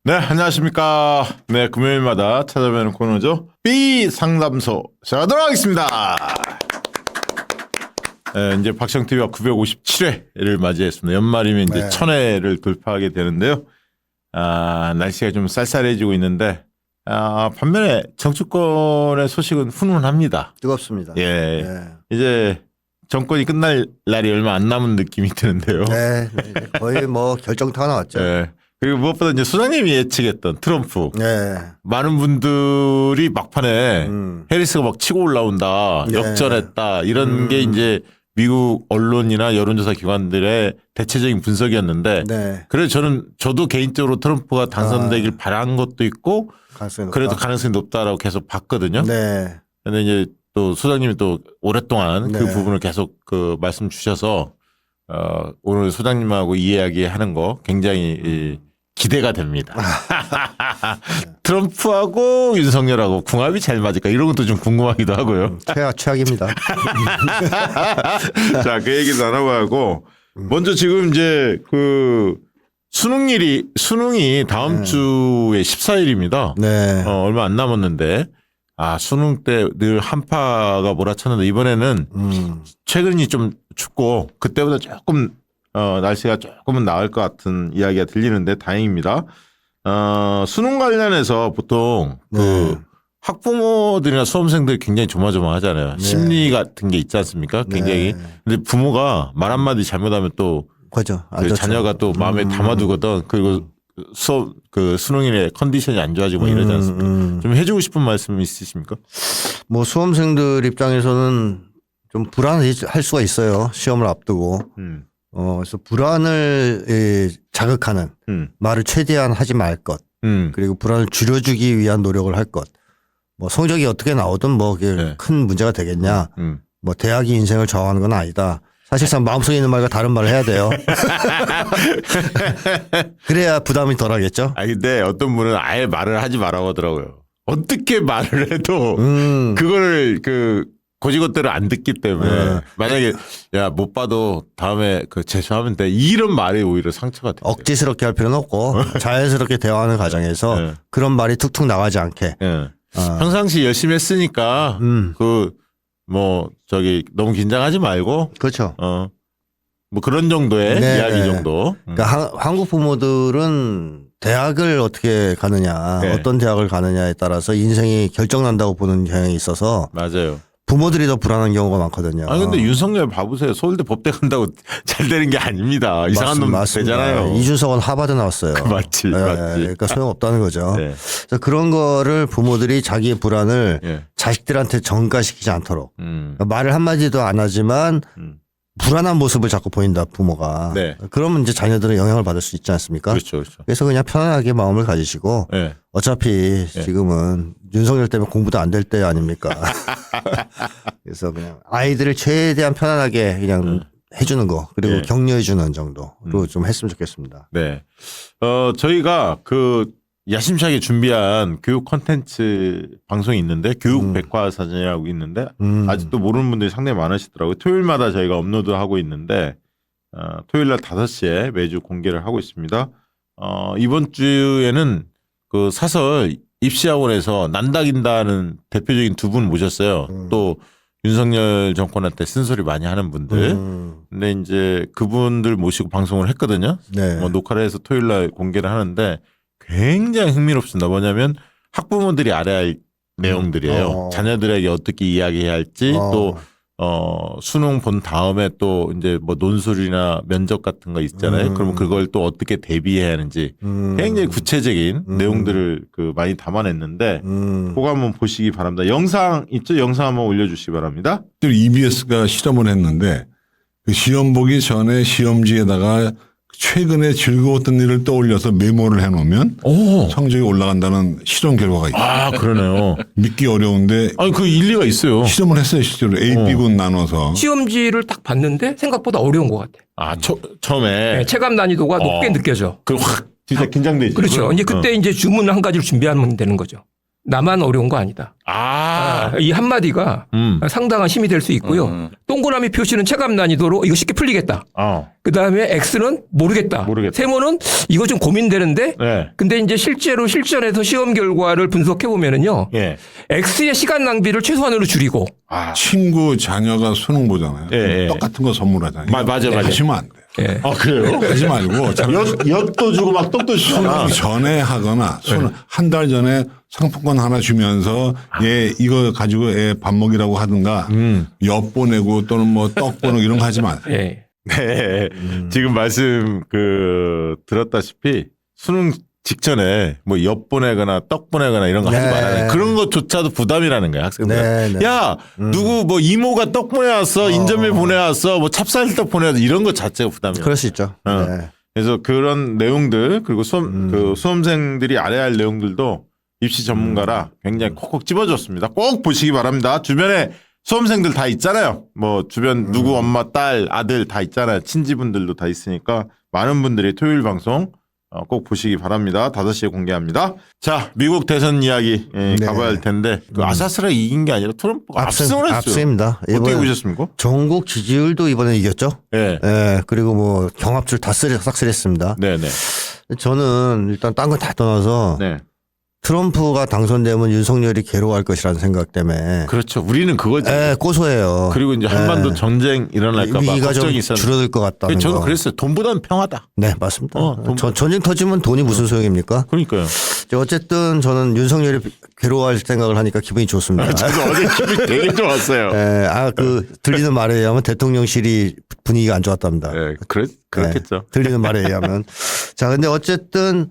네, 안녕하십니까. 네, 금요일마다 찾아뵈는 코너죠. B 상담소 시작하도록 하겠습니다. 네, 이제 박정TV가 957회를 맞이했습니다. 연말이면 이제 1000회를 돌파하게 되는데요. 날씨가 좀 쌀쌀해지고 있는데, 반면에 정치권의 소식은 훈훈합니다. 뜨겁습니다. 예. 이제 정권이 끝날 날이 얼마 안 남은 느낌이 드는데요. 네. 거의 뭐 결정타가 나왔죠. 네. 그리고 무엇보다 이제 소장님이 예측했던 트럼프. 네. 많은 분들이 막판에 해리스가 막 치고 올라온다, 네. 역전했다, 이런 게 이제 미국 언론이나 여론조사 기관들의 대체적인 분석이었는데, 네. 그래서 저도 개인적으로 트럼프가 당선되길 바란 것도 있고, 가능성이 높다. 그래도 가능성이 높다라고 계속 봤거든요. 네. 근데 이제 또 소장님이 또 오랫동안 그 네. 부분을 계속 그 말씀 주셔서, 오늘 소장님하고 이야기하는 거 굉장히 기대가 됩니다. 트럼프하고 윤석열하고 궁합이 잘 맞을까 이런 것도 좀 궁금하기도 하고요. 최악입니다. 자, 그 얘기도 안 하고 하고 먼저 지금 이제 그 수능이 다음 주에 14일입니다. 네. 얼마 안 남았는데 수능 때 늘 한파가 몰아쳤는데 이번에는 최근이 좀 춥고 그때보다 조금 날씨가 조금은 나을 것 같은 이야기가 들리는데 다행입니다. 수능 관련해서 보통 그 학부모들이나 수험생들이 굉장히 조마조마하잖아요. 네. 심리 같은 게 있지 않습니까? 굉장히. 근데 부모가 말 한마디 잘못하면 또 그죠. 그 자녀가 또 마음에 담아두거든. 그리고 수능일에 컨디션이 안 좋아지고 이러지 않습니까? 좀 해주고 싶은 말씀 있으십니까? 뭐 수험생들 입장에서는 좀 불안할 수가 있어요. 시험을 앞두고. 그래서 불안을 자극하는 말을 최대한 하지 말 것. 그리고 불안을 줄여주기 위한 노력을 할 것. 뭐 성적이 어떻게 나오든 뭐 그게 큰 문제가 되겠냐. 뭐 대학이 인생을 좌우하는 건 아니다. 사실상 마음속에 있는 말과 다른 말을 해야 돼요. 그래야 부담이 덜하겠죠. 근데 어떤 분은 아예 말을 하지 말라고 하더라고요. 어떻게 말을 해도 그거를 고지것대로 안 듣기 때문에 만약에 못 봐도 다음에 재수하면 돼 이런 말이 오히려 상처가 돼요. 억지스럽게 할 필요는 없고 자연스럽게 대화하는 과정에서 그런 말이 툭툭 나가지 않게. 평상시 열심히 했으니까 너무 긴장하지 말고 그렇죠. 뭐 그런 정도의 이야기 정도. 그러니까 한국 부모들은 대학을 어떻게 가느냐, 어떤 대학을 가느냐에 따라서 인생이 결정난다고 보는 경향이 있어서 맞아요. 부모들이 더 불안한 경우가 많거든요. 근데 윤석열 봐보세요. 서울대 법대 간다고 잘 되는 게 아닙니다. 이상한 놈 되잖아요. 이준석은 하버드 나왔어요. 맞지. 그러니까 소용없다는 거죠. 네. 그래서 그런 거를 부모들이 자기의 불안을 자식들한테 전가시키지 않도록 그러니까 말을 한마디도 안 하지만 불안한 모습을 자꾸 보인다 부모가. 그러면 이제 자녀들은 영향을 받을 수 있지 않습니까? 그렇죠. 그래서 그냥 편안하게 마음을 가지시고 어차피 지금은 윤석열 때문에 공부도 안 될 때 아닙니까? 그래서 그냥 아이들을 최대한 편안하게 그냥 해주는 거 그리고 격려해주는 정도로 좀 했으면 좋겠습니다. 네. 저희가 야심차게 준비한 교육 콘텐츠 방송이 있는데 교육 백과사전이라고 있는데 아직도 모르는 분들이 상당히 많으시더라고요. 토요일마다 저희가 업로드하고 있는데 토요일 날 5시에 매주 공개를 하고 있습니다. 이번 주에는 사설 입시학원에서 난다긴다는 대표적인 두 분 모셨어요. 또 윤석열 정권한테 쓴소리 많이 하는 분들. 근데 이제 그분들 모시고 방송을 했거든요. 녹화를 해서 토요일 날 공개를 하는데 굉장히 흥미롭습니다. 뭐냐면 학부모들이 알아야 할 내용들이에요. 자녀들에게 어떻게 이야기해야 할지 또 수능 본 다음에 또 이제 뭐 논술이나 면접 같은 거 있잖아요. 그러면 그걸 또 어떻게 대비해야 하는지 굉장히 구체적인 내용들을 많이 담아냈는데 그거 한번 보시기 바랍니다. 영상 있죠? 영상 한번 올려주시기 바랍니다. EBS가 실험을 했는데 그 시험 보기 전에 시험지에다가 최근에 즐거웠던 일을 떠올려서 메모를 해놓으면 성적이 올라간다는 실험 결과가 있어요. 그러네요. 믿기 어려운데 그 일리가 있어요. 실험을 했어요. 실제로 A, B군 나눠서. 시험지를 딱 봤는데 생각보다 어려운 것 같아. 처음에 체감 난이도가 높게 느껴져. 확 진짜 긴장되지. 그렇죠. 이제 그때 이제 주문 한 가지를 준비하면 되는 거죠. 나만 어려운 거 아니다. 이 한마디가 상당한 힘이 될 수 있고요. 동그라미 표시는 체감 난이도로 이거 쉽게 풀리겠다. 그다음에 X는 모르겠다. 세모는 이거 좀 고민되는데 근데 이제 실제로 실전에서 시험 결과를 분석해 보면은요. X의 시간 낭비를 최소한으로 줄이고 친구 자녀가 수능 보잖아요. 똑같은 거 선물하잖아요. 맞아. 하시면 안 돼요. 그래요? 하지 말고 엿도 주고 막 떡도 주잖아. 수능 전에 하거나 한 달 전에 상품권 하나 주면서 얘 이거 가지고 얘 밥 먹이라고 하든가 엿 보내고 또는 뭐 떡 보내고 이런 거 하지 마세요. 네. 지금 말씀 들었다시피 수능 직전에 뭐 엿 보내거나 떡 보내거나 이런 거 하지 말아야 돼. 그런 것조차도 부담이라는 거야, 학생들. 야, 누구 뭐 이모가 떡 보내왔어, 인절미 보내왔어, 뭐 찹쌀떡 보내왔어 이런 것 자체가 부담이야. 그럴 수 있죠. 그래서 그런 내용들 그리고 수험생들이 알아야 할 내용들도 입시 전문가라 굉장히 콕콕 집어줬습니다. 꼭 보시기 바랍니다. 주변에 수험생들 다 있잖아요. 뭐 주변 누구 엄마, 딸, 아들 다 있잖아요. 친지분들도 다 있으니까 많은 분들이 토요일 방송 꼭 보시기 바랍니다. 5시에 공개합니다. 자, 미국 대선 이야기 가봐야 할 텐데 그 아사스가 이긴 게 아니라 트럼프가 압승을 했어요. 압승입니다. 어떻게 보셨습니까? 전국 지지율도 이번에 이겼죠. 그리고 뭐 경합줄 다 싹쓸이했습니다. 네네. 저는 일단 딴 거 다 떠나서 트럼프가 당선되면 윤석열이 괴로워할 것이라는 생각 때문에. 그렇죠. 우리는 그거죠. 고소해요. 그리고 이제 한반도 전쟁 일어날까 봐 위기가 좀 걱정이 있었는데. 줄어들 것 같다는 저는 거. 그랬어요. 돈보다는 평화다. 네, 맞습니다. 전쟁 터지면 돈이 무슨 소용입니까? 그러니까요. 어쨌든 저는 윤석열이 괴로워할 생각을 하니까 기분이 좋습니다. 저도 어제 기분이 되게 좋았어요. 들리는 말에 의하면 대통령실이 분위기가 안 좋았답니다. 그렇겠죠. 들리는 말에 의하면. 자, 근데 어쨌든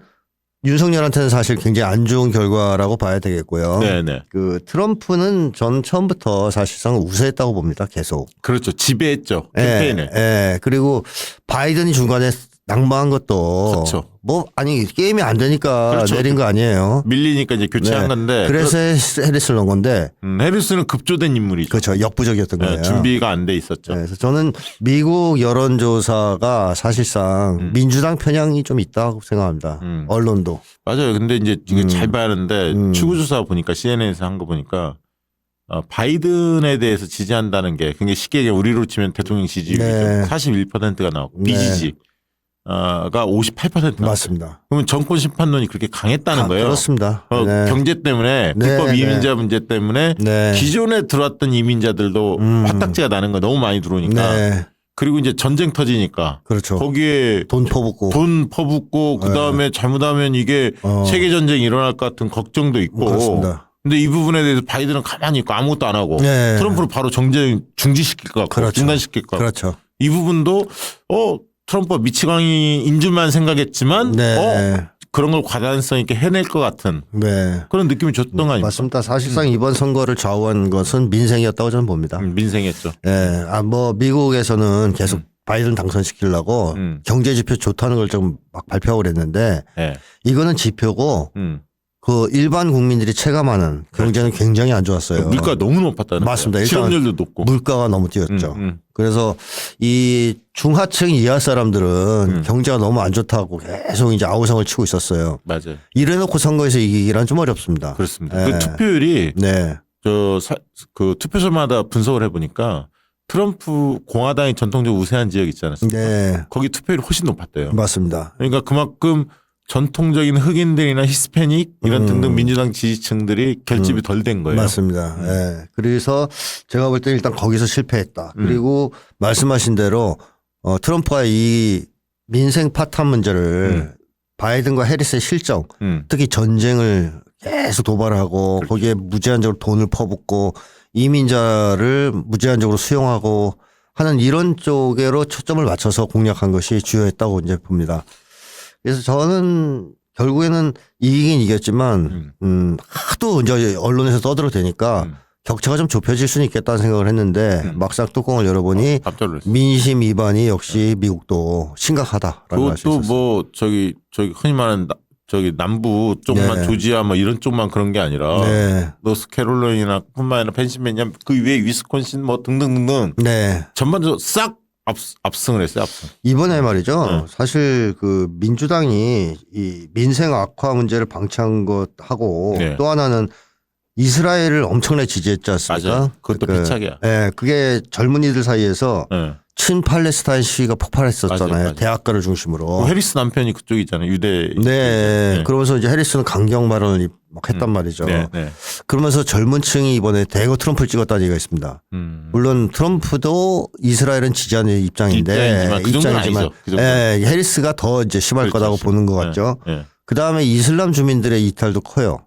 윤석열한테는 사실 굉장히 안 좋은 결과라고 봐야 되겠고요. 네네. 그 트럼프는 전 처음부터 사실상 우세했다고 봅니다. 계속. 그렇죠. 지배했죠. 캠페인에. 그리고 바이든이 중간에 낙마한 것도 그렇죠. 뭐 아니 게임이 안 되니까 내린 거 아니에요. 밀리니까 이제 교체한 건데. 그래서 해리스를 넣은 건데. 해리스는 급조된 인물이죠. 그렇죠. 역부족이었던 거예요. 준비가 안 돼 있었죠. 그래서 저는 미국 여론조사가 사실상 민주당 편향이 좀 있다고 생각합니다. 언론도. 맞아요. 근데 이제 이게 잘 봐야 하는데 추구조사 보니까 CNN에서 한 거 보니까 바이든에 대해서 지지한다는 게 굉장히 쉽게 우리로 치면 대통령 지지율이 41%가 나오고 비지지. 가 58% 맞습니다. 그러면 정권 심판론이 그렇게 강했다는 거예요. 그렇습니다. 경제 때문에 불법 이민자 문제 때문에 기존에 들어왔던 이민자들도 화딱지가 나는 거 너무 많이 들어오니까 그리고 이제 전쟁 터지니까 그렇죠. 거기에 돈 퍼붓고 그다음에 잘못하면 이게 세계 전쟁이 일어날 것 같은 걱정도 있고. 그렇습니다. 근데 이 부분에 대해서 바이든은 가만히 있고 아무것도 안 하고 트럼프를 바로 전쟁 중지시킬 것 같고 중단시킬 것 같고 그렇죠. 이 부분도 트럼프가 미치광이인 줄만 생각했지만 그런 걸 과단성 있게 해낼 것 같은 그런 느낌이 줬던 거 아닙니까? 맞습니다. 사실상 이번 선거를 좌우한 것은 민생이었다고 저는 봅니다. 민생이었죠. 뭐 미국에서는 계속 바이든 당선시키려고 경제 지표 좋다는 걸 좀 막 발표하고 그랬는데 이거는 지표고 그 일반 국민들이 체감하는 경제는 굉장히 안 좋았어요. 물가가 너무 높았다는 맞습니다. 거예요. 실업률도 높고. 물가가 너무 뛰었죠. 그래서 이 중하층 이하 사람들은 경제가 너무 안 좋다고 계속 이제 아우성을 치고 있었어요. 맞아요. 이래놓고 선거에서 이기기란 좀 어렵습니다. 그렇습니다. 그 투표율이 그 투표소마다 분석을 해보니까 트럼프 공화당이 전통적으로 우세한 지역 있지 않습니까? 거기 투표율이 훨씬 높았대요. 맞습니다. 그러니까 그만큼 전통적인 흑인들이나 히스패닉 이런 등등 민주당 지지층들이 결집이 덜 된 거예요. 맞습니다. 그래서 제가 볼 때 일단 거기서 실패했다. 그리고 말씀하신 대로 트럼프가 이 민생 파탄 문제를 바이든과 해리스의 실정, 특히 전쟁을 계속 도발하고 거기에 무제한적으로 돈을 퍼붓고 이민자를 무제한적으로 수용하고 하는 이런 쪽으로 초점을 맞춰서 공략한 것이 주요했다고 이제 봅니다. 그래서 저는 결국에는 이기긴 이겼지만 하도 이제 언론에서 떠들어대니까 격차가 좀 좁혀질 수는 있겠다는 생각을 했는데 막상 뚜껑을 열어보니 민심 위반이 역시 미국도 심각하다라는 걸 수 있었어요. 그것도 뭐 저기 흔히 말하는 남부 쪽만 조지아 뭐 이런 쪽만 그런 게 아니라 노스캐롤라이나 뿐만 아니라 펜실베니아 그 위에 위스콘신 뭐 등등등등 전반적으로 싹 압승을 했어요. 압승. 이번에 말이죠. 사실 그 민주당이 이 민생 악화 문제를 방치한 것하고 또 하나는 이스라엘을 엄청나게 지지했지 않습니까? 맞아요. 그것도 패착이야. 예, 그게 젊은이들 사이에서 네. 친팔레스타인 시위가 폭발했었잖아요. 맞아요. 대학가를 중심으로. 해리스 남편이 그쪽이잖아요. 유대. 네. 그러면서 이제 해리스는 강경 발언을 막 했단 말이죠. 네, 네. 그러면서 젊은 층이 이번에 대거 트럼프를 찍었다는 얘기가 있습니다. 물론 트럼프도 이스라엘은 지지하는 입장인데 그 정도는 아니죠. 그 정도는. 예, 해리스가 더 이제 심할 그렇죠. 거라고 보는 것 같죠. 네. 그 다음에 이슬람 주민들의 이탈도 커요.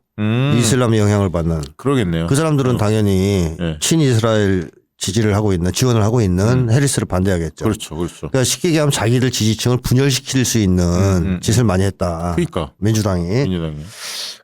이슬람의 영향을 받는. 그러겠네요. 그 사람들은 당연히 네. 친이스라엘 지지를 하고 있는, 지원을 하고 있는 해리스를 반대하겠죠. 그렇죠. 그렇죠. 그러니까 쉽게 얘기하면 자기들 지지층을 분열시킬 수 있는 짓을 많이 했다. 그러니까. 민주당이.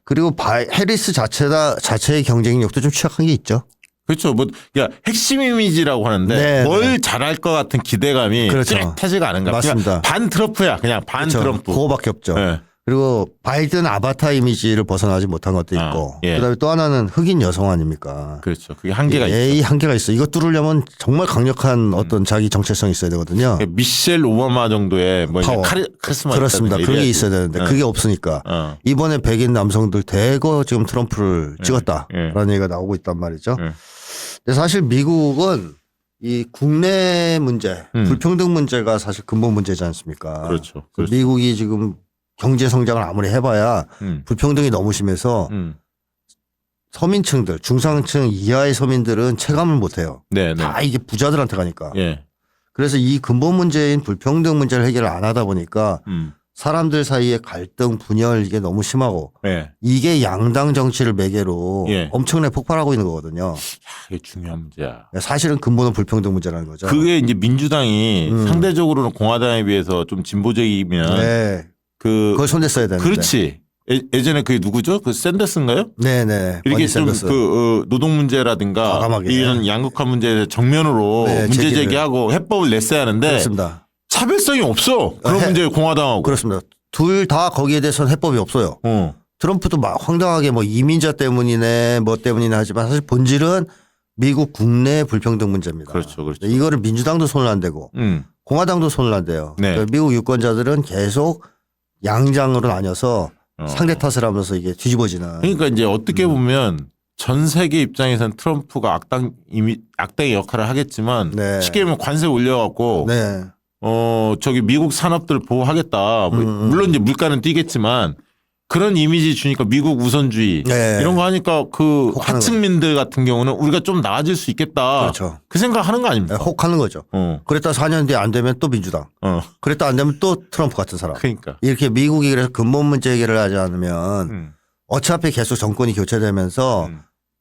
그리고 해리스 자체의 경쟁력도 좀 취약한 게 있죠. 그렇죠. 뭐, 그러니까 핵심 이미지라고 하는데 네, 뭘 잘할 것 같은 기대감이 그렇죠. 뚜렷하지가 않은가. 맞습니다. 반 트럼프야. 그냥 반 그렇죠. 트럼프. 그거밖에 없죠. 네. 그리고 바이든 아바타 이미지를 벗어나지 못한 것도 있고 예. 그다음에 또 하나는 흑인 여성 아닙니까? 그렇죠. 그게 한계가 있죠. 이 한계가 있어. 이거 뚫으려면 정말 강력한 어떤 자기 정체성이 있어야 되거든요. 그러니까 미셸 오바마 정도의 뭐 파워. 카리스마 그렇습니다. 그런 게 있어야 되는데 그게 없으니까 이번에 백인 남성들 대거 지금 트럼프를 찍었다라는 얘기가 나오고 있단 말이죠. 근데 사실 미국은 이 국내 문제, 불평등 문제가 사실 근본 문제지 않습니까? 그렇죠. 미국이 지금 경제 성장을 아무리 해봐야 불평등이 너무 심해서 서민층들, 중상층 이하의 서민들은 체감을 못해요. 네, 다 이게 부자들한테 가니까. 예. 그래서 이 근본 문제인 불평등 문제를 해결을 안 하다 보니까 사람들 사이의 갈등, 분열 이게 너무 심하고 예. 이게 양당 정치를 매개로 예. 엄청나게 폭발하고 있는 거거든요. 이게 중요한 문제야. 사실은 근본은 불평등 문제라는 거죠. 그게 이제 민주당이 상대적으로는 공화당에 비해서 좀 진보적이면 네. 그걸 손댔어야 되는데. 그렇지. 예전에 그게 누구죠? 그 샌더스인가요? 네네. 이렇게 좀 그 노동 문제라든가 과감하게. 이런 양극화 문제에 정면으로 네, 문제 제기를. 제기하고 해법을 냈어야 하는데 그렇습니다. 차별성이 없어. 그런 문제에 공화당하고. 그렇습니다. 둘 다 거기에 대해서는 해법이 없어요. 트럼프도 막 황당하게 뭐 이민자 때문이네 뭐 때문이네 하지만 사실 본질은 미국 국내 불평등 문제입니다. 그렇죠. 그렇죠. 이거를 민주당도 손을 안 대고 공화당도 손을 안 대요. 네. 그러니까 미국 유권자들은 계속 양장으로 나뉘어서 상대 탓을 하면서 이게 뒤집어지는. 그러니까 이제 어떻게 보면 전 세계 입장에서는 트럼프가 악당의 역할을 하겠지만 네. 쉽게 보면 관세 올려갖고 네. 저기 미국 산업들 보호하겠다. 물론 이제 물가는 뛰겠지만 그런 이미지 주니까 미국 우선주의 네. 이런 거 하니까 그 혹하는 하층민들 같은 경우는 우리가 좀 나아질 수 있겠다. 그렇죠. 그 생각하는 거 아닙니까? 네, 혹하는 거죠. 그랬다 4년 뒤에 안 되면 또 민주당. 그랬다 안 되면 또 트럼프 같은 사람. 그러니까. 이렇게 미국이 그래서 근본 문제 해결을 하지 않으면 어차피 계속 정권이 교체되면서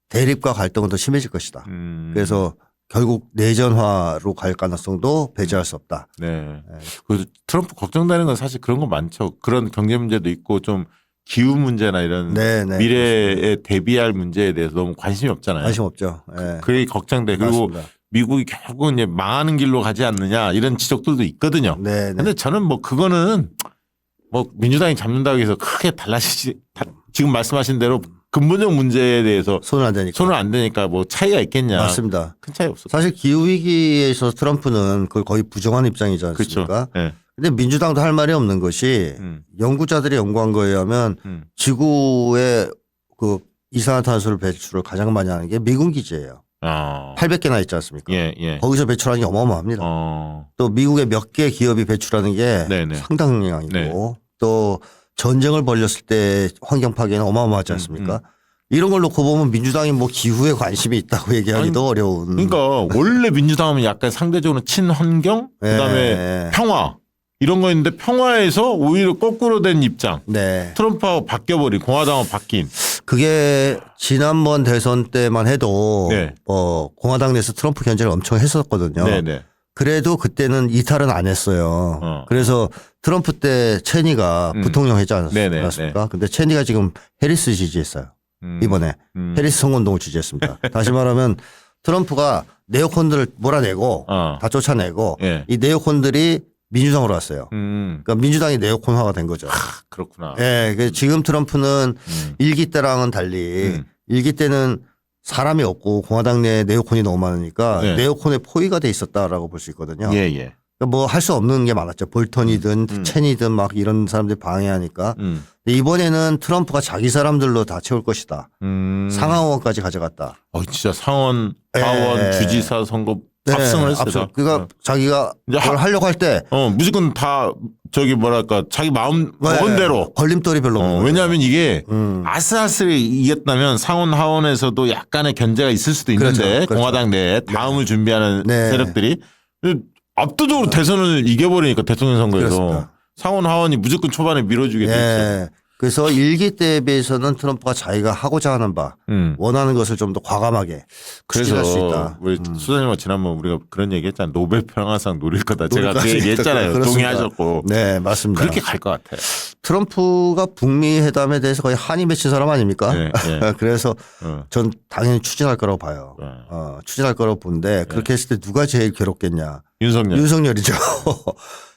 대립과 갈등은 더 심해질 것이다. 그래서 결국 내전화로 갈 가능성도 배제할 수 없다. 네. 그래서 트럼프 걱정되는 건 사실 그런 거 많죠. 그런 경제 문제도 있고 좀 기후 문제나 이런 네네. 미래에 대비할 문제에 대해서 너무 관심이 없잖아요. 관심 없죠. 네. 그게 걱정돼. 그리고 맞습니다. 미국이 결국은 이제 망하는 길로 가지 않느냐 이런 지적들도 있거든요. 네네. 근데 저는 뭐 그거는 뭐 민주당이 잡는다고 해서 크게 지금 말씀하신 대로 근본적 문제에 대해서 손을 안 대니까. 손을 안 대니까 뭐 차이가 있겠냐. 맞습니다. 큰 차이 없어. 사실 기후위기에 있어서 트럼프는 그걸 거의 부정하는 입장이지 않습니까? 그렇죠. 네. 근데 민주당도 할 말이 없는 것이 연구자들이 연구한 거에 의하면 지구의 그 이산화탄소를 배출을 가장 많이 하는 게 미군 기지예요. 800개나 있지 않습니까? 예, 예. 거기서 배출하는 게 어마어마합니다. 또 미국의 몇 개 기업이 배출하는 게 네네. 상당량이고 네. 또 전쟁을 벌였을 때 환경 파괴는 어마어마하지 않습니까? 이런 걸 놓고 보면 민주당이 뭐 기후에 관심이 있다고 얘기하기도 어려운. 그러니까 원래 민주당은 약간 상대적으로 친환경 그다음에 네. 평화 이런 거 있는데 평화에서 오히려 거꾸로 된 입장. 네. 트럼프하고 바뀌어버린 공화당하고 바뀐. 그게 지난번 대선 때만 해도 네. 공화당 내에서 트럼프 견제를 엄청 했었거든요. 네네. 그래도 그때는 이탈은 안 했어요. 그래서 트럼프 때 체니가 부통령 했지 네네. 않았습니까? 근데 체니가 지금 해리스 지지했어요. 이번에 해리스 선거운동을 지지했습니다. 다시 말하면 트럼프가 네오콘들을 몰아내고 다 쫓아내고 예. 이 네오콘들이 민주당으로 왔어요. 그러니까 민주당이 네오콘화가 된 거죠. 그렇구나. 예, 그래서 지금 트럼프는 일기 때랑은 달리 일기 때는 사람이 없고 공화당 내에 네오콘이 너무 많으니까 네. 네오콘의 포위가 돼 있었다라고 볼 수 있거든요. 예, 예. 뭐 할 수 없는 게 많았죠. 볼턴이든 체니든 막 이런 사람들이 방해하니까. 근데 이번에는 트럼프가 자기 사람들로 다 채울 것이다. 상하원까지 가져갔다. 진짜 상원, 하원, 주지사 선거 압승을 했어요. 그러니까 자기가 그걸 하려고 할 때 무조건 다 저기 뭐랄까 자기 마음 먹은 대로 걸림돌이 별로 없는 거예요. 왜냐하면 이게 아슬아슬 이겼다면 상원 하원에서도 약간의 견제가 있을 수도 있는데 그렇죠. 공화당 내에 다음을 준비하는 네. 세력들이 압도적으로 대선을 이겨버리니까 대통령 선거에서 그렇습니다. 상원 하원이 무조건 초반에 밀어주게 돼 있어요. 네. 그래서 1기 때에 비해서는 트럼프가 자기가 하고자 하는 바 원하는 것을 좀 더 과감하게 추진할 수 그래서 있다. 우리 수사님과 지난번 우리가 그런 얘기했잖아요. 노벨 평화상 노릴 거다. 제가 그 얘기했잖아요. 그렇습니다. 동의하셨고. 네, 맞습니다. 그렇게 갈 것 같아. 트럼프가 북미 회담에 대해서 거의 한이 맺힌 사람 아닙니까? 네, 네. 그래서 전 당연히 추진할 거라고 봐요. 네. 추진할 거라고 보는데 그렇게 했을 때 누가 제일 괴롭겠냐? 윤석열. 윤석열이죠.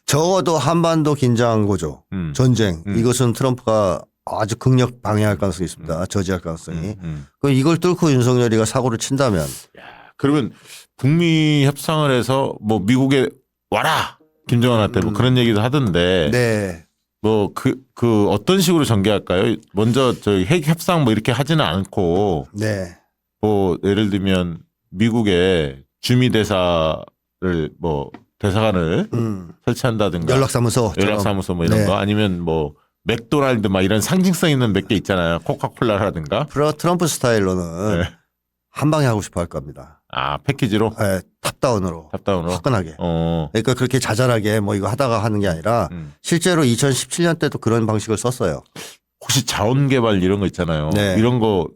적어도 한반도 긴장 고조, 전쟁 이것은 트럼프가 아주 극력 방해할 가능성이 있습니다. 저지할 가능성이. 그럼 이걸 뚫고 윤석열이가 사고를 친다면 그러면 북미 협상을 해서 뭐 미국에 와라 김정은한테 뭐 그런 얘기도 하던데 네. 뭐 그 어떤 식으로 전개할까요? 먼저 저희 핵 협상 뭐 이렇게 하지는 않고 네. 뭐 예를 들면 미국에 주미 대사를 뭐 대사관을 설치한다든가 연락사무소 뭐 이런 네. 거 아니면 뭐 맥도날드 막 이런 상징성 있는 몇 개 있잖아요. 코카콜라라든가. 트럼프 스타일로는 네. 한 방에 하고 싶어 할 겁니다. 패키지로 네, 탑다운으로. 화끈하게. 그러니까 그렇게 자잘하게 뭐 이거 하다가 하는 게 아니라 실제로 2017년 때도 그런 방식을 썼어요. 혹시 자원개발 이런 거 있잖아요. 네. 이런 거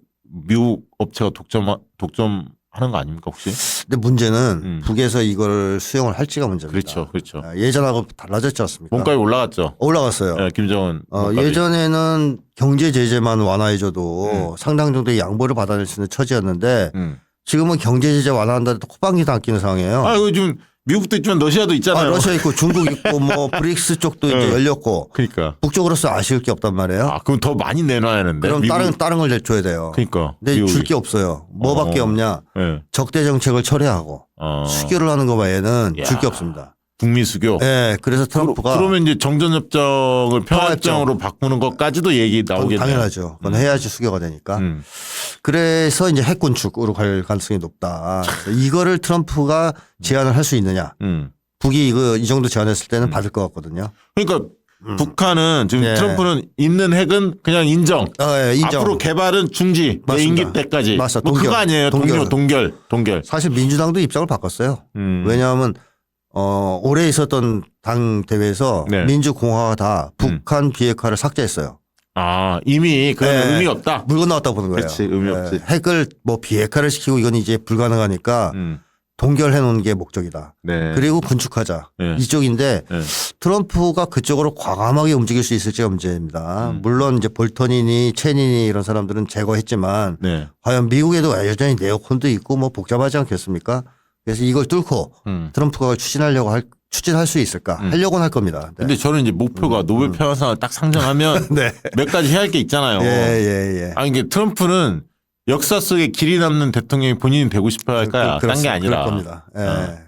미국 업체가 독점하는 거 아닙니까 혹시? 근데 문제는 북에서 이걸 수용을 할지가 문제입니다. 그렇죠. 예전하고 달라졌지 않습니까? 몸값이 올라갔죠. 올라갔어요. 네, 김정은. 예전에는 경제 제재만 완화해줘도 상당 정도의 양보를 받아낼 수 있는 처지였는데 지금은 경제 제재 완화한다고 코방기도 안 끼는 상황이에요. 이거 지금 미국도 있지만 러시아도 있잖아요. 러시아 있고 중국 있고 뭐 브릭스 쪽도 이제 열렸고. 그러니까. 북쪽으로서 아쉬울 게 없단 말이에요. 그럼 더 많이 내놔야 하는데. 그럼 다른 걸 줘야 돼요. 그러니까. 근데 줄 게 없어요. 뭐밖에 없냐. 네. 적대 정책을 철회하고 수교를 하는 거 외에는 줄 게 없습니다. 북미 수교. 네, 그래서 트럼프가 그러면 이제 정전협정을 평화협정으로 바꾸는 것까지도 얘기 나오겠네요. 당연하죠. 그건 해야지 수교가 되니까. 그래서 이제 핵군축으로 갈 가능성이 높다. 이거를 트럼프가 제안을 할 수 있느냐. 북이 이 정도 제안했을 때는 받을 것 같거든요. 그러니까 북한은 지금 네. 트럼프는 있는 핵은 그냥 인정. 인정. 앞으로 개발은 중지. 내 맞습니다. 임기 때까지. 맞습니다. 뭐 그거 아니에요. 동결. 동결. 사실 민주당도 입장을 바꿨어요. 왜냐하면 올해 있었던 당 대회에서 네. 민주공화가 다 북한 비핵화를 삭제했어요. 이미 그건 네. 의미가 없다. 물 건너왔다고 보는 거예요. 그렇지, 의미 없지. 핵을 뭐 비핵화를 시키고 이건 이제 불가능하니까 동결해 놓은 게 목적이다. 네. 그리고 군축하자. 네. 이쪽인데 네. 트럼프가 그쪽으로 과감하게 움직일 수 있을지가 문제입니다. 물론 이제 볼턴이니 체니니 이런 사람들은 제거했지만 네. 과연 미국에도 여전히 네오콘도 있고 뭐 복잡하지 않겠습니까? 그래서 이걸 뚫고 트럼프가 추진할 수 있을까? 하려고는 할 겁니다. 네. 근데 저는 이제 목표가 노벨 평화상을 딱 상정하면 네. 몇 가지 해야 할 게 있잖아요. 예. 이게 트럼프는 역사 속에 길이 남는 대통령이 본인이 되고 싶어 할까요? 딴 게 아니라. 그럴 겁니다.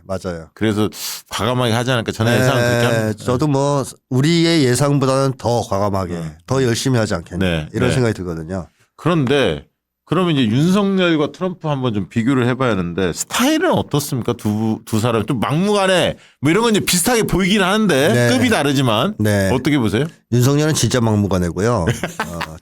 맞아요. 그래서 과감하게 하지 않을까 저는 예상은 그렇게 합니다. 저도 뭐 우리의 예상보다는 더 과감하게 더 열심히 하지 않겠나 네. 이런 네. 생각이 들거든요. 그런데 그러면 이제 윤석열과 트럼프 한번 좀 비교를 해봐야 하는데 스타일은 어떻습니까? 두 사람 좀 막무가내 뭐 이런 건 이제 비슷하게 보이긴 하는데 네. 급이 다르지만 네. 어떻게 보세요? 윤석열은 진짜 막무가내고요.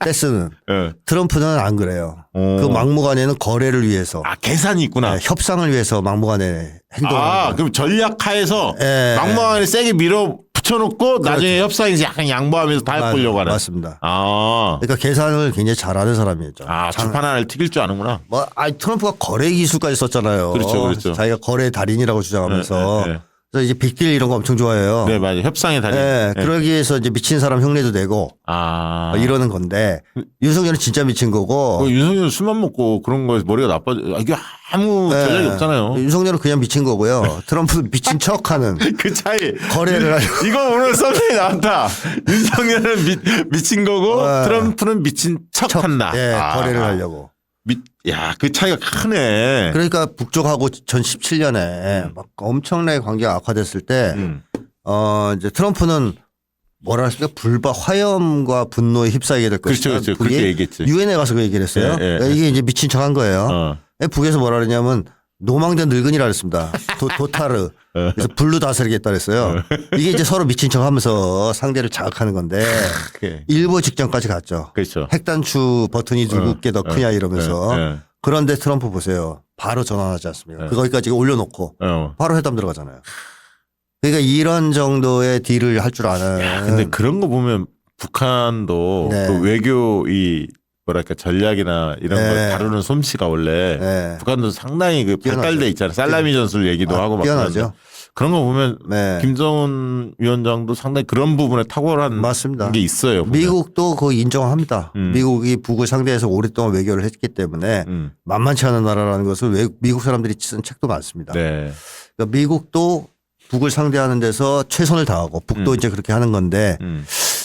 떼쓰는 네. 트럼프는 안 그래요. 그 막무가내는 거래를 위해서 계산이 있구나. 협상을 위해서 막무가내 행동을 하는 거예요. 그럼 전략하에서 네. 막무가내 세게 밀어 붙여놓고 나중에 협상에서 약간 양보하면서 다 해보려고 하는. 맞습니다. 아. 그러니까 계산을 굉장히 잘하는 사람이죠. 주판 하나를 튀길 줄 아는구나. 트럼프가 거래 기술까지 썼잖아요. 그렇죠. 자기가 거래 달인이라고 주장하면서. 네. 그래서 이제 빅딜 이런 거 엄청 좋아해요. 네, 맞아요. 협상의 달인. 네, 그러기 위해서 이제 미친 사람 흉내도 내고 이러는 건데 윤석열은 진짜 미친 거고. 윤석열은 술만 먹고 그런 거에서 머리가 나빠져. 이게 아무 전략이 없잖아요. 윤석열은 그냥 미친 거고요. 트럼프는 미친 척하는. 그 차이. 거래를 하려고. 이거 오늘 썸네일 나왔다. 윤석열은 미친 거고 트럼프는 미친 척한다. 거래를 하려고. 야, 그 차이가 크네. 그러니까 북쪽하고 전 17년에 막 엄청나게 관계가 악화됐을 때, 이제 트럼프는 뭐라 했습니까? 화염과 분노에 휩싸이게 될 것이다. 그렇죠. 그렇게 얘기했지. 유엔에 가서 그 얘기를 했어요. 그러니까 이게 이제 미친 척 한 거예요. 북에서 뭐라 그러냐면 노망된 늙은이라 그랬습니다. 도타르. 그래서 불로 다스리겠다 그랬어요. 이게 이제 서로 미친 척 하면서 상대를 자극하는 건데 일보 직전까지 갔죠. 그렇죠. 핵단추 버튼이 누구께 더 크냐 이러면서. 그런데 트럼프 보세요. 바로 전환하지 않습니까? 거기까지 올려놓고 바로 회담 들어가잖아요. 그러니까 이런 정도의 딜을 할 줄 아는. 근데 그런 거 보면 북한도 네. 그 외교 뭐랄까 전략이나 이런 네. 걸 다루는 솜씨가 원래 네. 북한도 상당히 그 발달돼 있잖아요. 살라미 전술 얘기도 하고 막 뛰어나죠. 그런 거 보면 네. 김정은 위원장도 상당히 그런 부분에 탁월한 맞습니다. 게 있어요. 보면. 미국도 그거 인정합니다. 미국이 북을 상대해서 오랫동안 외교를 했기 때문에 만만치 않은 나라라는 것을 미국 사람들이 쓴 책도 많습니다. 네. 그러니까 미국도 북을 상대하는 데서 최선을 다하고 북도 이제 그렇게 하는 건데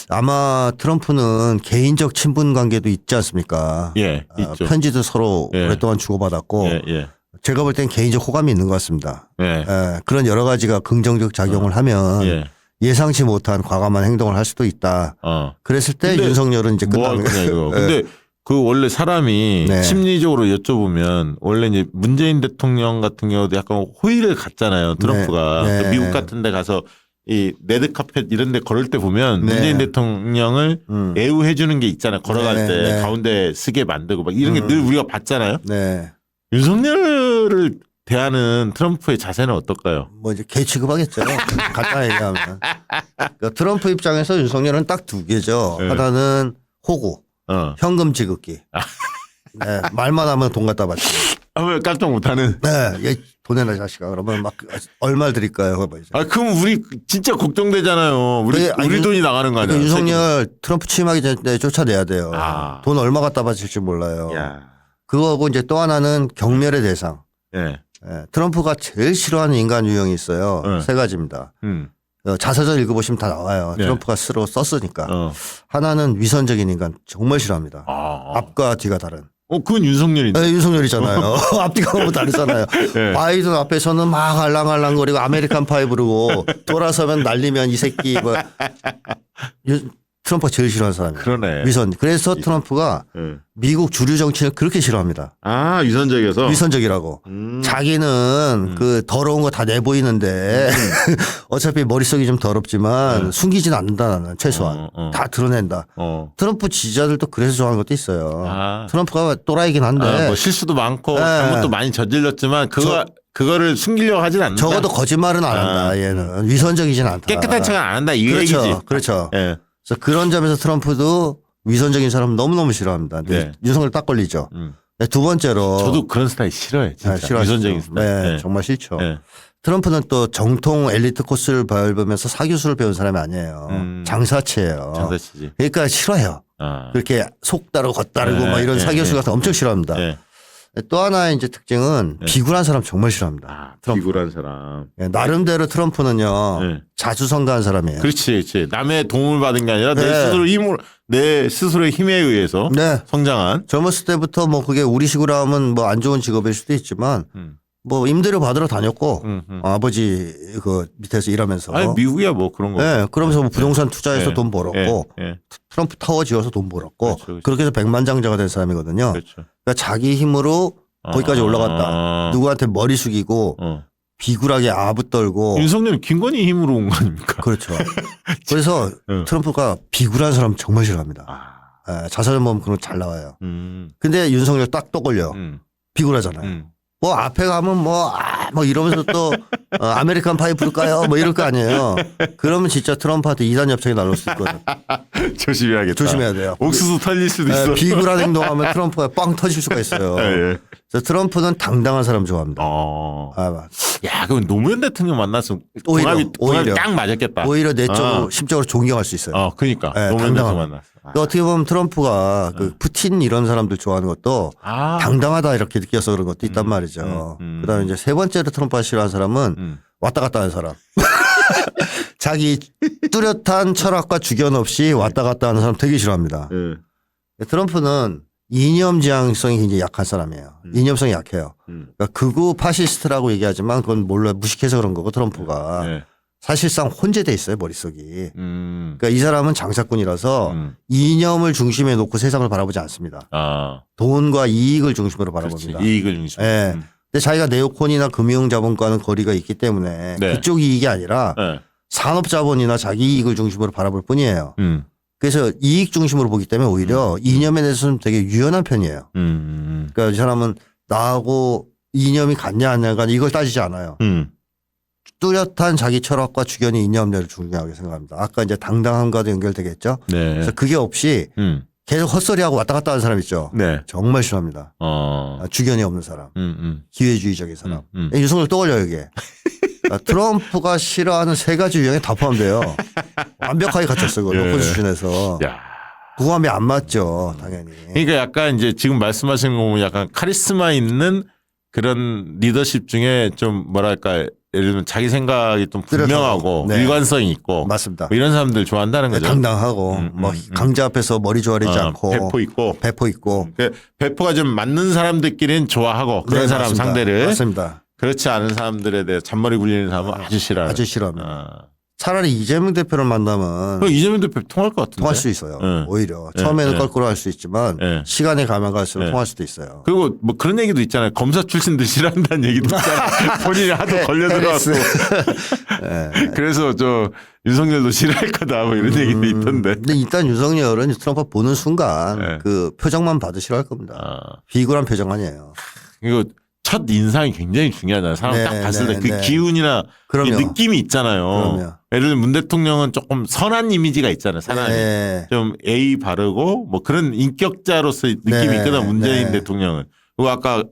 아마 트럼프는 개인적 친분 관계도 있지 않습니까? 예, 있죠. 편지도 서로 예. 오랫동안 주고받았고 예. 제가 볼 땐 개인적 호감이 있는 것 같습니다. 예. 그런 여러 가지가 긍정적 작용을 하면 예상치 못한 과감한 행동을 할 수도 있다. 그랬을 때 근데 윤석열은 이제 뭐 끝나는 하겠냐 이거. 예. 근데 그 원래 사람이 네. 심리적으로 여쭤보면 원래 이제 문재인 대통령 같은 경우도 약간 호의를 갖잖아요. 트럼프가. 네. 그 미국 같은 데 가서 이 레드카펫 이런 데 걸을 때 보면 네. 문재인 대통령을 애우해 주는 게 있잖아요. 걸어갈 네. 때 네. 가운데 쓰게 만들고 막 이런 게 늘 우리가 봤잖아요. 네. 윤석열을 대하는 트럼프의 자세는 어떨까요? 뭐 이제 개 취급하겠죠. 간단히 얘기하면. 그러니까 트럼프 입장에서 윤석열은 딱 두 개죠. 네. 하나는 호구, 현금 지급기. 네. 말만 하면 돈 갖다 받지. 왜 깜짝 못하는? 네. 얘 돈에나 자식아. 그러면 막 얼마 드릴까요? 그거 이제. 그럼 우리 진짜 걱정되잖아요. 우리 돈이 나가는 거 아니야? 그러니까 윤석열 트럼프 취임하기 전에 쫓아내야 돼요. 돈 얼마 갖다 바칠지 몰라요. 야. 그거하고 이제 또 하나는 경멸의 대상. 예. 트럼프가 제일 싫어하는 인간 유형이 있어요. 세 가지입니다. 자서전 읽어보시면 다 나와요. 네. 트럼프가 스스로 썼으니까. 하나는 위선적인 인간 정말 싫어합니다. 앞과 뒤가 다른. 그건 윤석열인데. 네, 윤석열이잖아요. 앞뒤가 너무 다르잖아요. 네. 바이든 앞에서는 막 알랑알랑거리고 아메리칸 파이 부르고 돌아서면 날리면 이 새끼 뭐. 트럼프가 제일 싫어하는 사람이에요. 그러네. 위선. 그래서 트럼프가 미국 주류 정치를 그렇게 싫어합니다. 위선적이어서? 위선적이라고. 자기는 그 더러운 거 다 내보이는데 어차피 머릿속이 좀 더럽지만 숨기진 않는다 나는 최소한. 다 드러낸다. 트럼프 지지자들도 그래서 좋아하는 것도 있어요. 트럼프가 또라이긴 한데. 뭐 실수도 많고 잘못도 많이 저질렀지만 그거를 숨기려고 하진 않는다. 적어도 거짓말은 안 한다. 얘는. 위선적이진 않다. 깨끗한 척은 안 한다. 이 그렇죠. 얘기지. 그렇죠. 예. 그래서 그런 점에서 트럼프도 위선적인 사람 너무너무 싫어합니다. 네. 윤석열 딱 걸리죠. 두 번째로. 저도 그런 스타일 싫어해. 진짜. 싫어하시죠. 위선적인 스타일. 네, 정말 싫죠. 네. 트럼프는 또 정통 엘리트 코스를 밟으면서 사교수를 배운 사람이 아니에요. 장사치예요. 장사치지. 그러니까 싫어해요. 그렇게 속다르고 겉다르고 막 이런 사교수 같은 거 엄청 싫어합니다. 또 하나의 이제 특징은 비굴한 사람 정말 싫어합니다. 비굴한 사람. 나름대로 트럼프는요. 자주성가한 사람이에요. 그렇지. 남의 도움을 받은 게 아니라 내 스스로의 힘에 의해서 성장한. 젊었을 때부터 뭐 그게 우리 식으로 하면 뭐 안 좋은 직업일 수도 있지만 뭐 임대료 받으러 다녔고 아버지 그 밑에서 일하면서. 아니 미국이야 뭐 그런 거. 네, 그러면서 뭐 부동산 투자해서 돈 벌었고 트럼프 타워 지어서 돈 벌었고 그렇게 해서 백만장자가 된 사람이거든요. 그러니까 자기 힘으로 거기까지 올라갔다. 누구한테 머리 숙이고 비굴하게 아부 떨고. 윤석열은 김건희 힘으로 온 거 아닙니까? 그렇죠. 그래서 트럼프가 비굴한 사람 정말 싫어합니다. 자서전 보면 그런 거 잘 나와요. 근데 윤석열 딱 떠걸려. 비굴하잖아요. 뭐 앞에 가면 뭐 이러면서 또 아메리칸 파이 부를까요? 뭐 이럴 거 아니에요. 그러면 진짜 트럼프한테 이단 협상이 날올 수 있거든요. 조심해야겠다. 조심해야 돼요. 옥수수 털릴 수도 있어. 비굴한 행동하면 트럼프가 빵 터질 수가 있어요. 그래서 트럼프는 당당한 사람 좋아합니다. 야, 그럼 노무현 대통령 만났으면 오히려 딱 맞았겠다. 오히려 내적으로 심적으로 존경할 수 있어요. 그러니까 노무현 대통령 만났어. 어떻게 보면 트럼프가 그 푸틴 이런 사람들 좋아하는 것도 당당하다 이렇게 느껴서 그런 것도 있단 말이죠. 그다음에 이제 세 번째로 트럼프가 싫어하는 사람은 왔다 갔다 하는 사람. 자기 뚜렷한 철학과 주견 없이 왔다 갔다 하는 사람 되게 싫어합니다. 트럼프는 이념 지향성이 굉장히 약한 사람이에요. 이념성이 약해요. 그러니까 극우 파시스트라고 얘기하지만 그건 몰라 무식해서 그런 거고 트럼프가 네. 사실상 혼재돼 있어요 머릿속이. 그러니까 이 사람은 장사꾼이라서 이념을 중심에 놓고 세상을 바라보지 않습니다. 돈과 이익을 중심으로 바라봅니다. 그렇지. 이익을 중심으로. 네. 근데 자기가 네오콘이나 금융자본과는 거리가 있기 때문에 네. 그쪽 이익이 아니라 네. 산업자본이나 자기 이익을 중심으로 바라볼 뿐이에요. 그래서 이익 중심으로 보기 때문에 오히려 이념에 대해서는 되게 유연한 편이에요. 그러니까 이 사람은 나하고 이념이 같냐 안 같냐 이걸 따지지 않아요. 뚜렷한 자기 철학과 주견이 이념대로 중요하게 생각합니다. 아까 이제 당당함과도 연결되겠죠. 네. 그래서 그게 없이 계속 헛소리하고 왔다 갔다 하는 사람 있죠. 네. 정말 싫어합니다. 주견이 없는 사람. 기회주의적인 사람. 유승을 떠올려요 이게. 트럼프가 싫어하는 3가지 유형에 다 포함돼요. 완벽하게 갖췄어요. 그걸 높은 수준에서. 구함이 안 맞죠. 당연히. 그러니까 약간 이제 지금 말씀하시는 거 보면 약간 카리스마 있는 그런 리더십 중에 좀 뭐랄까 예를 들면 자기 생각이 좀 분명하고 네. 일관성이 있고 맞습니다. 뭐 이런 사람들 좋아한다는 거죠. 당당하고 뭐 강자 앞에서 머리 조아리지 않고 배포 있고 배포가 좀 맞는 사람들끼리는 좋아하고 그런 네, 사람 맞습니다. 상대를 맞습니다. 그렇지 않은 사람들에 대해 잔머리 굴리는 사람은 아주 싫어요. 아주 싫어합니다. 차라리 이재명 대표를 만나면 이재명 대표 통할 것 같은데. 통할 수 있어요. 네. 오히려 네. 처음에는 네. 껄끄러워할 수 있지만 네. 시간이 가면 갈수록 네. 통할 수도 있어요. 그리고 뭐 그런 얘기도 있잖아요. 검사 출신들 싫어한다는 얘기도 있잖아요. 본인이 하도 걸려들어갖고. 네. 그래서 저 윤석열도 싫어할 거다 뭐 이런 얘기도 있던데. 근데 일단 윤석열은 트럼프 보는 순간 네. 그 표정만 봐도 싫어할 겁니다. 비굴한 표정 아니에요. 이거 첫 인상이 굉장히 중요하잖아요. 사람 네, 딱 봤을 네, 때 그 네. 기운이나 그럼요. 이 느낌이 있잖아요. 그럼요. 예를 들면 문 대통령은 조금 선한 이미지가 있잖아요. 사람이. 네. 좀 A 바르고 뭐 그런 인격자로서의 느낌이 네, 있거든 문재인 네. 대통령은. 그리고 아까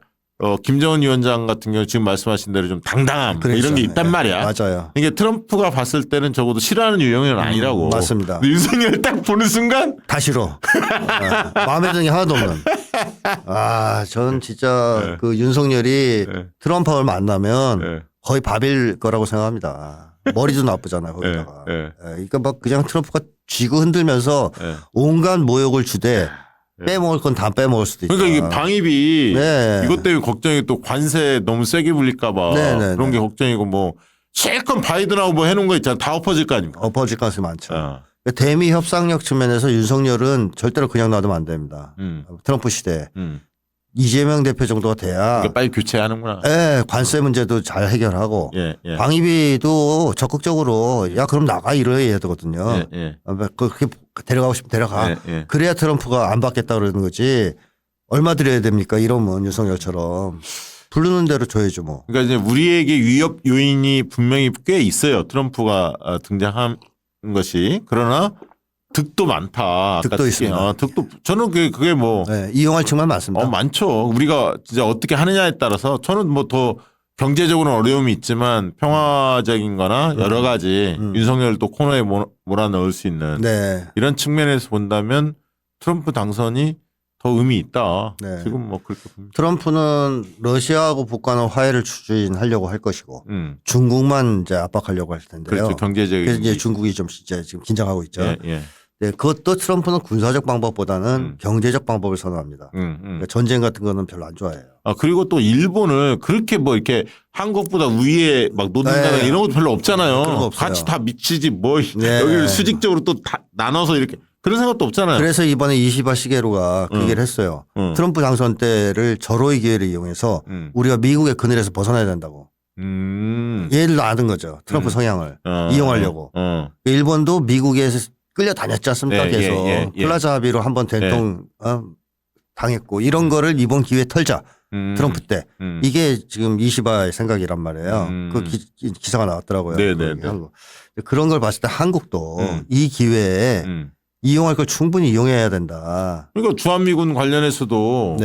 김정은 위원장 같은 경우 지금 말씀하신 대로 좀 당당함 뭐 이런 게 있단 네. 말이야. 맞아요. 이게 트럼프가 봤을 때는 적어도 싫어하는 유형은 아니라고. 맞습니다. 근데 윤석열 딱 보는 순간 다 싫어. 마음에 드는 게 하나도 없는. 저는 진짜 그 윤석열이 네. 트럼프를 만나면 네. 거의 밥일 거라고 생각합니다. 머리도 나쁘잖아요, 거기다가. 네. 그러니까 막 그냥 트럼프가 쥐고 흔들면서 네. 온갖 모욕을 주되 빼먹을 건 다 빼먹을 수도 있다. 그러니까 이게 방입이 네. 이것 때문에 걱정이 또 관세 너무 세게 불릴까봐 네, 네, 그런 네. 게 걱정이고 뭐 실컷 바이든하고 뭐 해놓은 거 있잖아. 다 엎어질 거 아닙니까? 엎어질 가능성이 많죠. 어. 대미 협상력 측면에서 윤석열은 절대로 그냥 놔두면 안 됩니다. 트럼프 시대에. 이재명 대표 정도가 돼야 그러니까 빨리 교체하는구나. 관세 문제도 잘 해결하고 예. 방위비도 적극적으로 야 그럼 나가 이래야 되거든요. 예. 그렇게 데려가고 싶으면 데려가. 예. 그래야 트럼프가 안 받겠다 그러는 거지. 얼마 드려야 됩니까? 이러면 윤석열처럼 부르는 대로 줘야죠 뭐. 그러니까 이제 우리에게 위협 요인이 분명히 꽤 있어요. 트럼프가 등장한 것이. 그러나 득도 많다. 아까 득도 특히. 있습니다. 득도 저는 그게 뭐 이용할 측면 많습니다. 많죠. 우리가 진짜 어떻게 하느냐에 따라서 저는 뭐 더 경제적으로는 어려움이 있지만 평화적인 거나 여러 가지 윤석열을 또 코너에 몰아넣을 수 있는 네. 이런 측면에서 본다면 트럼프 당선이 더 의미 있다. 네. 지금 뭐 그렇게 봅니다. 트럼프는 러시아하고 북한은 화해를 추진하려고 할 것이고 중국만 이제 압박하려고 할 텐데요. 그렇죠. 경제적인. 그래서 이제 중국이 좀 이제 지금 긴장하고 있죠. 예. 네, 그것도 트럼프는 군사적 방법보다는 경제적 방법을 선호합니다. 그러니까 전쟁 같은 거는 별로 안 좋아해요. 그리고 또 일본을 그렇게 뭐 이렇게 한국보다 위에 막 놓는다는 네. 이런 것도 별로 없잖아요. 그런 거 없어요. 같이 다 미치지 뭐 네. 여기를 수직적으로 또 다 나눠서 이렇게 그런 생각도 없잖아요. 그래서 이번에 이시바 시게루가 그 얘기를 했어요. 트럼프 당선 때를 절호의 기회를 이용해서 우리가 미국의 그늘에서 벗어나야 된다고. 얘를 아는 거죠. 트럼프 성향을 이용하려고. 일본도 미국에서 끌려다녔지 않습니까? 네, 계속 예. 플라자 합의로 한번 된통 당했고 이런 거를 이번 기회에 털자. 트럼프 때 이게 지금 이시바의 생각이란 말이에요. 그 기사가 나왔더라고요. 네네. 그런 걸 봤을 때 한국도 이 기회에 이용할 걸 충분히 이용해야 된다. 그러니까 주한미군 관련해서도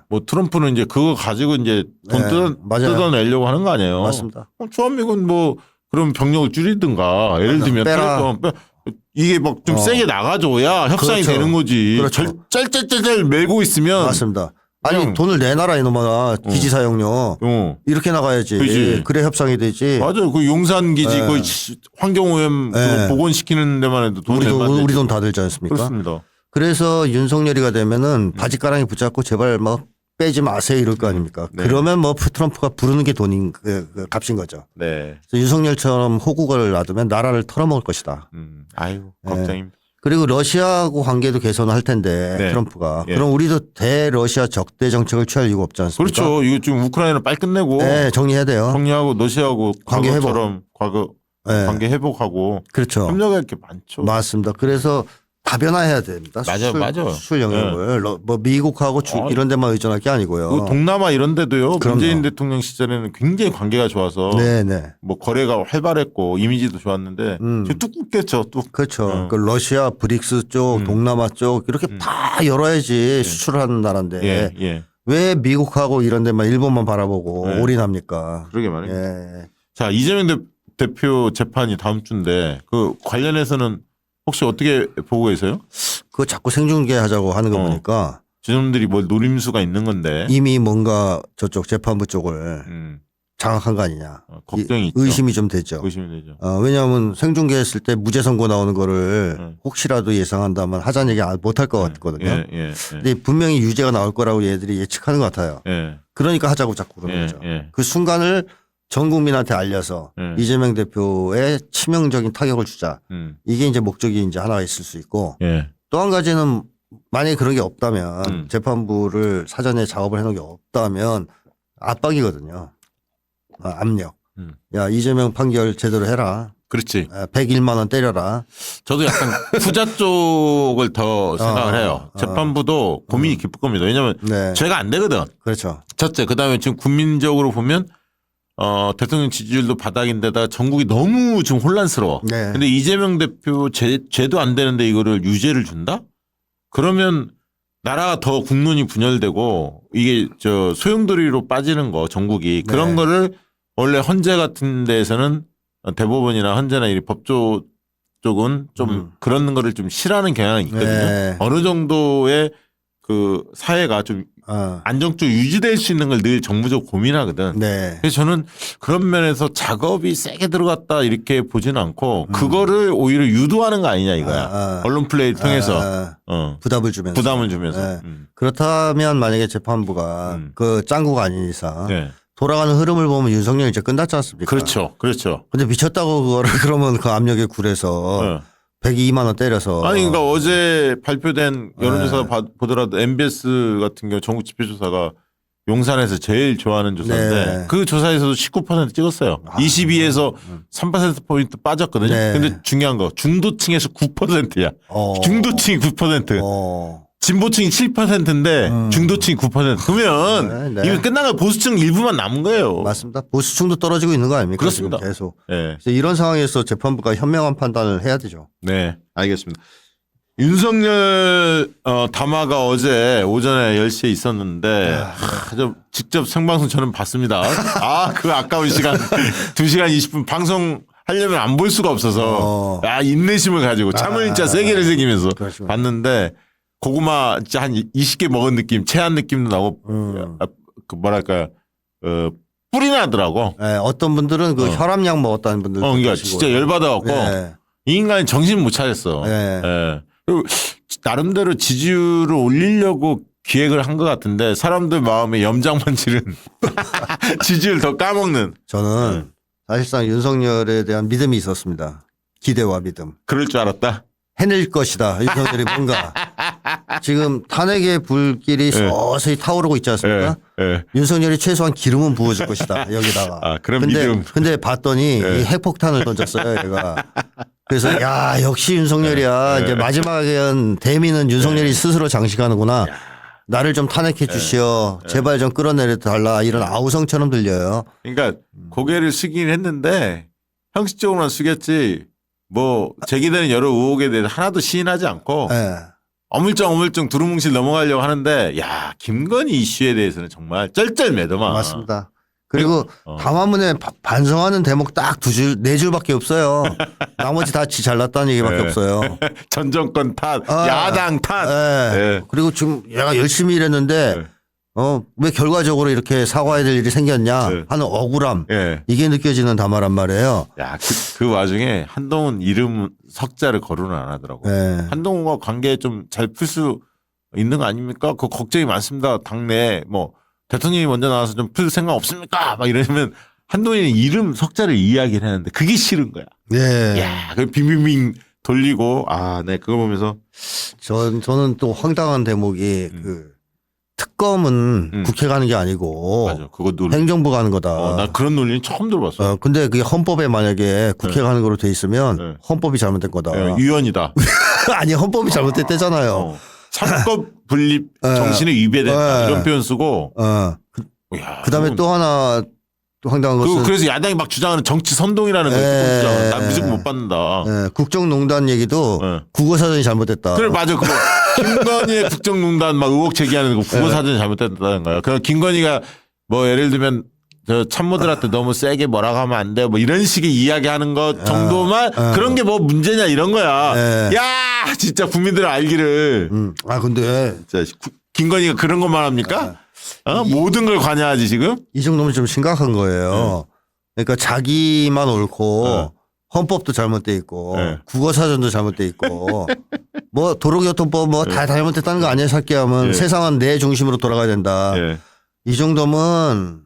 뭐 트럼프는 이제 그거 가지고 이제 돈 뜯어내려고 하는 거 아니에요. 맞습니다. 주한미군 뭐 그럼 병력을 줄이든가 예를 들면 이게 막 좀 세게 나가줘야 협상이 그렇죠. 되는 거지. 그렇죠. 짤짤짤 메고 있으면 맞습니다. 아니 돈을 내놔라 이놈아 기지 사용료 이렇게 나가야지. 그치. 그래 협상이 되지. 맞아요. 그 용산 기지 그 환경오염 그거 복원시키는 데만 해도 돈 우리 돈 다 들지 않습니까? 그렇습니다. 그래서 윤석열이가 되면은 바지가랑이 붙잡고 제발 뭐 빼지 마세요 이럴 거 아닙니까? 네. 그러면 뭐 트럼프가 부르는 게 돈인 그 값인 거죠. 네. 그래서 윤석열처럼 호국을 놔두면 나라를 털어먹을 것이다. 아이고 걱정입니다. 그리고 러시아하고 관계도 개선할 텐데 네. 트럼프가 예. 그럼 우리도 대러시아 적대 정책을 취할 이유가 없지 않습니까? 그렇죠. 이거 지금 우크라이나 빨리 끝내고 네, 정리해야 돼요. 정리하고 러시아하고 관계 회복. 과거처럼 네. 관계 회복하고 그렇죠. 협력할 게 많죠. 맞습니다. 그래서 다변화해야 됩니다. 맞아. 수출 영역을 뭐 미국하고 이런 데만 의존할 게 아니고요. 그 동남아 이런 데도요. 그럼요. 문재인 대통령 시절에는 굉장히 관계가 좋아서 네네. 뭐 거래가 활발했고 이미지도 좋았는데 지금 뚝 끊겼죠. 뚝. 그렇죠. 그 러시아, 브릭스 쪽, 동남아 쪽 이렇게 다 열어야지 수출을 하는 나라인데 예, 예. 왜 미국하고 이런 데만 일본만 바라보고 네. 올인합니까? 그러게 말이에요. 예. 자, 이재명 대표 재판이 다음 주인데 그 관련해서는 혹시 어떻게 보고 계세요? 그거 자꾸 생중계하자고 하는 거 보니까 저놈들이 뭐 노림수가 있는 건데 이미 뭔가 저쪽 재판부 쪽을 음, 장악한 거 아니냐. 걱정이 있죠. 의심이 좀 되죠. 의심이 되죠. 왜냐하면 생중계했을 때 무죄 선고 나오는 거를 네. 혹시라도 예상한다면 하자는 얘기 못 할 것 같거든요. 예, 예, 근데 분명히 유죄가 나올 거라고 얘들이 예측하는 것 같아요. 예, 그러니까 하자고 자꾸 그러는 예, 거죠. 예. 그 순간을 전 국민한테 알려서 이재명 대표의 치명적인 타격을 주자. 이게 이제 목적이 이제 하나가 있을 수 있고 예. 또 한 가지는 만약에 그런 게 없다면 재판부를 사전에 작업을 해놓은 게 없다면 압박이거든요. 압력. 야 이재명 판결 제대로 해라. 그렇지. 101만 원 때려라. 저도 약간 후자 쪽을 더 생각을 해요. 재판부도 고민이 깊을 겁니다. 왜냐하면 네. 죄가 안 되거든. 그렇죠. 첫째, 그다음에 지금 국민적으로 보면 대통령 지지율도 바닥인데다 전국이 너무 지금 혼란스러워. 네. 근데 이재명 대표 죄도 안 되는데 이거를 유죄를 준다? 그러면 나라가 더 국론이 분열되고 이게 저 소용돌이로 빠지는 거 전국이 그런 네. 거를 원래 헌재 같은 데에서는 대법원이나 헌재나 이 법조 쪽은 좀 그런 거를 좀 싫어하는 경향이 있거든요. 네. 어느 정도의 그 사회가 좀 안정적으로 유지될 수 있는 걸 늘 정부적으로 고민하거든. 네. 그래서 저는 그런 면에서 작업이 세게 들어갔다 이렇게 보지는 않고 그거를 오히려 유도하는 거 아니냐 이거야. 언론 플레이를 통해서 부담을 주면서. 부담을 주면서. 네. 그렇다면 만약에 재판부가 그 짱구가 아닌 이상 네. 돌아가는 흐름을 보면 윤석열이 이제 끝났지 않습니까? 그렇죠. 그렇죠. 근데 미쳤다고 그거를 그러면 그 압력에 굴해서 102만 원 때려서. 아니 그러니까 어제 발표된 여론조사 보더라도 MBS 같은 경우 전국 지표조사가 용산에서 제일 좋아하는 조사인데 네. 그 조사에서도 19% 찍었어요. 22에서 3%포인트 빠졌거든요. 네. 근데 중요한 거 중도층에서 9%야. 중도층이 9%. 진보층이 7%인데 중도층이 9%. 그러면 네. 이거 끝난 거 보수층 일부만 남은 거예요. 맞습니다. 보수층도 떨어지고 있는 거 아닙니까? 그렇습니다. 지금 계속. 네. 그래서 이런 상황에서 재판부가 현명한 판단을 해야 되죠. 네, 알겠습니다. 윤석열 담화가 어제 오전에 10시에 있었는데 저 직접 생방송 저는 봤습니다. 그 아까운 시간 2시간 20분 방송 하려면 안 볼 수가 없어서 인내심을 가지고 참을 진짜 세게를 새기면서 그렇죠. 봤는데 고구마 진짜 한 20개 먹은 느낌, 체한 느낌도 나고 그 뭐랄까 뿔이 나더라고. 네, 어떤 분들은 그 혈압약 먹었다는 분들도 그러니까 계시고. 진짜 열받아갖고 네. 이 인간이 정신 못 차렸어. 네. 예. 그리고 나름대로 지지율을 올리려고 기획을 한 것 같은데 사람들 마음에 염장만 치른 지지율 더 까먹는. 저는 사실상 윤석열에 대한 믿음이 있었습니다. 기대와 믿음. 그럴 줄 알았다. 해낼 것이다. 윤석열이 뭔가. 지금 탄핵의 불길이 서서히 타오르고 있지 않습니까? 윤석열이 최소한 기름은 부어줄 것이다. 여기다가. 그런 믿음. 근데 봤더니 이 핵폭탄을 던졌어요. 얘가. 그래서 야 역시 윤석열이야. 이제 마지막엔 대미는 윤석열이 스스로 장식하는구나. 나를 좀 탄핵해 주시오. 제발 좀 끌어내려 달라. 이런 아우성처럼 들려요. 그러니까 고개를 숙이긴 했는데 형식적으로만 숙였지 뭐 제기되는 여러 의혹에 대해서 하나도 시인하지 않고 어물쩡 두루뭉실 넘어가려고 하는데 야 김건희 이슈에 대해서는 정말 쩔쩔매더만. 맞습니다. 그리고 담화문에 반성하는 대목 딱 네 줄밖에 없어요. 나머지 다 지 잘났다는 얘기밖에 없어요. 전 정권 탓, 야당 탓. 그리고 지금 얘가 열심히 일했는데 왜 결과적으로 이렇게 사과해야 될 일이 생겼냐 네. 하는 억울함 예. 이게 느껴지는 담화란 말이에요. 야, 그 와중에 한동훈 이름 석자를 거론을 안 하더라고. 네. 한동훈과 관계 좀 잘 풀 수 있는 거 아닙니까? 그 걱정이 많습니다. 당내 뭐 대통령이 먼저 나와서 좀 풀 생각 없습니까? 막 이러면 한동훈이 이름 석자를 이야기를 하는데 그게 싫은 거야. 네. 야, 그 빙빙빙 돌리고 네 그거 보면서 저는 또 황당한 대목이 그 특검은 국회 가는 게 아니고 맞아. 그거 논리. 행정부 가는 거다. 나 그런 논리는 처음 들어봤어. 근데 그게 헌법에 만약에 국회 네. 가는 거로 돼 있으면 네. 헌법이 잘못된 거다. 유연이다. 아니 헌법이 잘못됐대잖아요. 삼법 분립 정신에 위배된다 이런 표현 쓰고. 야, 그다음에 또 하나 또 황당한 것은 그래서 야당이 막 주장하는 정치 선동이라는 거예요. 나 무조건 못 받는다. 국정농단 얘기도 국어사전이 잘못됐다. 그래 맞아 그거. 김건희의 국정농단 막 의혹 제기하는 거 국어사전이 잘못됐다는 거야. 그 김건희가 뭐 예를 들면 저 참모들한테 너무 세게 뭐라고 하면 안 돼. 뭐 이런 식의 이야기하는 것 정도만 그런 게 뭐 문제냐 이런 거야. 야 진짜 국민들은 알기를. 근데 진짜 김건희가 그런 것만 합니까? 모든 걸 관여하지 지금? 이 정도면 좀 심각한 거예요. 그러니까 자기만 옳고 헌법도 잘못돼 있고 국어사전도 잘못돼 있고 뭐 도로교통법 뭐 다 잘못됐다는 거 아니에요. 살게 하면 세상은 내 중심으로 돌아가야 된다. 이 정도면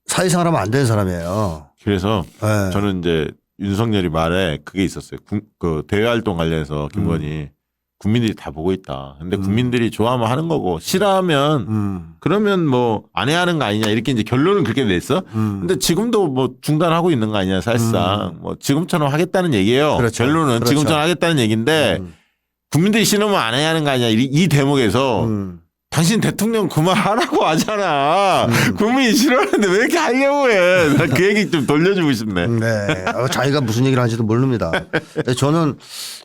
사회생활 하면 안 되는 사람이에요. 그래서 저는 이제 윤석열이 말에 그게 있었어요. 그 대외활동 관련해서 김건희 국민들이 다 보고 있다. 근데 국민들이 좋아하면 하는 거고 싫어하면 그러면 뭐 안 해야 하는 거 아니냐 이렇게 이제 결론은 그렇게 냈어. 근데 지금도 뭐 중단하고 있는 거 아니냐 사실상 뭐 지금처럼 하겠다는 얘기예요. 그렇죠. 결론은 그렇죠. 지금처럼 하겠다는 얘기인데 국민들이 싫으면 안 해야 하는 거 아니냐 이 대목에서 당신 대통령 그 말 하라고 하잖아. 국민이 싫어하는데 왜 이렇게 하려고 해. 나 그 얘기 좀 돌려주고 싶네. 네. 자기가 무슨 얘기를 하는지도 모릅니다. 저는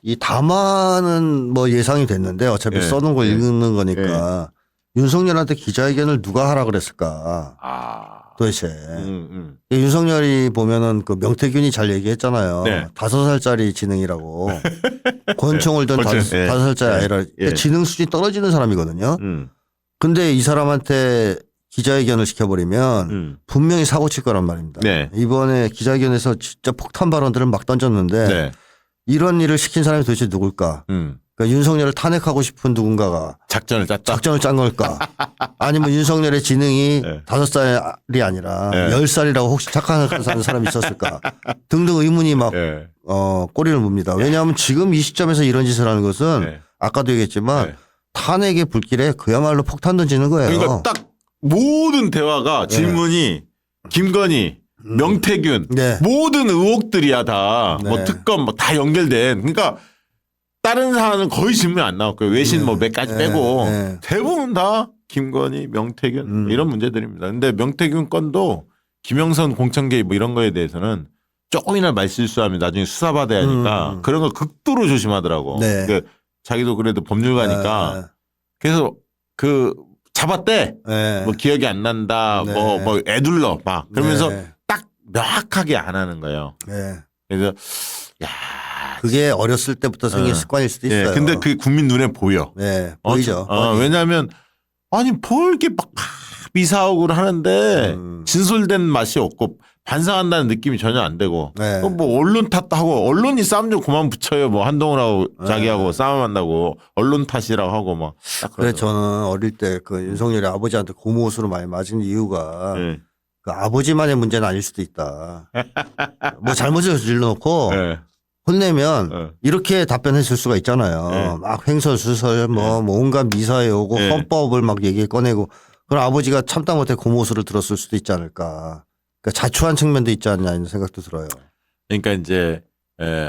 이 담화는 뭐 예상이 됐는데 어차피 써놓은 걸 읽는 거니까 윤석열한테 기자회견을 누가 하라 그랬을까. 도대체. 윤석열이 보면은 그 명태균이 잘 얘기했잖아요. 5살짜리 지능이라고. 권총을 든 5살짜리 아이라 지능 수준이 떨어지는 사람이거든요. 근데 이 사람한테 기자회견을 시켜버리면 분명히 사고 칠 거란 말입니다. 이번에 기자회견에서 진짜 폭탄 발언들을 막 던졌는데 이런 일을 시킨 사람이 도대체 누굴까? 그러니까 윤석열을 탄핵하고 싶은 누군가가 작전을 짠 걸까? 아니면 윤석열의 지능이 5살이 아니라 10살이라고 혹시 착각하는 사람이 있었을까? 등등 의문이 막 꼬리를 뭅니다. 왜냐하면 지금 이 시점에서 이런 짓을 하는 것은 아까도 얘기했지만 탄핵의 불길에 그야말로 폭탄 던지는 거예요. 그러니까 딱 모든 대화가 질문이 김건희, 명태균 모든 의혹들이야 다. 뭐 특검 뭐 다 연결된. 그러니까 다른 사안은 거의 질문이 안 나올 거예요. 외신 뭐 몇 가지 빼고 대부분 다 김건희, 명태균 이런 문제들입니다. 근데 명태균 건도 김영선 공천개입 뭐 이런 거에 대해서는 조금이나 말실수하면 나중에 수사받아야 하니까 그런 거 극도로 조심하더라고. 그러니까 자기도 그래도 법률가니까 그래서 그 잡았대. 뭐 기억이 안 난다. 뭐 애둘러 막 그러면서 딱 명확하게 안 하는 거예요. 그래서 야 그게 어렸을 때부터 생긴 습관일 수도 있어요. 근데 그게 국민 눈에 보여. 보이죠. 왜냐하면 아니 뭘 이렇게 막 미사옥을 하는데 진솔된 맛이 없고 반성한다는 느낌이 전혀 안 되고 뭐 언론 탓하고 언론이 싸움 좀 그만 붙여요. 뭐 한동훈하고 자기하고 싸움한다고 언론 탓이라고 하고 막. 그래 저는 어릴 때 그 윤석열이 아버지한테 고무옷으로 많이 맞은 이유가 그 아버지만의 문제는 아닐 수도 있다. 뭐 잘못을 저질러놓고 혼내면 이렇게 답변했을 수가 있잖아요. 막 횡설수설 뭐 온갖 미사에 오고 헌법을 막 얘기 꺼내고 그럼 아버지가 참다 못해 고무옷으로 들었을 수도 있지 않을까. 그러니까 자초한 측면도 있지 않냐 이런 생각도 들어요. 그러니까 이제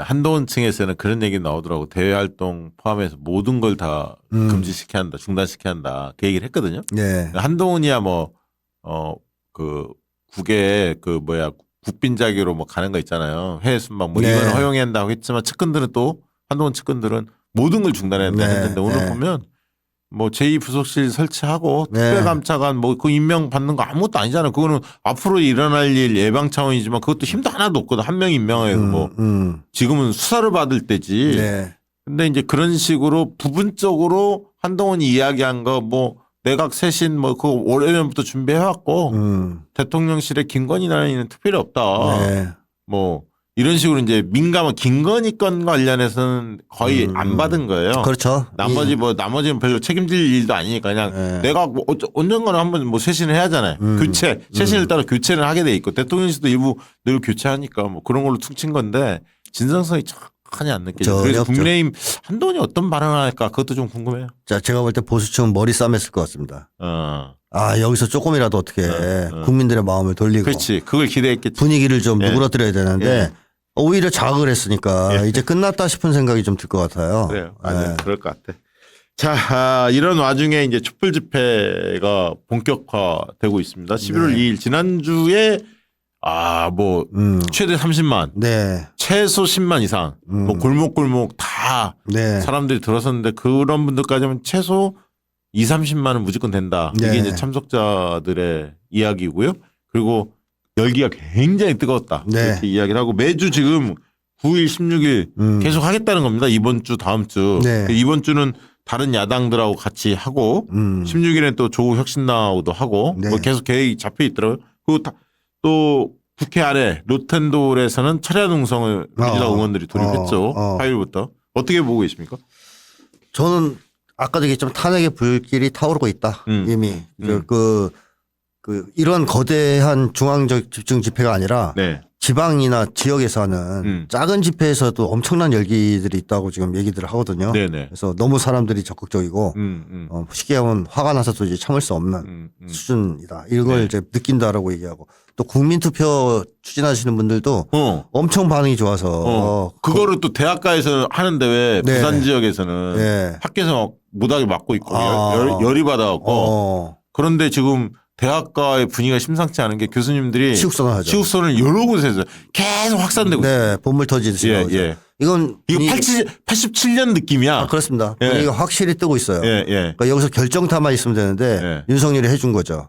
한동훈 층에서는 그런 얘기 나오더라고. 대외활동 포함해서 모든 걸 다 금지시켜야 한다. 중단시켜야 한다. 그 얘기를 했거든요. 한동훈이야 뭐 그 국외에 그 뭐야 국빈자기로 뭐 가는 거 있잖아요. 해외 순방 뭐 이건 허용해야 한다고 했지만 측근들은 또 한동훈 측근들은 모든 걸 중단해야 된다 했는데 오늘 보면 뭐 제2부속실 설치하고 특별감찰관 뭐 그 임명 받는 거 아무것도 아니잖아요. 그거는 앞으로 일어날 일 예방 차원이지만 그것도 힘도 하나도 없거든. 한 명 임명해서 뭐 지금은 수사를 받을 때지. 근데 이제 그런 식으로 부분적으로 한동훈이 이야기한 거 뭐 내각 쇄신 뭐 그거 올해부터 준비해왔고 대통령실에 김건희 나인은 특별히 없다. 네. 뭐 이런 식으로 이제 민감한 김건희 건 관련해서는 거의 안 받은 거예요. 그렇죠. 나머지는 별로 책임질 일도 아니니까 그냥 내가 뭐 언젠가는 한번 뭐 쇄신을 해야 하잖아요. 쇄신을 따라 교체를 하게 돼 있고 대통령실도 일부 늘 교체하니까 뭐 그런 걸로 퉁친 건데 진정성이 전혀 안 느껴져요. 그래서 없죠. 국민의힘 한동훈이 어떤 발언을 할까 그것도 좀 궁금해요. 자, 제가 볼 때 보수층은 머리 싸맸을 것 같습니다. 여기서 조금이라도 어떻게 국민들의 마음을 돌리고. 그렇지. 그걸 기대했겠지. 분위기를 좀 누그러뜨려야 되는데 오히려 자극을 했으니까 이제 끝났다 싶은 생각이 좀 들 것 같아요. 그래요. 그럴 것 같아. 자, 이런 와중에 이제 촛불 집회가 본격화되고 있습니다. 11월 2일 지난주에 뭐 최대 30만, 네. 최소 10만 이상, 뭐 골목골목 다 사람들이 들어섰는데 그런 분들까지 하면 최소 2, 30만은 무조건 된다. 이게 이제 참석자들의 이야기고요. 그리고 열기가 굉장히 뜨거웠다. 이렇게 이야기를 하고 매주 지금 9일, 16일 계속 하겠다는 겁니다. 이번 주, 다음 주. 이번 주는 다른 야당들하고 같이 하고 16일엔 또 조국 혁신나우도 하고 뭐 계속 계획이 잡혀 있더라고요. 그리고 또 국회 아래 로텐돌에서는 철야 농성을 민주당 의원들이 돌입했죠. 화요일부터. 어떻게 보고 계십니까? 저는 아까도 얘기했지만 탄핵의 불길이 타오르고 있다. 이미. 이런 거대한 중앙적 집중 집회가 아니라 지방이나 지역에서 하는 작은 집회에서도 엄청난 열기들이 있다고 지금 얘기들을 하거든요. 그래서 너무 사람들이 적극적이고 쉽게 하면 화가 나서도 이제 참을 수 없는 수준이다. 이런 걸 이제 느낀다라고 얘기하고 또 국민투표 추진하시는 분들도 엄청 반응이 좋아서 그거를 또 대학가에서 하는데 왜 부산 지역에서는 학교에서 못하게 막고 있고 열이 받아갖고 그런데 지금 대학가의 분위기가 심상치 않은 게 교수님들이 시국선을 여러 곳에서 계속 확산되고 있어요. 본물 터지듯이. 이건 87년 느낌이야. 그렇습니다. 분위기가 확실히 뜨고 있어요. 그러니까 여기서 결정타만 있으면 되는데 윤석열이 해준 거죠.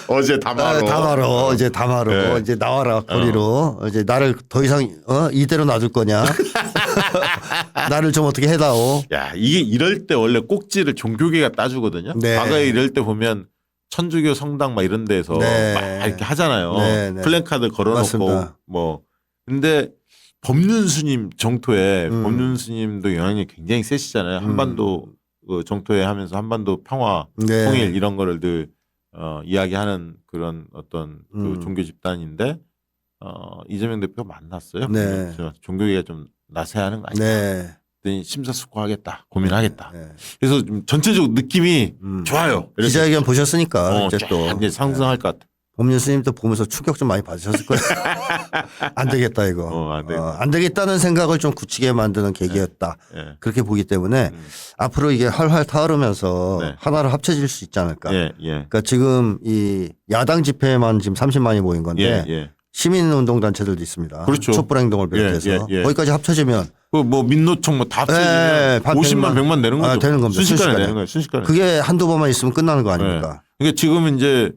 어제 담화로. 이제 담화로 이제 나와라 거리로 이제 나를 더 이상 이대로 놔둘 거냐. 나를 좀 어떻게 해다오. 야, 이게 이럴 때 원래 꼭지를 종교계가 따주거든요. 과거에 이럴 때 보면 천주교 성당 막 이런 데서 막 이렇게 하잖아요. 플랜카드 걸어놓고 맞습니다. 뭐. 근데 법륜 스님 정토에 법륜 스님도 영향력이 굉장히 세시잖아요. 한반도 정토에 하면서 한반도 평화, 통일 이런 거를 늘 이야기하는 그런 어떤 그 종교 집단인데 이재명 대표가 만났어요. 종교계가 좀 나서야 하는 거 아니야. 심사숙고하겠다, 고민하겠다. 그래서 좀 전체적으로 느낌이 좋아요. 기자회견 보셨으니까 이제 또 이제 상승할 것 같아. 법륜 스님도 보면서 충격 좀 많이 받으셨을 거예요. 안 되겠다 이거. 안 되겠다는 생각을 좀 굳히게 만드는 계기였다. 그렇게 보기 때문에 앞으로 이게 활활 타오르면서 하나로 합쳐질 수 있지 않을까. 그러니까 지금 이 야당 집회만 지금 30만이 모인 건데 시민운동단체들도 있습니다. 그렇죠. 촛불행동을 비롯해서 거기까지 합쳐지면 뭐 민노총 뭐 다 합쳐지면 50만 100만 내는 거죠. 되는 겁니다. 순식간에 내는 거예요. 순식간에. 그게 한두 번만 있으면 끝나는 거 아닙니까? 그러니까 지금 이제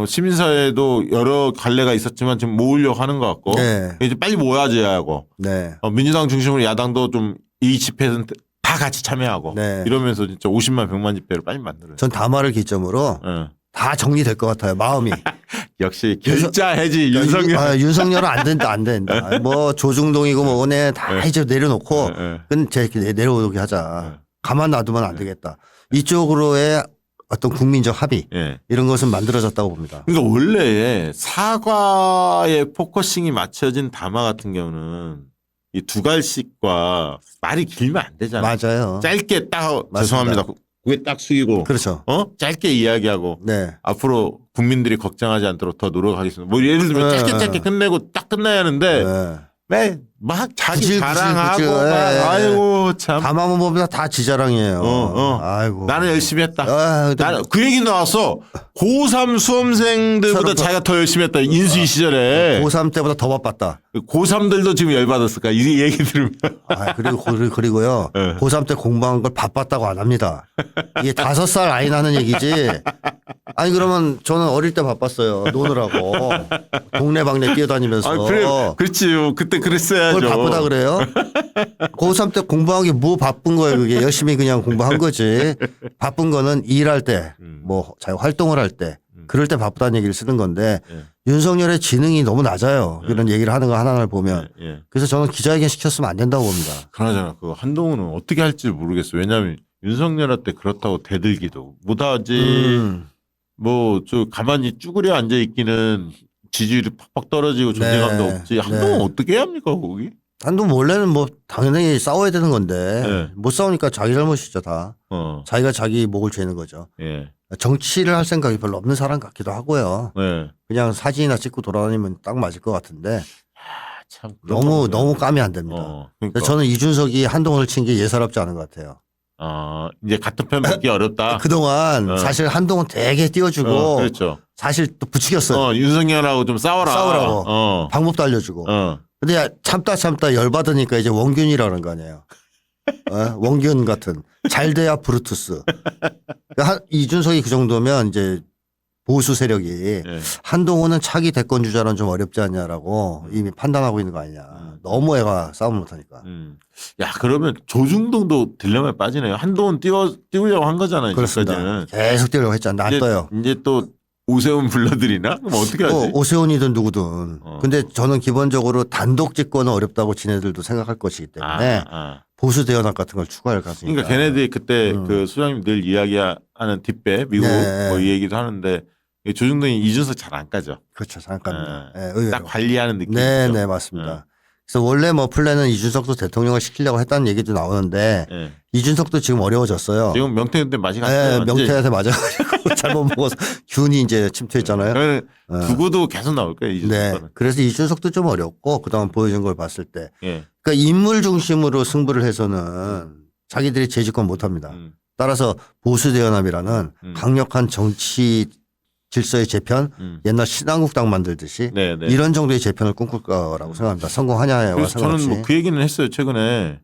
시민사회도 여러 갈래가 있었지만 지금 모으려고 하는 것 같고 이제 빨리 모아줘야 하고 민주당 중심으로 야당도 좀 이 집회는 다 같이 참여하고 이러면서 진짜 50만 100만 집회를 빨리 만들어요. 전 담화를 기점으로 다 정리될 것 같아요. 마음이. 역시 결자해지 윤석열. 윤석열은 안 된다. 뭐 조중동이고 뭐네 다 이제 내려놓고 이렇게 내려오게 하자. 가만 놔두면 안 되겠다. 이쪽으로의 어떤 국민적 합의 이런 것은 만들어졌다고 봅니다. 그러니까 원래 사과의 포커싱이 맞춰진 담화 같은 경우는 이 두갈씩과 말이 길면 안 되잖아요. 맞아요. 짧게 딱 죄송합니다. 고개 딱 숙이고 그렇죠. 짧게 이야기하고 앞으로 국민들이 걱정하지 않도록 더 노력하겠습니다. 뭐 예를 들면 짧게 끝내고 딱 끝나야 하는데 왜 막 자기 자랑하고 아이고 참 담화만 보면 다 지자랑이에요. 아이고 나는 열심히 했다. 나는 그 얘기 나왔어. 고3 수험생들보다 자기가 더 열심히 했다. 인수위 시절에 고3 때보다 더 바빴다. 고3들도 지금 열받았을까 이 얘기 들으면. 그리고요 고3 때 공부한 걸 바빴다고 안 합니다. 이게 5살 아이 나는 얘기지 아니 그러면 저는 어릴 때 바빴어요. 노느라고. 동네방네 뛰어다니면서. 아, 그래, 그렇지요. 그때 그랬어야죠. 그걸 바쁘다 그래요? 고3 때 공부한 게 뭐 바쁜 거예요. 그게 열심히 그냥 공부한 거지. 바쁜 거는 일할 때, 뭐 자기 활동을 할 때, 그럴 때 바쁘다는 얘기를 쓰는 건데 윤석열의 지능이 너무 낮아요. 이런 얘기를 하는 거 하나를 보면. 그래서 저는 기자회견 시켰으면 안 된다고 봅니다. 그러잖아. 그 한동훈은 어떻게 할지 모르겠어요. 왜냐하면 윤석열한테 그렇다고 대들기도 못하지. 뭐 저 가만히 쭈그려 앉아 있기는 지지율이 팍팍 떨어지고 존재감도 없지. 한동훈 어떻게 해야 합니까 거기? 한동훈 원래는 뭐 당연히 싸워야 되는 건데 못 싸우니까 자기 잘못이죠 다. 자기가 자기 목을 죄는 거죠. 정치를 할 생각이 별로 없는 사람 같기도 하고요. 그냥 사진이나 찍고 돌아다니면 딱 맞을 것 같은데 참 너무 까면 안 됩니다. 그러니까. 저는 이준석이 한동훈을 친 게 예사롭지 않은 것 같아요. 이제 같은 편 먹기 어렵다. 그동안 사실 한동훈 되게 띄워주고 그렇죠. 사실 또 부추겼어요. 윤석열하고 좀 싸우라고. 방법도 알려주고. 근데 참다 열받으니까 이제 원균이라는 거 아니에요. 원균 같은 잘 돼야 브루투스. 이준석이 그 정도면 이제 보수 세력이 한동훈은 차기 대권 주자는 좀 어렵지 않냐라고 이미 판단하고 있는 거 아니냐. 너무 애가 싸움을 못하니까. 야 그러면 조중동도 딜레마에 빠지네요. 한동훈 띄우려고 한 거잖아요. 그렇습니다. 지금까지는. 계속 띄우려고 했잖아. 안 떠요. 이제 또 오세훈 불러들이나? 그럼 어떻게 하지? 오세훈이든 누구든. 근데 저는 기본적으로 단독 집권은 어렵다고 지네들도 생각할 것이기 때문에 보수 대연합 같은 걸 추구할 가능성이 그러니까 걔네들이 그때 그 소장님 늘 이야기하는 뒷배 미국 뭐 이 얘기도 하는데 조중동이 이준석 잘 안 까죠. 그렇죠. 잠깐만. 딱 관리하는 느낌이죠. 네, 맞습니다. 그래서 원래 뭐 플랜은 이준석도 대통령을 시키려고 했다는 얘기도 나오는데 이준석도 지금 어려워졌어요. 지금 명태한테 맞이 갔어요. 명태한테 맞아가지고 잘못 먹어서 균이 이제 침투했잖아요. 두고도 계속 나올 거예요. 이준석은. 그래서 이준석도 좀 어렵고 그동안 보여준 걸 봤을 때. 그러니까 인물 중심으로 승부를 해서는 자기들이 재집권 못합니다. 따라서 보수대연합이라는 강력한 정치 질서의 재편, 옛날 신한국당 만들듯이 이런 정도의 재편을 꿈꿀 거라고 생각합니다. 성공하냐와 그래서 상관없이. 저는 뭐 그 얘기는 했어요. 최근에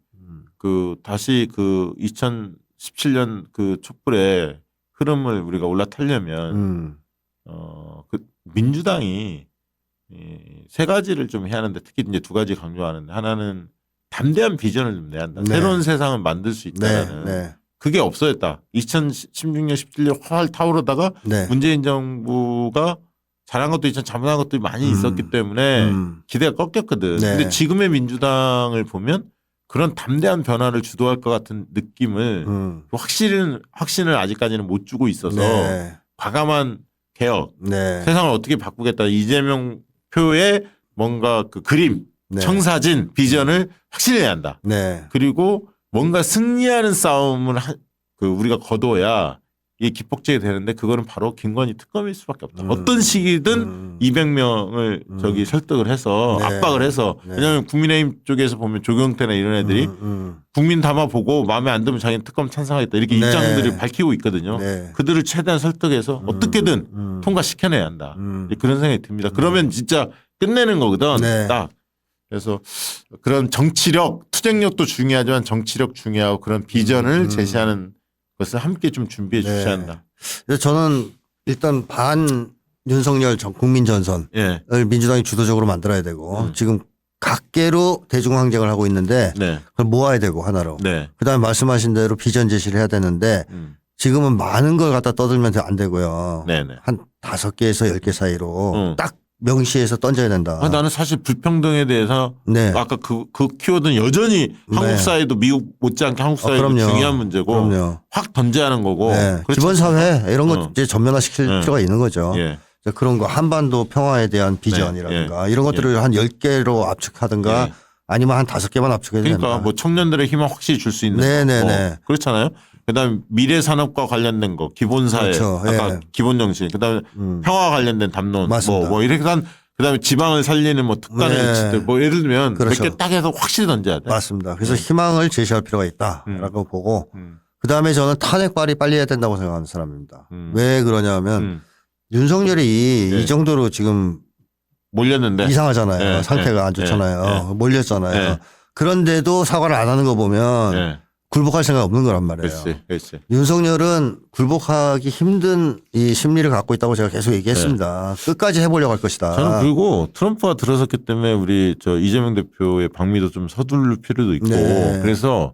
그 다시 그 2017년 그 촛불의 흐름을 우리가 올라타려면 그 민주당이 세 가지를 좀 해야 하는데 특히 이제 두 가지 강조하는데 하나는 담대한 비전을 좀 내야 한다. 새로운 세상을 만들 수 있다는. 그게 없어졌다. 2016년, 17년 활 타오르다가 문재인 정부가 잘한 것도 있지만 잘못한 것도 많이 있었기 때문에 기대가 꺾였거든. 근데 지금의 민주당을 보면 그런 담대한 변화를 주도할 것 같은 느낌을 확신을 아직까지는 못 주고 있어서 과감한 개혁, 세상을 어떻게 바꾸겠다. 이재명 표의 뭔가 그 그림, 청사진, 비전을 확실히 내야 한다. 그리고 뭔가 승리하는 싸움을 우리가 거둬야 이게 기폭제가 되는데 그거는 바로 김건희 특검일 수밖에 없다. 어떤 시기든 200명을 저기 설득을 해서 압박을 해서 왜냐하면 국민의힘 쪽에서 보면 조경태나 이런 애들이 국민 담아보고 마음에 안 들면 자기는 특검 찬성하겠다 이렇게 입장들을 밝히고 있거든요. 그들을 최대한 설득해서 어떻게든 통과시켜내야 한다. 그런 생각이 듭니다. 그러면 진짜 끝내는 거거든. 딱. 그래서 그런 정치력, 투쟁력도 중요하지만 정치력 중요하고 그런 비전을 제시하는 것을 함께 좀 준비해 주셔야 한다. 그래서 저는 일단 반 윤석열 국민 전선을 민주당이 주도적으로 만들어야 되고 지금 각계로 대중항쟁을 하고 있는데 그걸 모아야 되고 하나로. 그다음에 말씀하신 대로 비전 제시를 해야 되는데 지금은 많은 걸 갖다 떠들면 안 되고요. 한 5개에서 10개 사이로 딱 명시해서 던져야 된다. 나는 사실 불평등에 대해서 아까 그 키워드는 여전히 한국 사회도 미국 못지않게 한국 사회도 중요한 문제고 확 던져야 하는 거고 기본 사회 이런 거 이제 전면화시킬 필요가 있는 거죠. 그런 거 한반도 평화에 대한 비전이라든가 이런 것들을 한 10개로 압축하든가 아니면 한 5개만 압축해야 된다. 그러니까 뭐 청년들의 힘을 확실히 줄 수 있는 거. 그렇잖아요. 그다음에 미래 산업과 관련된 거, 기본 사회, 아까 기본 정신, 그다음에 평화 관련된 담론, 뭐 이렇게 그다음에 지방을 살리는 뭐 특단의 조치들, 뭐 예를 들면 몇 개 딱 해서 확실히 던져야 돼. 맞습니다. 그래서 희망을 제시할 필요가 있다라고 보고 그다음에 저는 탄핵 발의 빨리 해야 된다고 생각하는 사람입니다. 왜 그러냐면 윤석열이 이 정도로 지금 몰렸는데 이상하잖아요. 상태가 안 좋잖아요. 몰렸잖아요. 그런데도 사과를 안 하는 거 보면 굴복할 생각 없는 거란 말이에요. 그렇지. 윤석열은 굴복하기 힘든 이 심리를 갖고 있다고 제가 계속 얘기했습니다. 끝까지 해보려고 할 것이다. 저는 그리고 트럼프가 들어섰기 때문에 우리 이재명 대표의 방미도 좀 서둘릴 필요도 있고 그래서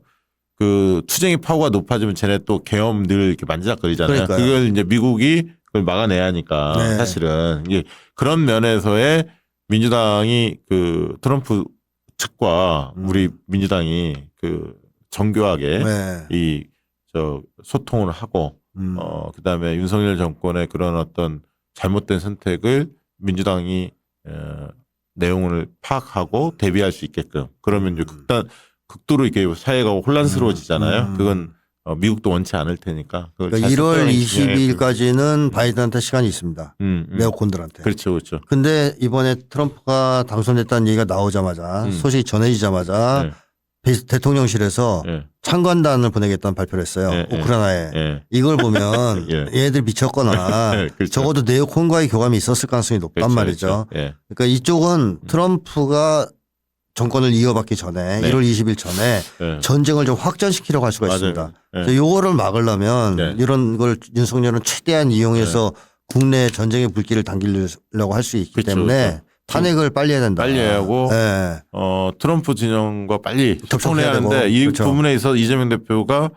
그 투쟁의 파워가 높아지면 쟤네 또 계엄 늘 이렇게 만지작거리잖아요. 그러니까요. 그걸 이제 미국이 그걸 막아내야 하니까 사실은 이게 그런 면에서의 민주당이 그 트럼프 측과 우리 민주당이 그 정교하게 이 소통을 하고 그다음에 윤석열 정권의 그런 어떤 잘못된 선택을 민주당이 내용을 파악하고 대비할 수 있게끔 그러면 이제 극도로 이게 사회가 혼란스러워지잖아요. 그건 미국도 원치 않을 테니까. 그러니까 1월 22일까지는 바이든한테 시간이 있습니다. 네오콘들한테. 그렇죠. 근데 이번에 트럼프가 당선됐다는 얘기가 나오자마자 소식이 전해지자마자 대통령실에서 참관단을 보내겠다는 발표를 했어요. 우크라이나에. 이걸 보면 얘들 미쳤거나 적어도 네오콘과의 교감이 있었을 가능성이 높단 말이죠. 그러니까 이쪽은 트럼프가 정권을 이어받기 전에 1월 20일 전에 전쟁을 좀 확전시키려고 할 수가 있습니다. 그래서 요거를 막으려면 이런 걸 윤석열은 최대한 이용해서 국내 전쟁의 불길을 당기려고 할 수 있기 때문에 탄핵을 빨리 해야 된다. 빨리 해야 하고 트럼프 진영과 빨리 접촉해야 하는데 이 부분에 있어서 이재명 대표가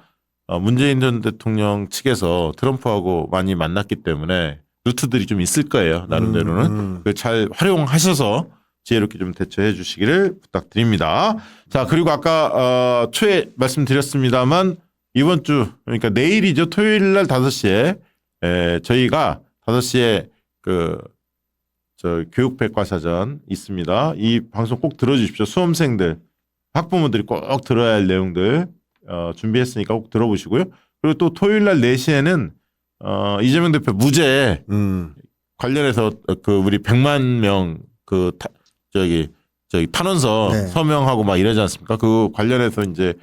문재인 전 대통령 측에서 트럼프하고 많이 만났기 때문에 루트들이 좀 있을 거예요. 나름대로는. 잘 활용하셔서 지혜롭게 좀 대처해 주시기를 부탁드립니다. 자, 그리고 아까 초에 말씀드렸습니다만 이번 주 그러니까 내일이죠. 토요일 날 5시에 저희가 5시에 교육백과사전 있습니다. 이 방송 꼭 들어주십시오. 수험생들, 학부모들이 꼭 들어야 할 내용들 준비했으니까 꼭 들어보시고요. 그리고 또 토요일 날 4시에는 이재명 대표 무죄 관련해서 우리 100만 명 탄원서 서명하고 막 이러지 않습니까? 그 관련해서 이제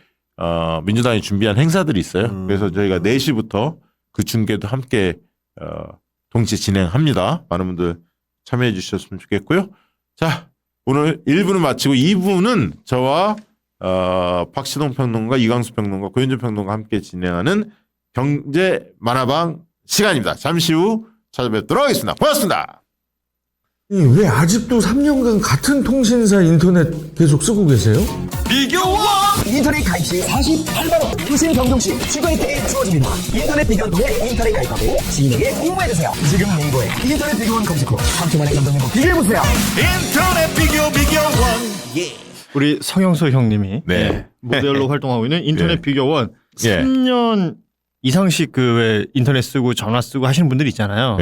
민주당이 준비한 행사들이 있어요. 그래서 저희가 4시부터 그 중계도 함께 동시에 진행합니다. 많은 분들 참여해 주셨으면 좋겠고요. 자, 오늘 1부는 마치고 2부는 저와 박시동 평론가, 이광수 평론가, 고현준 평론가 함께 진행하는 경제 만화방 시간입니다. 잠시 후 찾아뵙도록 하겠습니다. 고맙습니다. 왜 아직도 3년간 같은 통신사 인터넷 계속 쓰고 계세요? 비교와 인터넷 가입 시 48만원 후신 경종 시 추가 혜택이 주어집니다. 인터넷 비교원 통해 인터넷 가입하고 지인에게 홍보해주세요. 지금 네이버에 인터넷 비교원 검색 후 3초만에 감동 행복 비교해보세요. 인터넷 비교원 우리 성영서 형님이 모델로 활동하고 있는 인터넷 비교원 3년 이상씩 왜 인터넷 쓰고 전화 쓰고 하시는 분들 있잖아요.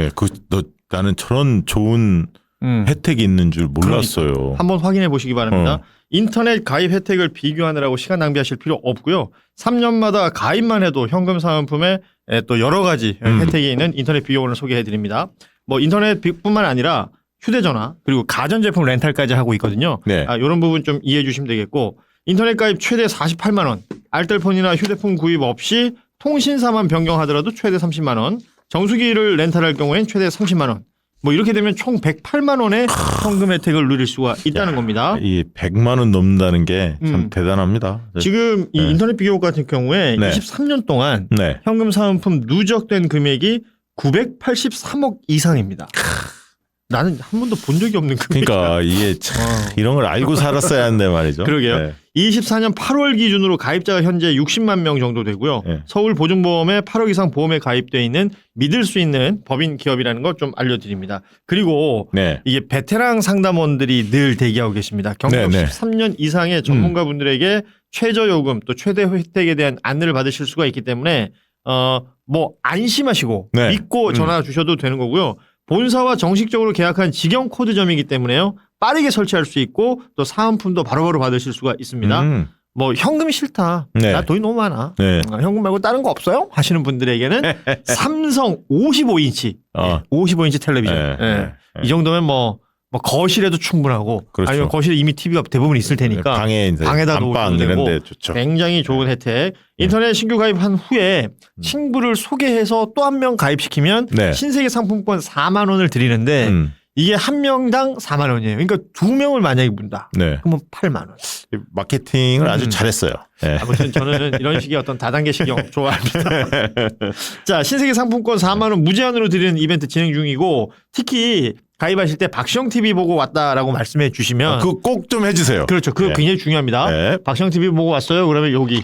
나는 저런 좋은 혜택이 있는 줄 몰랐어요. 그러니까 한번 확인해 보시기 바랍니다. 인터넷 가입 혜택을 비교하느라고 시간 낭비하실 필요 없고요. 3년마다 가입만 해도 현금 사은품에 또 여러 가지 혜택이 있는 인터넷 비교원을 소개해 드립니다. 뭐 인터넷뿐만 아니라 휴대전화 그리고 가전제품 렌탈까지 하고 있거든요. 이런 부분 좀 이해해 주시면 되겠고 인터넷 가입 최대 48만 원, 알뜰폰이나 휴대폰 구입 없이 통신사만 변경하더라도 최대 30만 원, 정수기를 렌탈할 경우엔 최대 30만 원. 뭐 이렇게 되면 총 108만 원의 현금 혜택을 누릴 수가 있다는 겁니다. 이 100만 원 넘는다는 게 참 대단합니다. 지금 이 인터넷 비교 같은 경우에 23년 동안 현금 사은품 누적된 금액이 983억 이상입니다. 나는 한 번도 본 적이 없는 금액이야. 그러니까 이게 이런 걸 알고 살았어야 하는데 말이죠. 그러게요. 24년 8월 기준으로 가입자가 현재 60만 명 정도 되고요. 서울 보증보험에 8억 이상 보험에 가입되어 있는 믿을 수 있는 법인 기업이라는 걸 좀 알려드립니다. 그리고 이게 베테랑 상담원들이 늘 대기하고 계십니다. 경력 13년 이상의 전문가분들에게 최저요금 또 최대 혜택에 대한 안내를 받으실 수가 있기 때문에 뭐 안심하시고 믿고 전화 주셔도 되는 거고요. 본사와 정식적으로 계약한 직영 코드점이기 때문에요. 빠르게 설치할 수 있고 또 사은품도 바로바로 받으실 수가 있습니다. 뭐 현금이 싫다. 나 돈이 너무 많아. 현금 말고 다른 거 없어요? 하시는 분들에게는 삼성 55인치 55인치 텔레비전. 이 정도면 뭐 거실에도 충분하고 아니면 거실에 이미 TV가 대부분 있을 테니까 방에다 놓으셔도 되고 굉장히 좋은 혜택. 인터넷 신규 가입한 후에 친구를 소개해서 또 한 명 가입시키면 신세계 상품권 4만 원을 드리는데 이게 한 명당 4만 원이에요. 그러니까 2명을 만약에 문다. 네. 그러면 8만 원. 마케팅을 아주 잘했어요. 네. 아무튼 저는 이런 식의 어떤 다단계 식용 좋아합니다. 자, 신세계 상품권 4만 원 무제한으로 드리는 이벤트 진행 중이고 특히 가입하실 때 박시영 TV 보고 왔다라고 말씀해 주시면 그거 꼭 좀 해주세요. 그렇죠. 그거 네. 굉장히 중요합니다. 네. 박시영 TV 보고 왔어요. 그러면 여기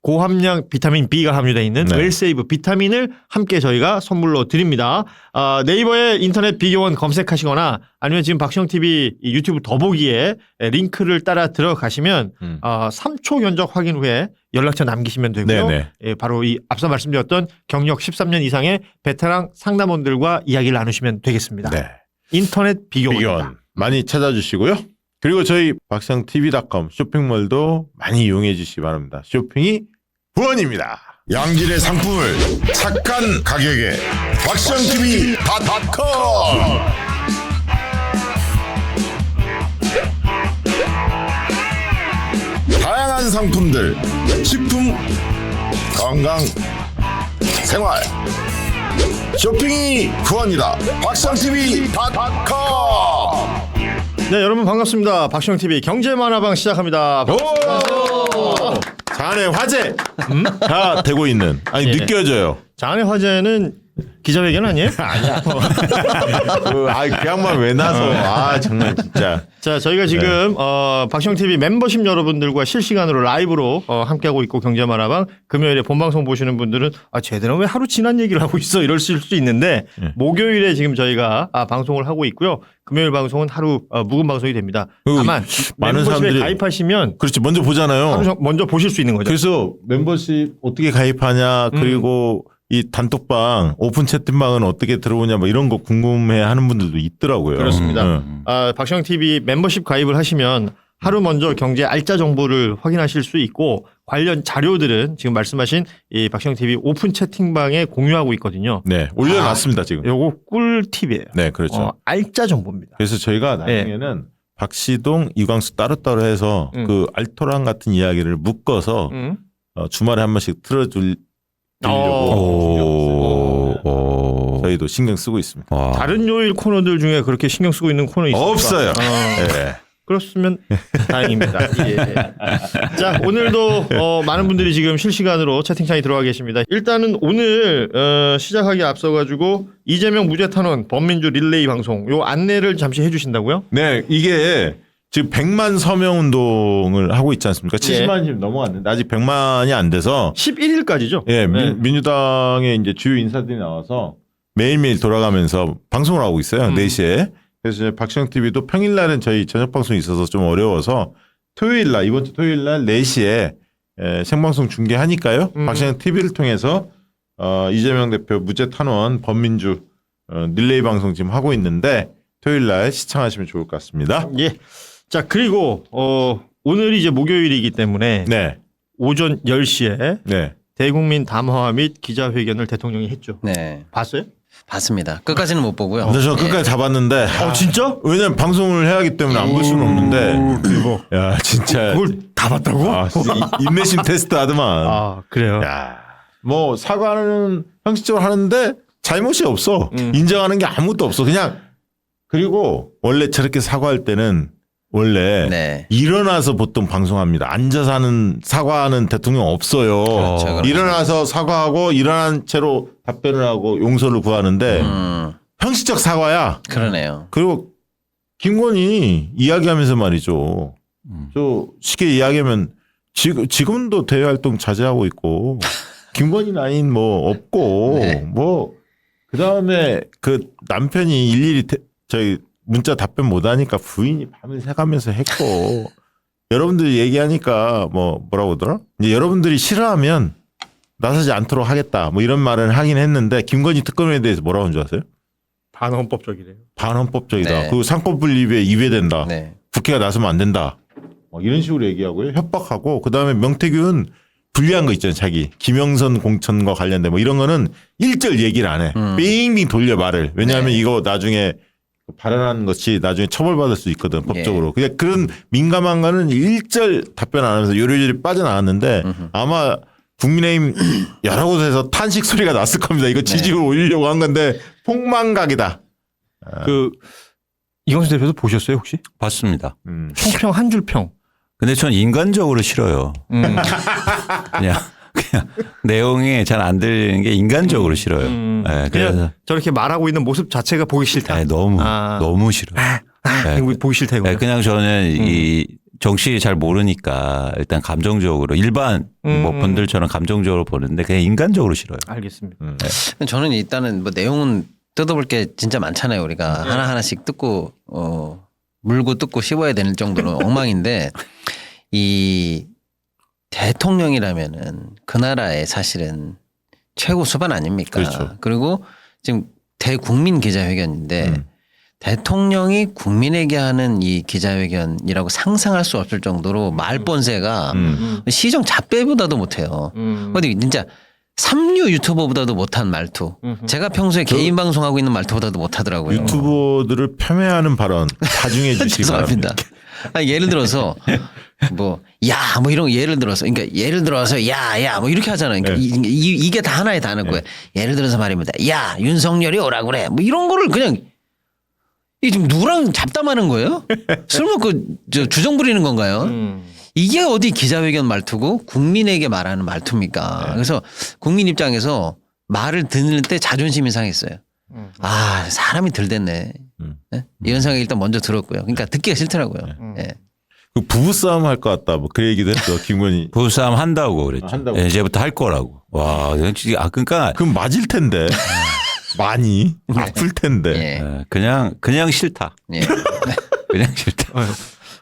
고함량 비타민 B가 함유되어 있는 네. 웰세이브 비타민을 함께 저희가 선물로 드립니다. 네이버에 인터넷 비교원 검색하시거나 아니면 지금 박시영 TV 유튜브 더보기에 링크를 따라 들어가시면 3초 견적 확인 후에 연락처 남기시면 되고요. 네네. 예, 바로 이 앞서 말씀드렸던 경력 13년 이상의 베테랑 상담원들과 이야기를 나누시면 되겠습니다. 네. 인터넷 비교원입니다. 비교원 많이 찾아주시고요. 그리고 저희 박시영TV.com 쇼핑몰도 많이 이용해 주시기 바랍니다. 쇼핑이 후원입니다. 양질의 상품을 착한 가격에 박시영TV.com. 다양한 상품들, 식품, 건강, 생활, 쇼핑이 후원이다. 박시영TV.com. 네, 여러분 반갑습니다. 박시영 TV 경제 만화방 시작합니다. 자한의 화제 다 되고 있는 아니 예. 느껴져요. 자한의 화제는 기자회견 아니에요? 아니야. 그 양반 왜 나서? 정말 진짜. 자, 저희가 지금 박시영 TV 멤버십 여러분들과 실시간으로 라이브로 함께하고 있고 경제만화방 금요일에 본방송 보시는 분들은 쟤들은 왜 하루 지난 얘기를 하고 있어 이러실 수 있는데 목요일에 지금 저희가 방송을 하고 있고요. 금요일 방송은 하루 묵은 방송이 됩니다. 다만 많은 멤버십에 사람들이 가입하시면 그렇지 먼저 보잖아요. 하루 먼저 보실 수 있는 거죠. 그래서 멤버십 어떻게 가입하냐 그리고 이 단톡방 오픈 채팅방은 어떻게 들어오냐 뭐 이런 거 궁금해하는 분들도 있더라고요. 그렇습니다. 박시영 TV 멤버십 가입을 하시면 하루 먼저 경제 알짜 정보를 확인하실 수 있고 관련 자료들은 지금 말씀하신 이 박시영 TV 오픈 채팅방에 공유하고 있거든요. 네, 올려놨습니다 지금. 요거 꿀팁이에요. 네, 그렇죠. 알짜 정보입니다. 그래서 저희가 나중에는 박시동, 이광수 따로따로 해서 그 알토란 같은 이야기를 묶어서 주말에 한 번씩 틀어주려고 저희도 신경 쓰고 있습니다. 다른 요일 코너들 중에 그렇게 신경 쓰고 있는 코너 있습니까? 없어요. 네. 그렇으면 다행입니다. 예. 자, 오늘도 많은 분들이 지금 실시간으로 채팅창에 들어와 계십니다. 일단은 오늘 시작하기 앞서가지고 이재명 무죄 탄원 범민주 릴레이 방송 요 안내를 잠시 해주신다고요? 네, 이게 지금 100만 서명 운동을 하고 있지 않습니까? 70만이 지금 넘어갔는데 아직 100만이 안 돼서 11일까지죠? 예, 민주당의 이제 주요 인사들이 나와서 매일매일 돌아가면서 방송을 하고 있어요. 4시에. 그래서 박시영 TV도 평일날은 저희 저녁 방송이 있어서 좀 어려워서 토요일날 이번 주 토요일날 4시에 생방송 중계하니까요. 박시영 TV를 통해서 이재명 대표 무죄 탄원 범민주 릴레이 방송 지금 하고 있는데 토요일날 시청하시면 좋을 것 같습니다. 예. 자, 그리고 오늘이 이제 목요일이기 때문에 네. 오전 10시에 네. 대국민 담화 및 기자회견을 대통령이 했죠. 네. 봤어요? 봤습니다. 끝까지는 못 보고요. 근데 저 끝까지 다 봤는데. 진짜? 왜냐면 방송을 해야 하기 때문에 안 볼 수는 없는데. 야, 진짜. 그걸 다 봤다고? 진짜 인내심 테스트 하더만. 그래요? 야, 뭐 사과는 형식적으로 하는데 잘못이 없어. 인정하는 게 아무것도 없어. 그냥 그리고 원래 저렇게 사과할 때는 원래 네. 일어나서 보통 방송합니다. 앉아서 하는 사과하는 대통령 없어요. 그렇죠. 일어나서 사과하고 일어난 채로 답변을 하고 용서를 구하는데 형식적 사과야. 그러네요. 그리고 김건희 이야기하면서 말이죠. 저 쉽게 이야기하면 지금도 대외 활동 자제하고 있고 김건희 라인 뭐 없고 네. 뭐 그다음에 그 남편이 일일이 저희 문자 답변 못하니까 부인이 밤을 새가면서 했고 여러분들이 얘기하니까 뭐라고 하더라? 이제 여러분들이 싫어하면 나서지 않도록 하겠다 뭐 이런 말을 하긴 했는데 김건희 특검에 대해서 뭐라고 한 줄 아세요? 반헌법적이래요. 반헌법적이다. 네. 그 상권분립에 위배된다. 네. 국회가 나서면 안 된다. 이런 식으로 얘기하고요. 협박하고 그다음에 명태균 불리한 거 있잖아요. 자기 김영선 공천과 관련된 뭐 이런 거는 일절 얘기를 안 해. 빙빙 돌려 말을. 왜냐하면 네. 이거 나중에 발언하는 것이 나중에 처벌받을 수 있거든 법적으로. 그냥 그런 민감한 거는 일절 답변 안 하면서 요리조리 빠져나왔는데 아마 국민의힘 여러 곳에서 탄식 소리가 났을 겁니다. 이거 지지율 올리려고 한 건데 폭망각이다. 이광수 대표도 보셨어요 혹시? 봤습니다. 총평 한 줄 평. 근데 전 인간적으로 싫어요. 그냥 내용이 잘 안 들리는 게 인간적으로 싫어요. 네, 그냥 저렇게 말하고 있는 모습 자체가 보기 싫다. 네, 너무 싫어요. 네, 보기 싫다 이거. 네, 그냥 저는 이 정치 잘 모르니까 일단 감정적으로 일반 뭐 분들처럼 감정적으로 보는데 그냥 인간적으로 싫어요. 알겠습니다. 네. 저는 일단은 뭐 내용은 뜯어볼 게 진짜 많잖아요. 우리가 하나하나씩 뜯고 물고 뜯고 씹어야 되는 정도로 엉망인데 이 대통령이라면은 그 나라의 사실은 최고 수반 아닙니까? 그렇죠. 그리고 지금 대국민 기자회견인데 대통령이 국민에게 하는 이 기자회견이라고 상상할 수 없을 정도로 말본세가 시정 잡배보다도 못해요. 어디 진짜 삼류 유튜버보다도 못한 말투. 제가 평소에 개인 방송하고 있는 말투보다도 못하더라고요. 유튜버들을 폄훼하는 발언 자중해 주시기 바랍니다. 아니, 예를 들어서 뭐 이런 거 예를 들어서 야 뭐 이렇게 하잖아요. 그러니까 이게 다 하나의 단어고요. 예를 들어서 말입니다. 야 윤석열이 오라고 그래. 뭐 이런 거를 그냥 이 지금 누구랑 잡담하는 거예요? 설마 주정 부리는 건가요? 이게 어디 기자회견 말투고 국민에게 말하는 말투입니까? 그래서 국민 입장에서 말을 듣는 때 자존심이 상했어요. 사람이 덜 됐네. 네? 이런 생각이 일단 먼저 들었고요. 그러니까 듣기가 싫더라고요. 네. 그 부부싸움 할 것 같다. 뭐 그 얘기도 했어. 김건희. 부부싸움 한다고 그랬죠. 한다고. 이제부터 할 거라고. 와, 그러니까 그럼 맞을 텐데. 많이 아플 텐데. 그냥 싫다. 그냥 싫다.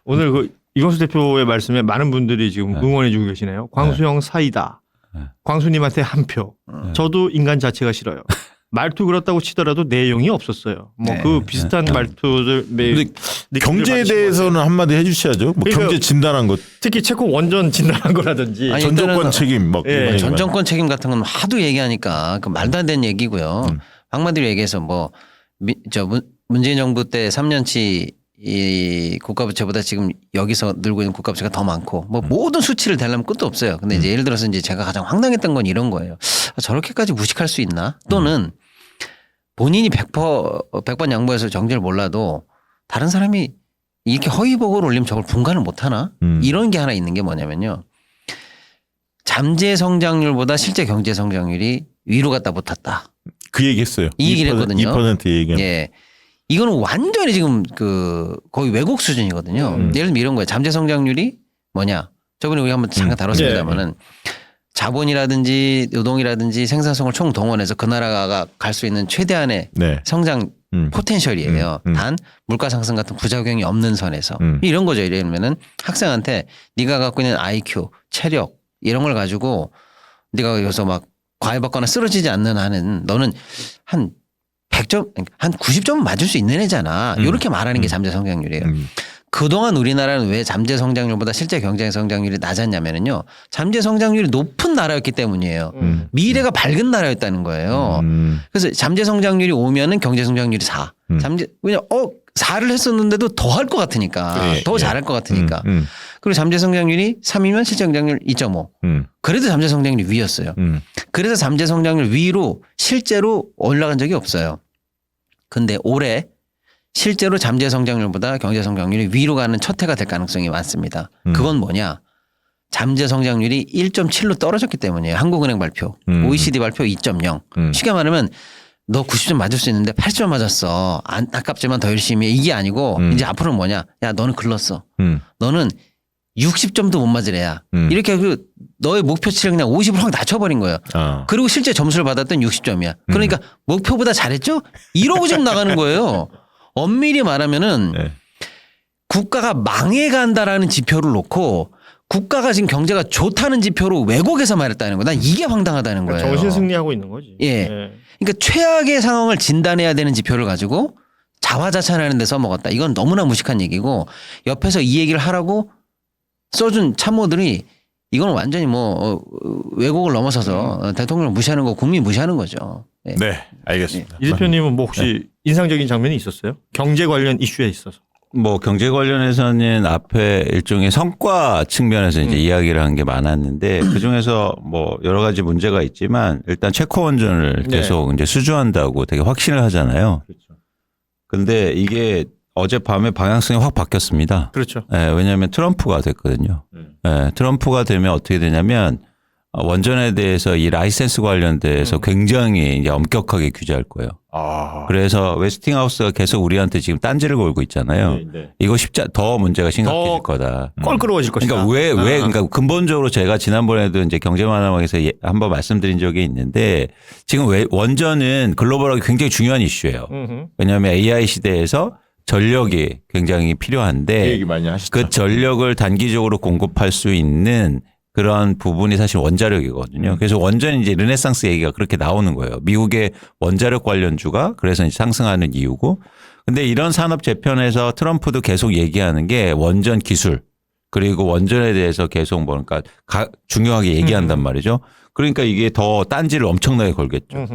오늘 이광수 대표의 말씀에 많은 분들이 지금 응원해주고 계시네요. 광수형 사이다. 광수님한테 한 표. 저도 인간 자체가 싫어요. 말투 그렇다고 치더라도 내용이 없었어요. 뭐 그 비슷한 말투들 매일. 경제에 대해서는 한마디 해주셔야죠. 뭐 그러니까 경제 진단한 것. 특히 채권 원전 진단한 거라든지. 전 정권 책임 막. 전 정권 책임 같은 건 하도 얘기하니까 그 말도 안 되는 얘기고요. 한마디로 얘기해서 문재인 정부 때 3년치 이 국가부채보다 지금 여기서 늘고 있는 국가부채가 더 많고 뭐 모든 수치를 대려면 끝도 없어요. 근데 이제 예를 들어서 이제 제가 가장 황당했던 건 이런 거예요. 저렇게까지 무식할 수 있나? 또는 본인이 100번 양보해서 정제를 몰라도 다른 사람이 이렇게 허위 보고를 올리면 저걸 분간을 못 하나? 이런 게 하나 있는 게 뭐냐면요. 잠재 성장률보다 실제 경제 성장률이 위로 갔다 붙었다. 그 얘기 했어요. 이 얘기를 했거든요. 2% 얘기는. 예. 이거는 완전히 지금 거의 왜곡 수준이거든요. 예를 들면 이런 거예요. 잠재 성장률이 뭐냐. 저번에 우리 한번 잠깐 다뤘습니다만은 자본이라든지 노동이라든지 생산성을 총동원해서 그 나라가 갈 수 있는 최대한의 성장 포텐셜이에요. 단 물가 상승 같은 부작용이 없는 선에서. 이런 거죠. 예를 들면은 학생한테 네가 갖고 있는 IQ, 체력 이런 걸 가지고 네가 여기서 막 과외받거나 쓰러지지 않는 한은 너는 한 100점, 한 90점은 맞을 수 있는 애잖아. 이렇게 말하는 게 잠재 성장률이에요. 그동안 우리나라는 왜 잠재 성장률보다 실제 경제 성장률이 낮았냐면요. 잠재 성장률이 높은 나라였기 때문이에요. 미래가 밝은 나라였다는 거예요. 그래서 잠재 성장률이 5면은 경제 성장률이 4. 왜냐 4를 했었는데도 더 할 것 같으니까. 더 잘할 것 같으니까. 그리고 잠재 성장률이 3이면 실제 성장률 2.5. 그래도 잠재 성장률이 위였어요. 그래서 잠재 성장률 위로 실제로 올라간 적이 없어요. 근데 올해 실제로 잠재 성장률보다 경제 성장률이 위로 가는 첫 해가 될 가능성이 많습니다. 그건 뭐냐? 잠재 성장률이 1.7로 떨어졌기 때문이에요. 한국은행 발표, OECD 발표 2.0. 쉽게 말하면 너 90점 맞을 수 있는데 80점 맞았어. 아깝지만 더 열심히 해. 이게 아니고 이제 앞으로는 뭐냐? 야 너는 글렀어. 너는 60점도 못 맞을 애야. 이렇게 너의 목표치를 그냥 50으로 확 낮춰버린 거예요. 그리고 실제 점수를 받았던 60점이야. 그러니까 목표보다 잘했죠? 이러고 지금 나가는 거예요. 엄밀히 말하면은 국가가 망해간다라는 지표를 놓고 국가가 지금 경제가 좋다는 지표로 왜곡해서 말했다는 거야. 난 이게 황당하다는 거예요. 정신 승리하고 있는 거지. 예. 그러니까 최악의 상황을 진단해야 되는 지표를 가지고 자화자찬하는 데 써먹었다. 이건 너무나 무식한 얘기고 옆에서 이 얘기를 하라고 써준 참모들이 이건 완전히 왜곡을 넘어서서 대통령을 무시하는 거 국민 무시하는 거죠. 네, 알겠습니다. 이 대표님은 뭐 혹시 인상적인 장면이 있었어요? 경제 관련 이슈에 있어서. 뭐 경제 관련해서는 앞에 일종의 성과 측면에서 이제 이야기를 한 게 많았는데 그 중에서 뭐 여러 가지 문제가 있지만 일단 체코 원전을 계속 이제 수주한다고 되게 확신을 하잖아요. 그렇죠. 근데 이게 어젯밤에 방향성이 확 바뀌었습니다. 그렇죠. 예, 왜냐하면 트럼프가 됐거든요. 예, 트럼프가 되면 어떻게 되냐면 원전에 대해서 이 라이센스 관련돼서 굉장히 이제 엄격하게 규제할 거예요. 그래서 웨스팅하우스가 계속 우리한테 지금 딴지를 걸고 있잖아요. 이거 더 문제가 심각해질 거다. 껄끄러워질 것이다. 그러니까 그러니까 근본적으로 제가 지난번에도 이제 경제만화방에서 한번 말씀드린 적이 있는데 지금 원전은 글로벌하게 굉장히 중요한 이슈예요. 왜냐하면 AI 시대에서 전력이 굉장히 필요한데 얘기 많이 하시죠. 그 전력을 단기적으로 공급할 수 있는 그런 부분이 사실 원자력이거든요. 그래서 원전이 이제 르네상스 얘기가 그렇게 나오는 거예요. 미국의 원자력 관련주가 그래서 이제 상승하는 이유고. 근데 이런 산업 재편에서 트럼프도 계속 얘기하는 게 원전 기술 그리고 원전에 대해서 계속 그러니까 중요하게 얘기한단 말이죠. 그러니까 이게 더 딴지를 엄청나게 걸겠죠.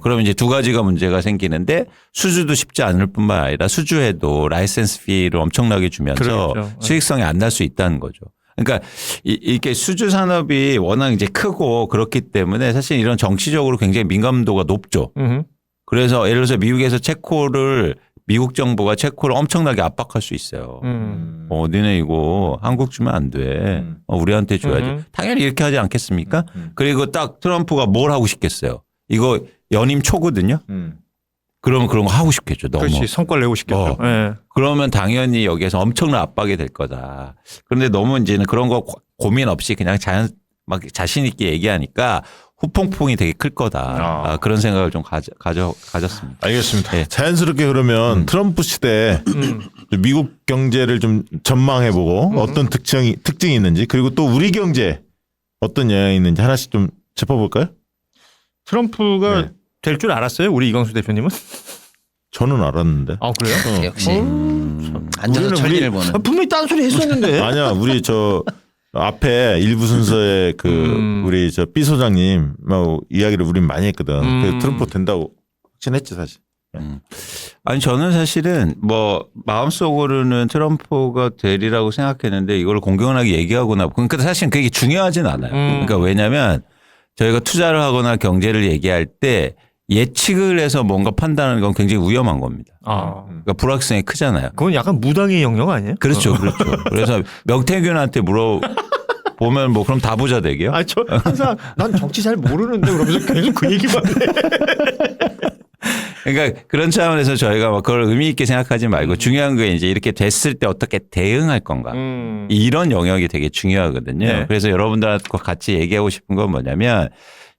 그러면 이제 두 가지가 문제가 생기는데 수주도 쉽지 않을 뿐만 아니라 수주해도 라이센스 피를 엄청나게 주면서 그렇죠. 수익성이 안 날 수 있다는 거죠. 그러니까 이게 수주 산업이 워낙 이제 크고 그렇기 때문에 사실 이런 정치적으로 굉장히 민감도가 높죠. 그래서 예를 들어서 미국에서 미국 정부가 체코를 엄청나게 압박할 수 있어요. 니네 이거 한국 주면 안 돼. 우리한테 줘야지. 당연히 이렇게 하지 않겠습니까? 그리고 딱 트럼프가 뭘 하고 싶겠어요. 이거 연임 초거든요. 그러면 그런 거 하고 싶겠죠. 너무. 그렇지. 성과를 내고 싶겠죠. 네. 그러면 당연히 여기에서 엄청난 압박이 될 거다. 그런데 너무 이제는 그런 거 고민 없이 그냥 막 자신 있게 얘기하니까 후폭풍이 되게 클 거다. 그런 생각을 좀 가졌습니다. 알겠습니다. 네. 자연스럽게 그러면 트럼프 시대 미국 경제를 좀 전망해보고 어떤 특징이 있는지 그리고 또 우리 경제 어떤 영향이 있는지 하나씩 좀 짚어볼까요? 트럼프가 될 줄 알았어요? 우리 이광수 대표님은? 저는 알았는데. 아 그래요? 역시 앉아서 천리를 보는. 분명히 딴 소리 했었는데. 아니야, 우리 저 앞에 일부 순서에 우리 저 B 소장님 이야기를 우린 많이 했거든. 그래서 트럼프 된다고 확신했지 사실. 아니 저는 사실은 마음속으로는 트럼프가 되리라고 생각했는데 이걸 공공연하게 얘기하거나 그러니까 사실 그게 중요하진 않아요. 그러니까 왜냐하면 저희가 투자를 하거나 경제를 얘기할 때 예측을 해서 뭔가 판단하는 건 굉장히 위험한 겁니다. 그러니까 불확실성이 크잖아요. 그건 약간 무당의 영역 아니에요? 그렇죠. 그렇죠. 그래서 명태균한테 보면 그럼 다 부자 되게요? 저 항상 난 정치 잘 모르는데 그러면서 계속 그 얘기만 해. 그러니까 그런 차원에서 저희가 그걸 의미 있게 생각하지 말고 중요한 게 이제 이렇게 됐을 때 어떻게 대응할 건가. 이런 영역이 되게 중요하거든요. 네. 그래서 여러분들과 같이 얘기하고 싶은 건 뭐냐면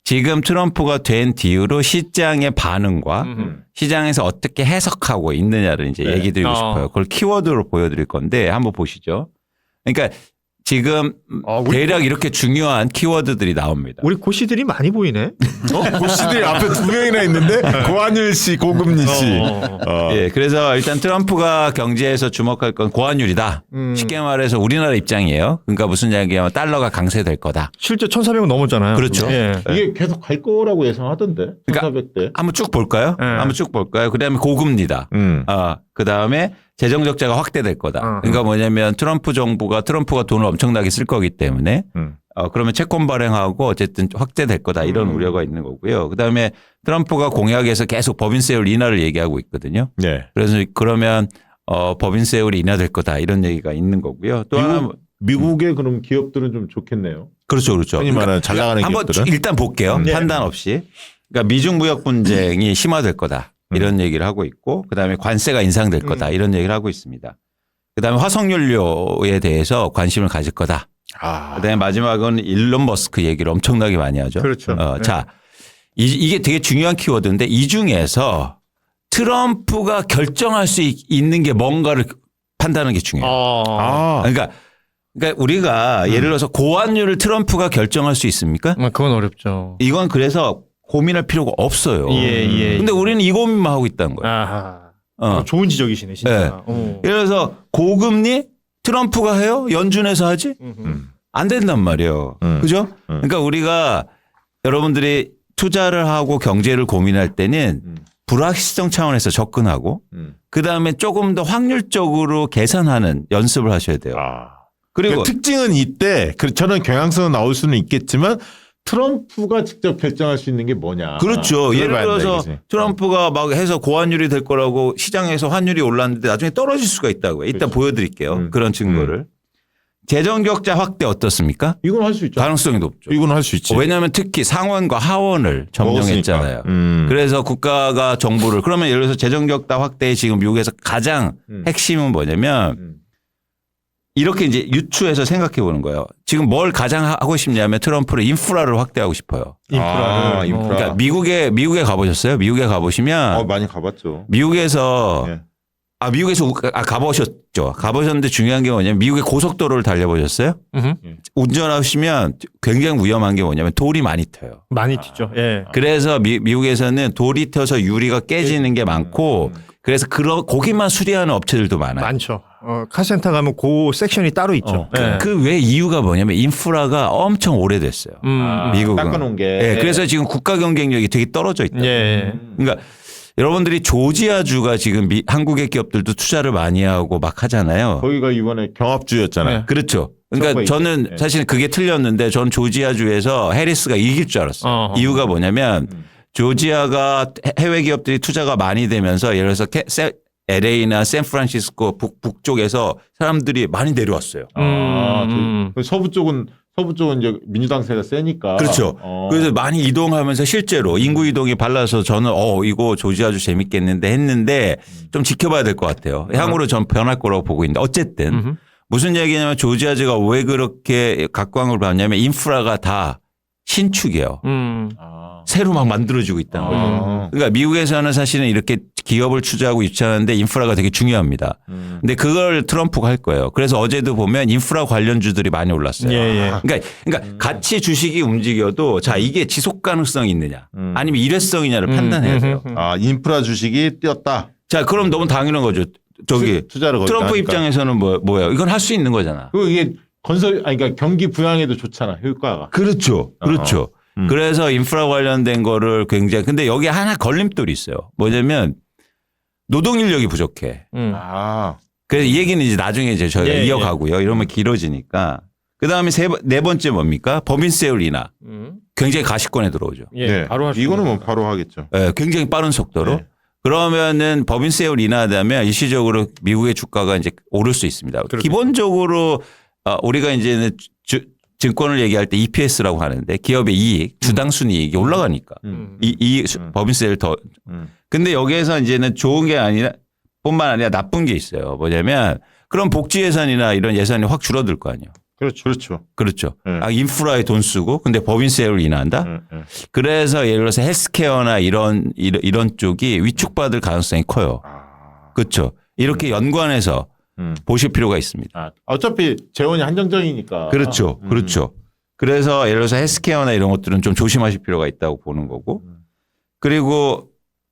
지금 트럼프가 된 뒤로 시장의 반응과 시장에서 어떻게 해석하고 있느냐를 이제 얘기 드리고 싶어요. 그걸 키워드로 보여드릴 건데 한번 보시죠. 그러니까 지금 대략 이렇게 중요한 키워드들이 나옵니다. 우리 고씨들이 많이 보이네. 고씨들이 앞에 두 명이나 있는데 고한율 씨, 고금리 씨. 예, 그래서 일단 트럼프가 경제에서 주목할 건 고환율이다. 쉽게 말해서 우리나라 입장이에요. 그러니까 무슨 이야기냐면 달러가 강세될 거다. 실제 1,400원 넘었잖아요. 그렇죠. 예. 이게 계속 갈 거라고 예상하던데. 1,400대. 한번 쭉 볼까요? 한번 쭉 볼까요? 그다음에 고금리다. 그다음에 재정 적자가 확대될 거다. 그러니까 뭐냐면 트럼프가 돈을 엄청나게 쓸 거기 때문에 그러면 채권 발행하고 어쨌든 확대될 거다 이런 우려가 있는 거고요. 그다음에 트럼프가 공약에서 계속 법인세율 인하를 얘기하고 있거든요. 네. 그래서 그러면 법인세율이 인하될 거다 이런 얘기가 있는 거고요. 또 하나 미국의 그럼 기업들은 좀 좋겠네요. 그렇죠, 그렇죠. 흔히 말하는 잘 나가는 한번 기업들은 일단 볼게요. 판단 없이. 그러니까 미중 무역 분쟁이 심화될 거다. 이런 얘기를 하고 있고 그다음에 관세가 인상될 거다 이런 얘기를 하고 있습니다. 그다음에 화석연료에 대해서 관심을 가질 거다. 그다음에 마지막은 일론 머스크 얘기를 엄청나게 많이 하죠. 그렇죠. 자, 이게 되게 중요한 키워드인데 이 중에서 트럼프가 결정할 수 있는 게 뭔가를 판단하는 게 중요해요. 그러니까 우리가 예를 들어서 고환율을 트럼프가 결정할 수 있습니까? 그건 어렵죠. 이건 그래서 고민할 필요가 없어요. 근데 우리는 이 고민만 하고 있다는 거예요. 좋은 지적이시네, 진짜. 예를 들어서 고금리 트럼프가 해요? 연준에서 하지? 안 된단 말이에요. 그죠? 그러니까 우리가 여러분들이 투자를 하고 경제를 고민할 때는 불확실성 차원에서 접근하고 그다음에 조금 더 확률적으로 계산하는 연습을 하셔야 돼요. 그리고 그리고 특징은 이때 저는 경향성은 나올 수는 있겠지만 트럼프가 직접 결정할 수 있는 게 뭐냐. 그렇죠. 예를 들어서 트럼프가 막 해서 고환율이 될 거라고 시장에서 환율이 올랐는데 나중에 떨어질 수가 있다고요. 이따 보여드릴게요. 그런 증거를. 재정 적자 확대 어떻습니까? 이건 할 수 있죠. 가능성이 높죠. 이건 할 수 있지. 왜냐하면 특히 상원과 하원을 점령했잖아요. 그래서 국가가 정부를 그러면 예를 들어서 재정 적자 확대에 지금 미국에서 가장 핵심은 뭐냐면 이렇게 이제 유추해서 생각해 보는 거예요. 지금 뭘 가장 하고 싶냐면 트럼프는 인프라를 확대하고 싶어요. 인프라. 그러니까 미국에 가보셨어요? 미국에 가보시면 많이 가봤죠. 미국에서 가보셨죠. 가보셨는데 중요한 게 뭐냐면 미국의 고속도로를 달려보셨어요? 운전하시면 굉장히 위험한 게 뭐냐면 돌이 많이 튀어요. 많이 튀죠. 예. 그래서 미국에서는 돌이 튀어서 유리가 깨지는 게 많고 그래서 거기만 수리하는 업체들도 많아요. 많죠. 카센터 가면 그 섹션이 따로 있죠. 예. 그 왜 이유가 뭐냐면 인프라가 엄청 오래됐어요. 미국은. 닦아놓은 게. 네, 그래서 지금 국가 경쟁력이 되게 떨어져 있다. 예. 그러니까 여러분들이 조지아주가 지금 한국의 기업들도 투자를 많이 하고 막 하잖아요. 거기가 이번에 경합주였잖아요. 그렇죠. 그러니까 저는 사실 그게 틀렸는데 전 조지아주에서 해리스가 이길 줄 알았어요. 이유가 뭐냐면 조지아가 해외 기업들이 투자가 많이 되면서 예를 들어서 LA나 샌프란시스코 북쪽에서 사람들이 많이 내려왔어요. 서부 쪽은 이제 민주당세가 세니까. 그렇죠. 그래서 많이 이동하면서 실제로 인구 이동이 발라서 저는 이거 조지아주 재밌겠는데 했는데 좀 지켜봐야 될 것 같아요. 향후로 전 변할 거라고 보고 있는데 어쨌든 무슨 얘기냐면 조지아주가 왜 그렇게 각광을 받냐면 인프라가 다 신축이에요. 새로 막 만들어지고 있다는 거죠. 그러니까 미국에서는 사실은 이렇게 기업을 투자하고 유치하는데 인프라가 되게 중요합니다. 근데 그걸 트럼프가 할 거예요. 그래서 어제도 보면 인프라 관련주들이 많이 올랐어요. 그러니까 같이 주식이 움직여도 자 이게 지속 가능성이 있느냐 아니면 일회성이냐를 판단해야 돼요. 인프라 주식이 뛰었다. 자 그럼 너무 당연한 거죠. 투자를 트럼프 하니까. 입장에서는 뭐예요? 이건 할 수 있는 거잖아. 이게 그러니까 경기 부양에도 좋잖아 효과가. 그렇죠. 그렇죠. 그래서 인프라 관련된 거를 굉장히 근데 여기 하나 걸림돌이 있어요. 뭐냐면 노동 인력이 부족해. 그래서 이 얘기는 이제 나중에 이제 저희가 이어가고요. 이러면 길어지니까. 그 다음에 네 번째 뭡니까? 법인세율 인하. 굉장히 가시권에 들어오죠. 바로 이거는 뭐 바로 하겠죠. 네, 굉장히 빠른 속도로. 그러면은 법인세율 인하되면 일시적으로 미국의 주가가 이제 오를 수 있습니다. 기본적으로 우리가 이제는 증권을 얘기할 때 EPS라고 하는데 기업의 이익, 주당 순이익이 올라가니까 이 법인세를 더. 근데 여기에서 이제는 좋은 게 아니라 뿐만 아니라 나쁜 게 있어요. 뭐냐면 그런 복지 예산이나 이런 예산이 확 줄어들 거 아니에요. 그렇죠. 인프라에 돈 쓰고 근데 법인세를 인하한다. 그래서 예를 들어서 헬스케어나 이런 쪽이 위축받을 가능성이 커요. 그렇죠. 이렇게 연관해서 보실 필요가 있습니다. 어차피 재원이 한정적이니까. 그렇죠. 그렇죠. 그래서 예를 들어서 헬스케어나 이런 것들은 좀 조심하실 필요가 있다고 보는 거고. 그리고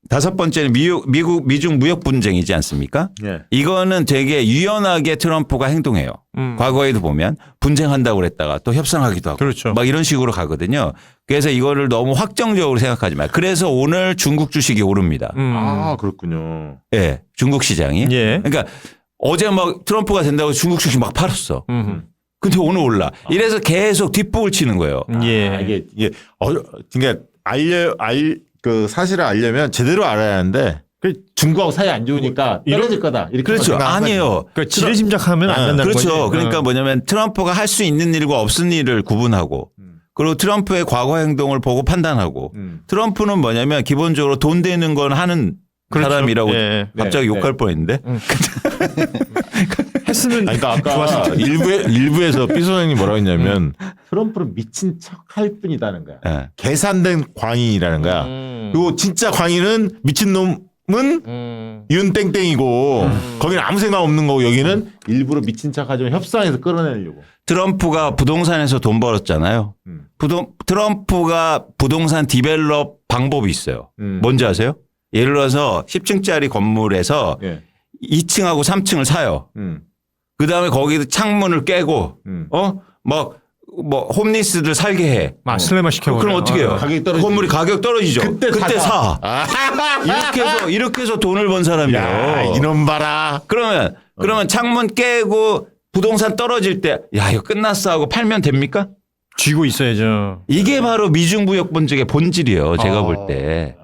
다섯 번째는 미중 무역 분쟁이지 않습니까? 이거는 되게 유연하게 트럼프가 행동해요. 과거에도 보면 분쟁한다고 그랬다가 또 협상하기도 하고 막 이런 식으로 가거든요. 그래서 이거를 너무 확정적으로 생각하지 마요. 그래서 오늘 중국 주식이 오릅니다. 그렇군요. 네, 중국 시장이. 그러니까 어제 막 트럼프가 된다고 중국 주식 막 팔았어. 근데 오늘 올라. 이래서 계속 뒷북을 치는 거예요. 이게 그러니까 그 사실을 알려면 제대로 알아야 하는데 중국하고 사이 안 좋으니까 떨어질 거다. 이렇게 그렇죠. 아니에요. 지레 짐작하면 안 된다는 거죠. 그렇죠. 그러니까 뭐냐면 트럼프가 할 수 있는 일과 없는 일을 구분하고 그리고 트럼프의 과거 행동을 보고 판단하고 트럼프는 뭐냐면 기본적으로 돈 되는 건 하는 사람이라고 갑자기 욕할 뻔했는데. 했으면 그러니까 아까 일부에서 삐 소장님 뭐라고 했냐면 트럼프는 미친 척 할 뿐이다는 거야. 계산된 광인이라는 거야. 그리고 진짜 광인은 미친놈은 윤땡땡이고 거기는 아무 생각 없는 거고 여기는 일부러 미친 척 하지만 협상해서 끌어내려고. 트럼프가 부동산에서 돈 벌었잖아요. 트럼프가 부동산 디벨롭 방법이 있어요. 뭔지 아세요? 예를 들어서 10층짜리 건물에서 2층하고 3층을 사요. 그 다음에 거기도 창문을 깨고, 뭐 홈리스들 살게 해. 슬래머 시켜버려. 그럼 어떻게 해요? 건물이 가격 떨어지죠. 그때 사. 이렇게 해서 돈을 번 사람이에요. 이놈 봐라. 그러면 창문 깨고 부동산 떨어질 때, 야, 이거 끝났어 하고 팔면 됩니까? 쥐고 있어야죠. 이게 바로 미중무역 분쟁의 본질이에요. 제가 볼 때.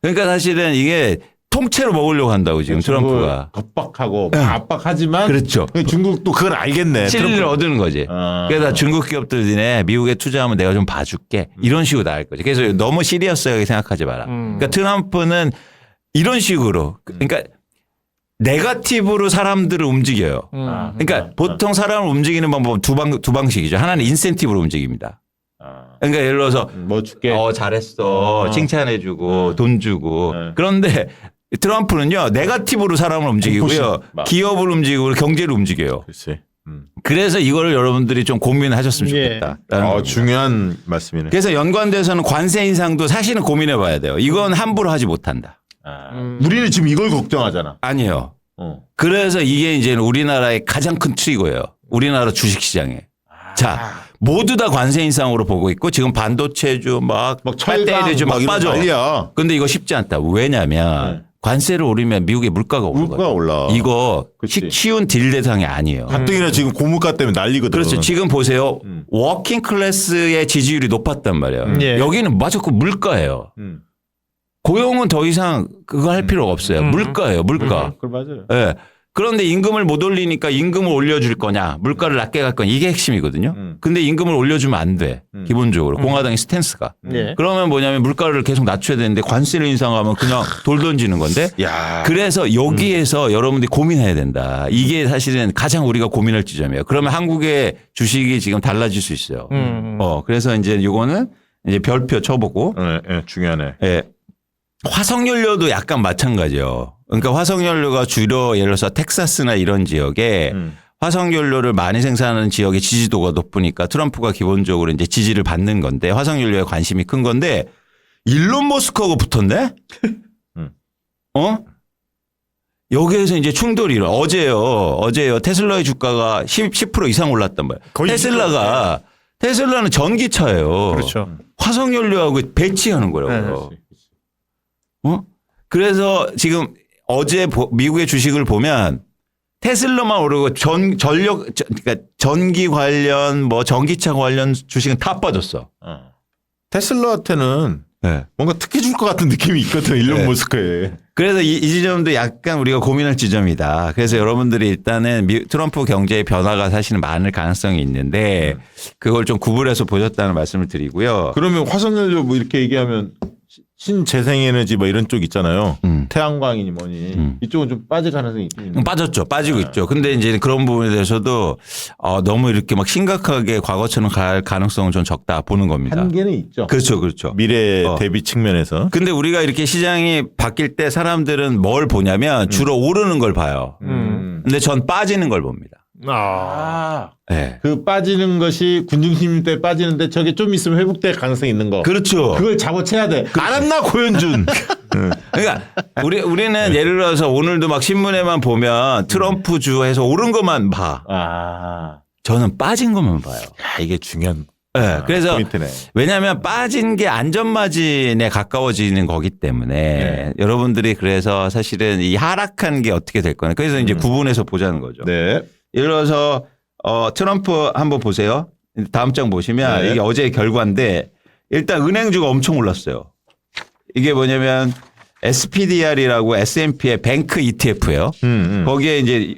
그러니까 사실은 이게 통째로 먹으려고 한다고 지금 트럼프가. 겁박하고 압박하지만 그렇죠. 중국도 그걸 알겠네. 실리를 얻는 거지. 그래서 중국 기업들이네 미국에 투자하면 내가 좀 봐줄게. 이런 식으로 나갈 거지. 그래서 너무 시리어스하게 생각하지 마라. 그러니까 트럼프는 이런 식으로 그러니까 네거티브로 사람들을 움직여요. 그러니까 보통 사람을 움직이는 방법은 두 방식이죠. 하나는 인센티브로 움직입니다. 그러니까 예를 들어서 뭐 줄게. 잘했어. 칭찬해주고 돈 주고. 그런데 트럼프는요 네거티브로 사람을 움직이고요. 기업을 움직이고 경제를 움직여요. 그렇지. 그래서 이거를 여러분들이 좀 고민하셨으면 좋겠다. 중요한 말씀이네. 그래서 연관돼서는 관세 인상도 사실은 고민해 봐야 돼요. 이건 함부로 하지 못한다. 우리는 지금 이걸 걱정하잖아. 아니에요. 그래서 이게 이제 우리나라의 가장 큰 트리거예요. 우리나라 주식시장에. 자, 모두 다 관세 인상으로 보고 있고 지금 반도체주 막 배터리주 막 빠져. 근데 이거 쉽지 않다. 왜냐하면 관세를 올리면 미국의 물가가 올라. 이거 쉬운 딜 대상이 아니에요. 가뜩이나 지금 고물가 때문에 난리거든. 그렇죠. 지금 보세요. 워킹 클래스의 지지율이 높았단 말이에요. 여기는 무조건 물가예요. 고용은 더 이상 그거 할 필요가 없어요. 물가예요. 물가. 그걸 맞아요. 네. 그런데 임금을 못 올리니까 임금을 올려줄 거냐 물가를 낮게 갈 거냐 이게 핵심이거든요. 근데 임금을 올려주면 안 돼. 기본적으로 공화당의 스탠스가. 그러면 뭐냐면 물가를 계속 낮춰야 되는데 관세를 인상하면 그냥 돌 던지는 건데. 그래서 여기에서 여러분들이 고민해야 된다. 이게 사실은 가장 우리가 고민할 지점이에요. 그러면 한국의 주식이 지금 달라질 수 있어요. 그래서 이제 이거는 이제 별표 쳐보고. 중요하네. 예. 화석연료도 약간 마찬가지예요. 그러니까 화석연료가 주로 예를 들어서 텍사스나 이런 지역에 화석연료를 많이 생산하는 지역의 지지도가 높으니까 트럼프가 기본적으로 이제 지지를 받는 건데 화석연료에 관심이 큰 건데 일론 머스크하고 붙었네? 여기에서 이제 충돌이 일어나. 어제요. 테슬라의 주가가 10% 이상 올랐단 말이에요. 테슬라는 전기차예요. 그렇죠. 화석연료하고 배치하는 거라고요. 그래서 지금 어제 미국의 주식을 보면 테슬라만 오르고 그러니까 전기 관련 뭐 전기차 관련 주식은 다 빠졌어. 테슬라한테는 뭔가 특혜 줄 것 같은 느낌이 있거든. 일론 머스크에. 그래서 이 지점도 약간 우리가 고민할 지점이다. 그래서 여러분들이 일단은 트럼프 경제의 변화가 사실은 많을 가능성이 있는데 그걸 좀 구분해서 보셨다는 말씀을 드리고요. 그러면 화석연료 뭐 이렇게 얘기하면 신재생에너지 뭐 이런 쪽 있잖아요. 태양광이니 뭐니 이쪽은 좀 빠질 가능성이 있죠. 빠졌죠. 빠지고 있죠. 근데 이제 그런 부분에 대해서도 너무 이렇게 막 심각하게 과거처럼 갈 가능성은 좀 적다 보는 겁니다. 한계는 있죠. 그렇죠. 미래 대비 측면에서. 근데 우리가 이렇게 시장이 바뀔 때 사람들은 뭘 보냐면 주로 오르는 걸 봐요. 근데 전 빠지는 걸 봅니다. 네. 그 빠지는 것이 군중심리 때 빠지는데 저게 좀 있으면 회복될 가능성이 있는 거. 그렇죠. 그걸 잡아채야 돼. 알았나 고현준. 그러니까 우리는 예를 들어서 오늘도 막 신문에만 보면 트럼프 주에서 오른 것만 봐. 저는 빠진 것만 봐요. 이게 중요한. 그래서 포인트네. 왜냐하면 빠진 게 안전마진에 가까워지는 거기 때문에 여러분들이 그래서 사실은 이 하락한 게 어떻게 될 거냐. 그래서 이제 구분해서 보자는 거죠. 네. 예를 들어서 트럼프 한번 보세요. 다음 장 보시면 이게 어제의 결과인데 일단 은행주가 엄청 올랐어요. 이게 뭐냐면 SPDR이라고 S&P의 뱅크 ETF예요. 거기에 이제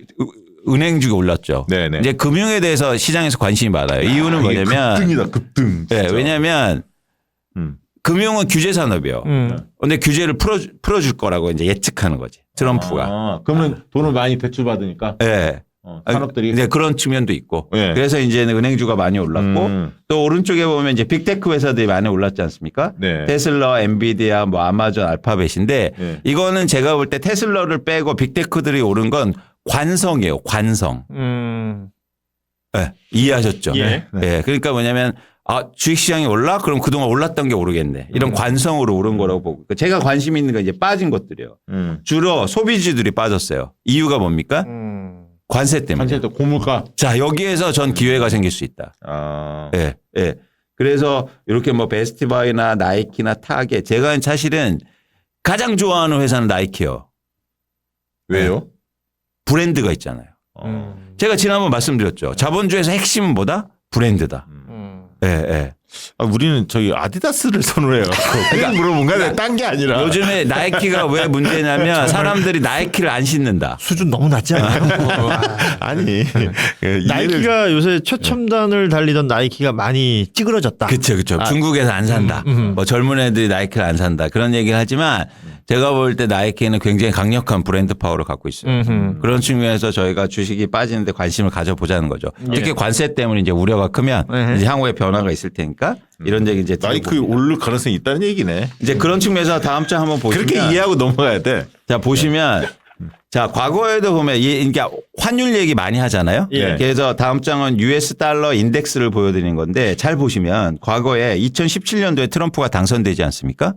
은행주가 올랐죠. 네네. 이제 금융에 대해서 시장에서 관심이 많아요. 이유는 뭐냐면 급등이다. 급등. 네, 왜냐하면 금융은 규제 산업이요. 근데 규제를 풀어줄 거라고 이제 예측하는 거지. 트럼프가. 그러면 돈을 많이 대출받으니까. 네. 산업들이. 네, 그런 측면도 있고. 그래서 이제 은행주가 많이 올랐고 또 오른쪽에 보면 이제 빅테크 회사들이 많이 올랐지 않습니까? 테슬라, 엔비디아, 뭐 아마존, 알파벳인데 이거는 제가 볼 때 테슬라를 빼고 빅테크들이 오른 건 관성이에요. 관성. 네, 이해하셨죠? 그러니까 뭐냐면 주식시장이 올라? 그럼 그동안 올랐던 게 오르겠네. 이런 관성으로 오른 거라고 보고. 제가 관심 있는 건 이제 빠진 것들이요. 주로 소비주들이 빠졌어요. 이유가 뭡니까? 관세 때문에. 관세 때 고물가. 자, 여기에서 전 기회가 생길 수 있다. 그래서 이렇게 뭐 베스트바이나 나이키나 타겟. 제가 사실은 가장 좋아하는 회사는 나이키요. 왜요? 브랜드가 있잖아요. 제가 지난번 말씀드렸죠. 자본주의에서 핵심은 뭐다? 브랜드다. 예, 예. 우리는 저기 아디다스를 선호해요. 그러니까 물어본 거야. 딴 게 아니라. 요즘에 나이키가 왜 문제냐면 사람들이 나이키를 안 신는다. 수준 너무 낮지 않아요? 아니. 나이키가 요새 최첨단을 달리던 나이키가 많이 찌그러졌다. 그렇죠, 그렇죠. 중국에서 안 산다. 뭐 젊은 애들이 나이키를 안 산다. 그런 얘기를 하지만 제가 볼 때 나이키는 굉장히 강력한 브랜드 파워를 갖고 있어요. 그런 측면에서 저희가 주식이 빠지는데 관심을 가져보자는 거죠. 특히 관세 때문에 이제 우려가 크면 이제 향후에 변화가 있을 테니까 이런 얘기 이제 나이키 오를 가능성이 있다는 얘기네. 이제 그런 측면에서 다음 장 한번 보시면 그렇게 이해하고 넘어가야 돼. 자 보시면 자 과거에도 보면 그러니까 환율 얘기 많이 하잖아요. 예. 그래서 다음 장은 US 달러 인덱스를 보여드리는 건데 잘 보시면 과거에 2017년도에 트럼프가 당선되지 않습니까?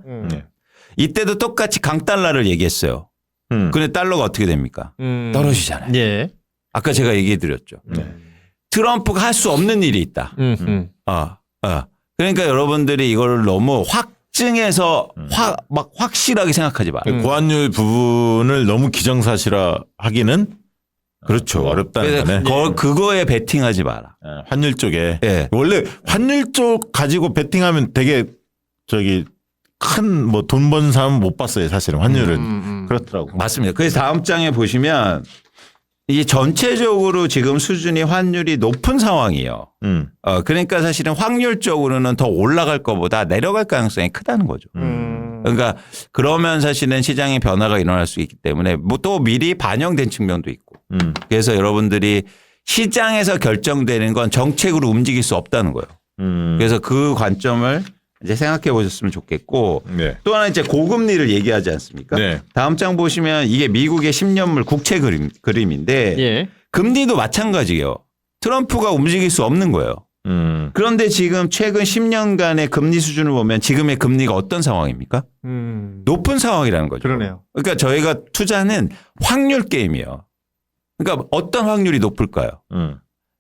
이때도 똑같이 강달러를 얘기했어요. 근데 달러가 어떻게 됩니까? 떨어지잖아요. 예. 아까 제가 얘기해 드렸죠. 트럼프가 할 수 없는 일이 있다. 그러니까 여러분들이 이걸 너무 확증해서 막 확실하게 생각하지 마. 고환율 부분을 너무 기정사실화 하기는 그렇죠. 어렵다는 거네. 그거에 베팅하지 마라. 환율 쪽에. 예. 원래 환율 쪽 가지고 베팅하면 되게 저기 큰 뭐 돈 번 사람 못 봤어요. 사실은 환율은. 그렇더라고. 맞습니다. 그래서 다음 장에 보시면 이게 전체적으로 지금 수준이 환율이 높은 상황이에요. 그러니까 사실은 확률적으로는 더 올라갈 것보다 내려갈 가능성이 크다는 거죠. 그러니까 그러면 사실은 시장의 변화가 일어날 수 있기 때문에 뭐 또 미리 반영된 측면도 있고. 그래서 여러분들이 시장에서 결정되는 건 정책으로 움직일 수 없다는 거예요. 그래서 그 관점을 이제 생각해 보셨으면 좋겠고 네. 또 하나 이제 고금리를 얘기하지 않습니까? 네. 다음 장 보시면 이게 미국의 10년물 국채 그림인데 예. 금리도 마찬가지예요. 트럼프가 움직일 수 없는 거예요. 그런데 지금 최근 10년간의 금리 수준을 보면 지금의 금리가 어떤 상황입니까? 높은 상황이라는 거죠. 그러네요. 그러니까 저희가 투자는 확률 게임이에요. 그러니까 어떤 확률이 높을까요?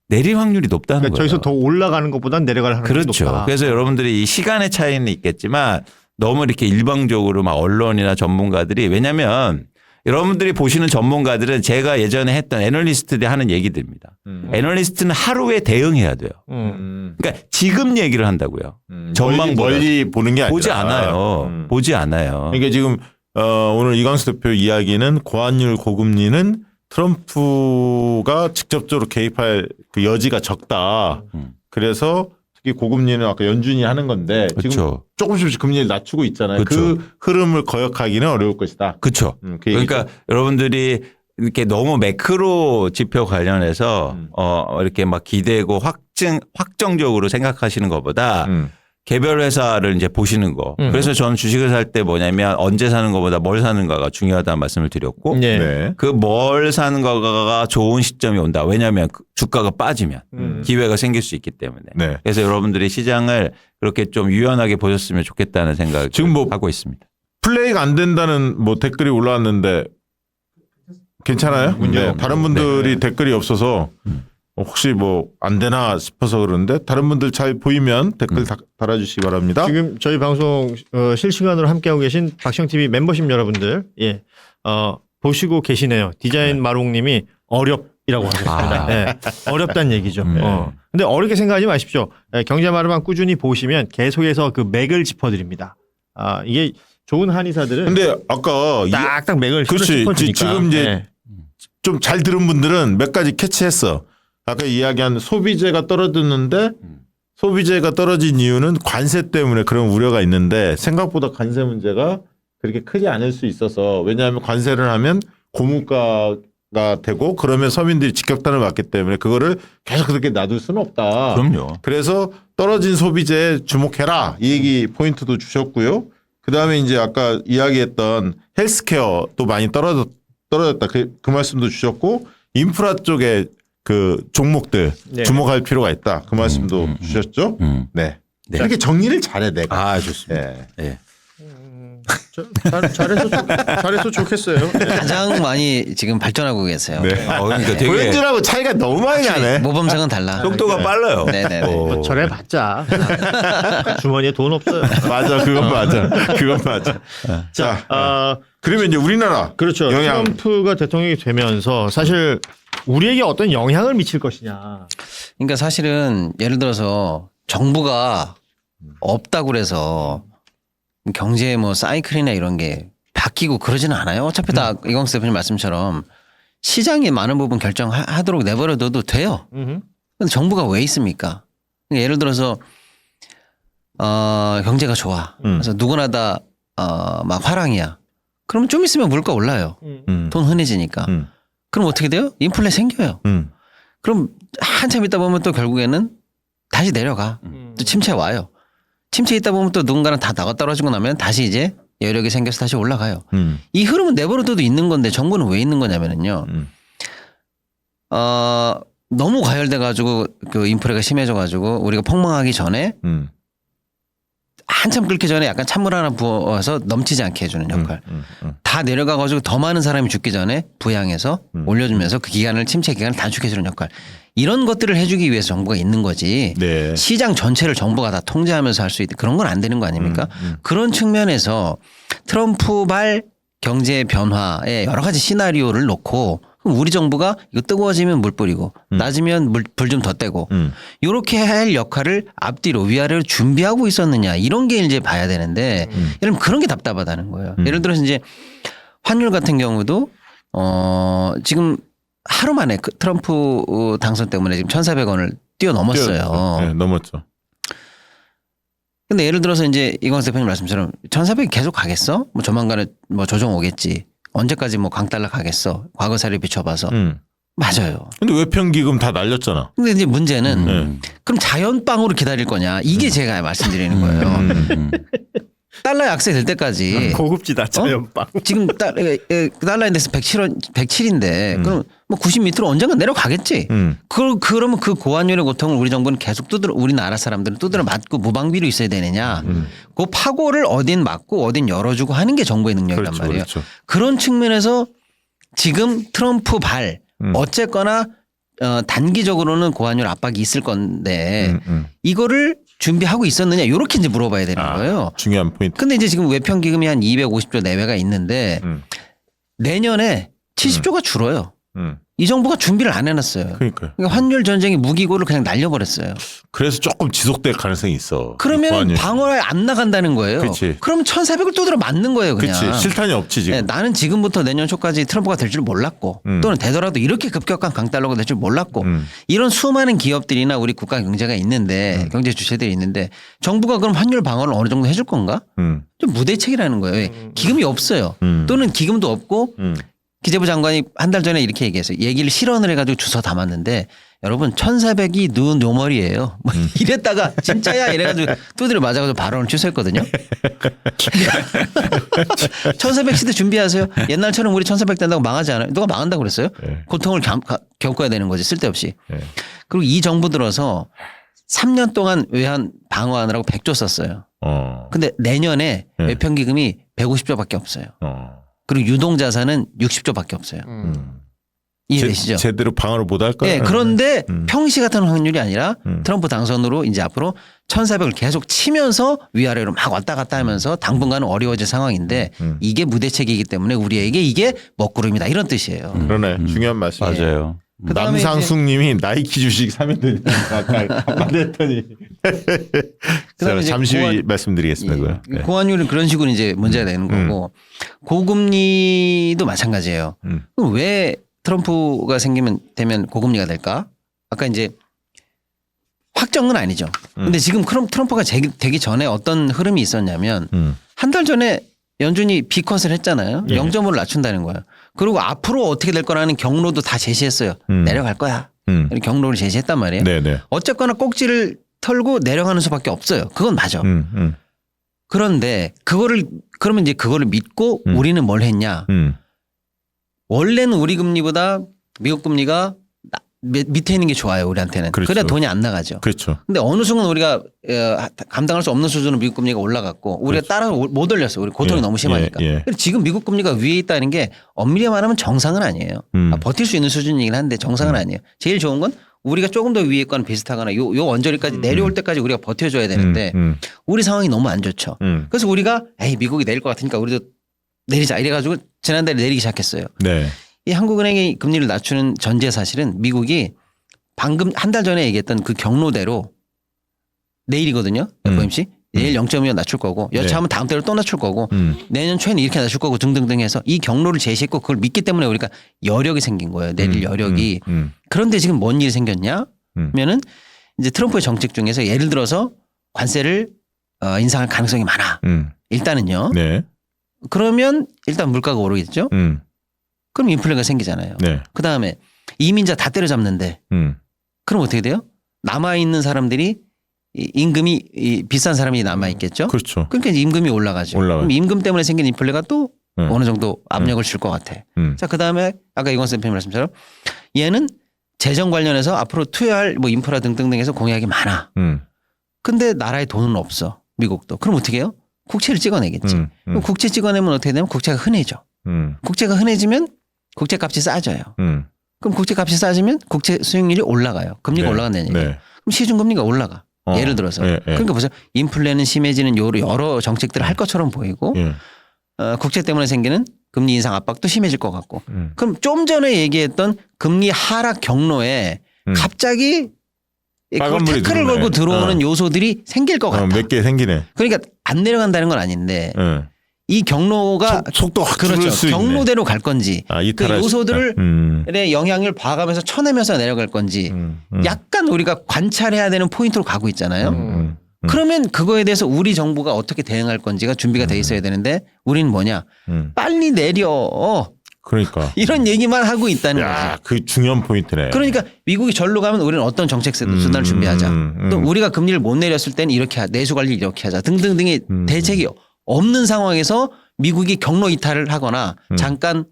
내릴 확률이 높다는 그러니까 거예요. 저기서 더 올라가는 것보단 내려갈 확률이 그렇죠. 높다. 그래서 여러분들이 이 시간의 차이는 있겠지만 너무 이렇게 일방적으로 막 언론이나 전문가들이 왜냐하면 여러분들이 보시는 전문가들은 제가 예전에 했던 애널리스트들이 하는 얘기들입니다. 애널리스트는 하루에 대응해야 돼요. 그러니까 지금 얘기를 한다고요. 전망 멀리 보는 게 아니라 보지 않아요. 보지 않아요. 그러니까 지금 오늘 이광수 대표 이야기는 고환율 고금리는 트럼프가 직접적으로 개입할 그 여지가 적다. 그래서 특히 고금리는 아까 연준이 하는 건데 그렇죠. 지금 조금씩 금리를 낮추고 있잖아요. 그렇죠. 그 흐름을 거역하기는 어려울 것이다. 그렇죠. 그 그러니까 여러분들이 이렇게 너무 매크로 지표 관련해서 이렇게 막 기대고 확정적으로 생각하시는 것보다 개별 회사를 이제 보시는 거. 그래서 저는 주식을 살 때 뭐냐면 언제 사는 것보다 뭘 사는가가 중요하다는 말씀을 드렸고 네. 그 뭘 사는 거가 좋은 시점이 온다. 왜냐하면 주가가 빠지면 기회가 생길 수 있기 때문에. 네. 그래서 여러분들이 시장을 그렇게 좀 유연하게 보셨으면 좋겠다는 생각을 지금 뭐 하고 있습니다. 플레이가 안 된다는 뭐 댓글이 올라왔는데 괜찮아요? 네. 다른 분들이 댓글이 없어서 혹시 뭐 안 되나 싶어서 그러는데 다른 분들 잘 보이면 댓글 달아주시기 바랍니다. 지금 저희 방송 실시간으로 함께하고 계신 박시영TV 멤버십 여러분들 예, 보시고 계시네요. 디자인 마롱님이 어렵이라고 하셨습니다. 네, 어렵다는 얘기죠. 근데 어렵게 생각하지 마십시오. 경제마루만 꾸준히 보시면 계속해서 그 맥을 짚어드립니다. 이게 좋은 한의사들은 근데 아까 딱딱 맥을 그렇지. 짚어주니까. 지금 이제 좀 잘 들은 분들은 몇 가지 캐치했어. 아까 이야기한 소비재가 떨어졌는데 소비재가 떨어진 이유는 관세 때문에 그런 우려가 있는데 생각보다 관세 문제가 그렇게 크지 않을 수 있어서 왜냐하면 관세를 하면 고물가가 되고 그러면 서민들이 직격탄을 맞기 때문에 그거를 계속 그렇게 놔둘 수는 없다. 그럼요. 그래서 떨어진 소비재에 주목해라 이 얘기 포인트도 주셨고요. 그다음에 이제 아까 이야기했던 헬스케어도 많이 떨어졌다 그 말씀도 주셨고 인프라 쪽에 그 종목들 주목할 필요가 있다. 그 말씀도 주셨죠. 네. 이렇게 정리를 잘해 내가. 좋습니다. 네. 잘해서 좋겠어요. 가장 많이 지금 발전하고 계세요. 네. 그러니까 되게 브랜드라고 차이가 너무 많이 나네. 모범생은 달라. 속도가 빨라요. 네네네. 저래봤자 주머니에 돈 없어요. 맞아, 그건 맞아. 그건 맞아. 자, 그러면 이제 우리나라 그렇죠. 영향. 트럼프가 대통령이 되면서 사실 우리에게 어떤 영향을 미칠 것이냐. 그러니까 사실은 예를 들어서 정부가 없다고 그래서 경제 뭐 사이클이나 이런 게 바뀌고 그러지는 않아요. 어차피 다 이광수 대표님 말씀처럼 시장이 많은 부분 결정하도록 내버려둬도 돼요. 근데 정부가 왜 있습니까? 예를 들어서 경제가 좋아. 그래서 누구나 다 막 화랑이야. 그러면 좀 있으면 물가 올라요. 돈 흔해지니까. 그럼 어떻게 돼요? 인플레 생겨요. 그럼 한참 있다 보면 또 결국에는 다시 내려가. 또 침체 와요. 침체 있다 보면 또 누군가는 다 나가 떨어지고 나면 다시 이제 여력이 생겨서 다시 올라가요. 이 흐름은 내버려둬도 있는 건데 정부는 왜 있는 거냐면은요. 너무 과열돼가지고 그 인플레가 심해져가지고 우리가 폭망하기 전에 한참 끓기 전에 약간 찬물 하나 부어서 넘치지 않게 해주는 역할. 다 내려가가지고 더 많은 사람이 죽기 전에 부양해서 올려주면서 그 기간을 침체 기간을 단축해주는 역할. 이런 것들을 해주기 위해서 정부가 있는 거지. 네. 시장 전체를 정부가 다 통제하면서 할 수 있는 그런 건 안 되는 거 아닙니까? 그런 측면에서 트럼프발 경제 변화의 여러 가지 시나리오를 놓고 그럼 우리 정부가 이거 뜨거워지면 물 뿌리고 낮으면 불 좀 더 떼고 이렇게 할 역할을 앞뒤로 위아래로 준비하고 있었느냐 이런 게 이제 봐야 되는데 여러분 그런 게 답답하다는 거예요. 예를 들어서 이제 환율 같은 경우도 지금 하루 만에 그 트럼프 당선 때문에 지금 1,400원을 뛰어넘었어요. 네, 넘었죠. 근데 예를 들어서 이제 이광수 대표님 말씀처럼 1,400이 계속 가겠어? 뭐 조만간에 뭐 조정 오겠지. 언제까지 뭐 강달러 가겠어? 과거 사례 비춰봐서. 맞아요. 근데 외평기금 다 날렸잖아. 근데 이제 문제는 그럼 자연빵으로 기다릴 거냐? 이게 제가 말씀드리는 거예요. 달러 약세 될 때까지. 고급지다, 자연빵. 지금 달러 인덱스 107인데 그럼 뭐 90 밑으로 언젠가 내려가겠지. 그러면 그 고환율의 고통을 우리 정부는 계속 우리나라 사람들은 두드려 맞고 무방비로 있어야 되느냐. 그 파고를 어딘 막고 어딘 열어주고 하는 게 정부의 능력이란 그렇죠, 말이에요. 그렇죠. 그런 측면에서 지금 트럼프 발 어쨌거나 단기적으로는 고환율 압박이 있을 건데 이거를 준비하고 있었느냐 이렇게 이제 물어봐야 되는 거예요. 중요한 포인트. 근데 이제 지금 외평기금이 한 250조 내외가 있는데 내년에 70조가 줄어요. 이 정부가 준비를 안 해놨어요. 그러니까요. 그러니까 환율 전쟁의 무기고를 그냥 날려버렸어요. 그래서 조금 지속될 가능성이 있어. 그러면 방어에 안 나간다는 거예요. 그치. 그럼 1,400을 두드려 맞는 거예요. 그냥. 그렇지. 실탄이 없지 지금. 네, 나는 지금부터 내년 초까지 트럼프가 될 줄 몰랐고 또는 되더라도 이렇게 급격한 강달러가 될 줄 몰랐고 이런 수많은 기업들이나 우리 국가 경제가 있는데 경제 주체들이 있는데 정부가 그럼 환율 방어를 어느 정도 해줄 건가? 좀 무대책이라는 거예요. 기금이 없어요. 또는 기금도 없고 기재부 장관이 한 달 전에 이렇게 얘기했어요. 얘기를 실언을 해가지고 주워 담았는데 여러분 1,400이 누운 노멀이에요. 뭐 이랬다가 진짜야 이래가지고 두드려 맞아가지고 발언을 취소했거든요. 1,400 시대 준비하세요. 옛날처럼 우리 1,400 된다고 망하지 않아요. 누가 망한다고 그랬어요? 네. 고통을 겪어야 되는 거지 쓸데없이. 네. 그리고 이 정부 들어서 3년 동안 외환 방어하느라고 100조 썼어요. 근데 내년에 네. 외평기금이 150조밖에 없어요. 그리고 유동자산은 60조밖에 없어요. 이해되시죠? 제대로 방어를 못 할 거예요. 네, 그런데 평시 같은 확률이 아니라 트럼프 당선으로 이제 앞으로 1,400을 계속 치면서 위아래로 막 왔다 갔다 하면서 당분간은 어려워질 상황인데 이게 무대책이기 때문에 우리에게 이게 먹구름이다 이런 뜻이에요. 그러네. 중요한 말씀이에요. 맞아요. 남상숙님이 나이키 주식 사면 되니까 한마디 했더니 제가 이제 잠시 말씀드리겠습니다. 그거요. 네. 고환율은 그런 식으로 이제 문제가 되는 거고 고금리도 마찬가지예요. 그럼 왜 트럼프가 되면 고금리가 될까? 아까 이제 확정은 아니죠. 근데 지금 트럼프가 되기 전에 어떤 흐름이 있었냐면 한 달 전에 연준이 B컷을 했잖아요. 0.5를 낮춘다는 거예요. 그리고 앞으로 어떻게 될 거라는 경로도 다 제시했어요. 내려갈 거야. 경로를 제시했단 말이에요. 네네. 어쨌거나 꼭지를 털고 내려가는 수밖에 없어요. 그건 맞아. 그런데 그러면 이제 그거를 믿고 우리는 뭘 했냐. 원래는 우리 금리보다 미국 금리가 밑에 있는 게 좋아요. 우리한테는. 그렇죠. 그래야 돈이 안 나가죠. 그렇죠. 근데 어느 순간 우리가 감당할 수 없는 수준으로 미국 금리가 올라갔고 우리가 따라 못 올렸어요. 우리 고통이 너무 심하니까. 근데 지금 미국 금리가 위에 있다는 게 엄밀히 말하면 정상은 아니에요. 버틸 수 있는 수준이긴 한데 정상은 아니에요. 제일 좋은 건 우리가 조금 더 위에 거는 비슷하거나 요 언저리까지 내려올 때까지 우리가 버텨줘야 되는데 우리 상황이 너무 안 좋죠. 그래서 우리가 미국이 내릴 것 같으니까 우리도 내리자 이래가지고 지난달에 내리기 시작했어요. 네. 이 한국은행이 금리를 낮추는 전제 사실은 미국이 방금 한 달 전에 얘기했던 그 경로대로 내일이거든요. FOMC. 내일 0.25 낮출 거고 여차하면 다음 달에 또 낮출 거고 내년 초에는 이렇게 낮출 거고 등등등 해서 이 경로를 제시했고 그걸 믿기 때문에 우리가 여력이 생긴 거예요. 내릴 여력이. 그런데 지금 뭔 일이 생겼냐 하면은 이제 트럼프의 정책 중에서 예를 들어서 관세를 인상할 가능성이 많아. 일단은요. 네. 그러면 일단 물가가 오르겠죠. 그럼 인플레가 생기잖아요. 네. 그다음에 이민자 다 때려잡는데 그럼 어떻게 돼요? 남아있는 사람들이 임금이 비싼 사람이 남아있겠죠. 그렇죠. 그러니까 임금이 올라가죠. 그럼 임금 때문에 생긴 인플레가 또 어느 정도 압력을 줄 것 같아. 자, 그다음에 아까 이광수 대표님 말씀처럼 얘는 재정 관련해서 앞으로 투여할 뭐 인프라 등등등에서 공약이 많아. 근데 나라에 돈은 없어. 미국도. 그럼 어떻게 해요? 국채를 찍어내겠지. 그럼 국채 찍어내면 어떻게 되냐면 국채가 흔해져. 국채가 흔해지면 국채값이 싸져요. 그럼 국채값이 싸지면 국채 수익률이 올라가요. 금리가 올라간다는 얘기예요. 그럼 시중금리가 올라가. 예를 들어서. 그러니까 보세요. 인플레는 심해지는 여러 정책들을 할 것처럼 보이고 국채 때문에 생기는 금리 인상 압박도 심해질 것 같고. 그럼 좀 전에 얘기했던 금리 하락 경로에 갑자기 태클을 걸고 들어오는 요소들이 생길 것 같아. 몇 개 생기네. 그러니까 안 내려간다는 건 아닌데 이 경로가 속도 확 그렇죠. 줄을 수 경로대로 갈 건지 그 요소들의 영향을 봐가면서 쳐내면서 내려갈 건지 약간 우리가 관찰해야 되는 포인트로 가고 있잖아요. 그러면 그거에 대해서 우리 정부가 어떻게 대응할 건지가 준비가 돼 있어야 되는데 우리는 뭐냐 빨리 내려. 그러니까 이런 얘기만 하고 있다는 거죠. 그 중요한 포인트네. 그러니까 미국이 절로 가면 우리는 어떤 정책 수단을 준비하자. 또 우리가 금리를 못 내렸을 때는 이렇게 내수 관리 이렇게 하자. 등등등의 대책이 없는 상황에서 미국이 경로 이탈을 하거나 잠깐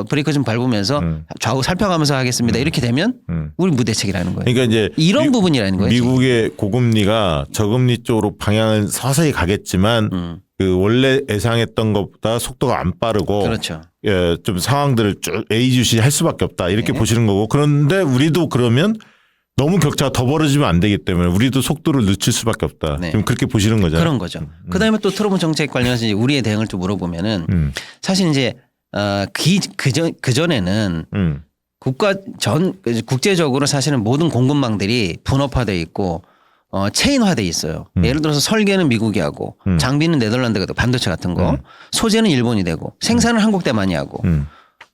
브레이크 좀 밟으면서 좌우 살펴가면서 하겠습니다. 이렇게 되면 우리 무대책이라는 거예요. 그러니까 이제 이런 부분이라는 거예요. 미국의 고금리가 저금리 쪽으로 방향은 서서히 가겠지만 그 원래 예상했던 것보다 속도가 안 빠르고 그렇죠. 예, 좀 상황들을 쭉 예의주시할 수밖에 없다 이렇게 보시는 거고 그런데 우리도 그러면 너무 격차가 더 벌어지면 안 되기 때문에 우리도 속도를 늦출 수밖에 없다. 지금 그렇게 보시는 거잖아요. 그런 거죠. 그다음에 또 트럼프 정책 관련해서 이제 우리의 대응을 좀 물어보면은 사실 이제 그 전에는 국제적으로 사실은 모든 공급망들이 분업화돼 있고 체인화돼 있어요. 예를 들어서 설계는 미국이 하고 장비는 네덜란드가 되고 반도체 같은 거 소재는 일본이 되고 생산은 한국 대만이 하고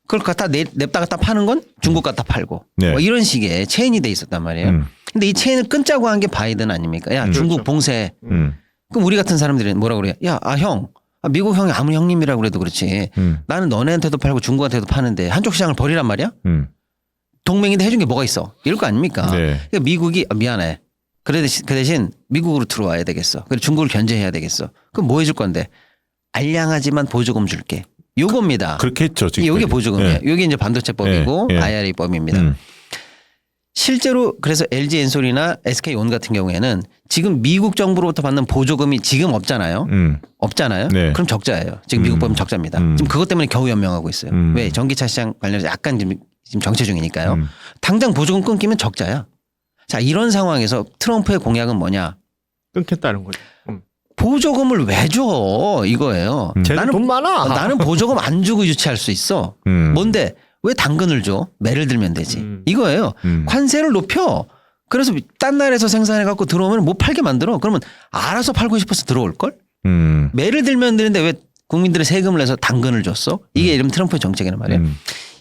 그걸 갖다 냅다 갖다 파는 건 중국 갖다 팔고 뭐 이런 식의 체인이 돼 있었단 말이에요. 근데 이 체인을 끊자고 한 게 바이든 아닙니까? 야 중국 봉쇄. 그럼 우리 같은 사람들은 뭐라고 그래요? 야 형. 미국 형이 아무리 형님이라고 그래도 그렇지. 나는 너네한테도 팔고 중국한테도 파는데 한쪽 시장을 버리란 말이야? 동맹인데 해준 게 뭐가 있어? 이럴 거 아닙니까? 그러니까 미국이 미안해. 그 대신 미국으로 들어와야 되겠어. 그리고 중국을 견제해야 되겠어. 그럼 뭐 해줄 건데? 알량하지만 보조금 줄게. 요겁니다. 그렇게 했죠. 이게 보조금이에요. 이게 이제 반도체법이고 IRA법입니다. 실제로 그래서 LG 엔솔이나 SK 온 같은 경우에는 지금 미국 정부로부터 받는 보조금이 지금 없잖아요. 없잖아요. 그럼 적자예요. 지금 미국 보면 적자입니다. 지금 그것 때문에 겨우 연명하고 있어요. 왜? 전기차 시장 관련해서 약간 지금 정체 중이니까요. 당장 보조금 끊기면 적자야. 자, 이런 상황에서 트럼프의 공약은 뭐냐? 끊겠다는 거죠. 보조금을 왜 줘? 이거예요. 나는 돈 많아. 나는 보조금 안 주고 유치할 수 있어. 뭔데? 왜 당근을 줘? 매를 들면 되지. 이거예요. 관세를 높여. 그래서 딴 나라에서 생산해 갖고 들어오면 못 팔게 만들어. 그러면 알아서 팔고 싶어서 들어올 걸? 매를 들면 되는데 왜 국민들의 세금을 내서 당근을 줬어? 이게 이름 트럼프의 정책이란 말이에요.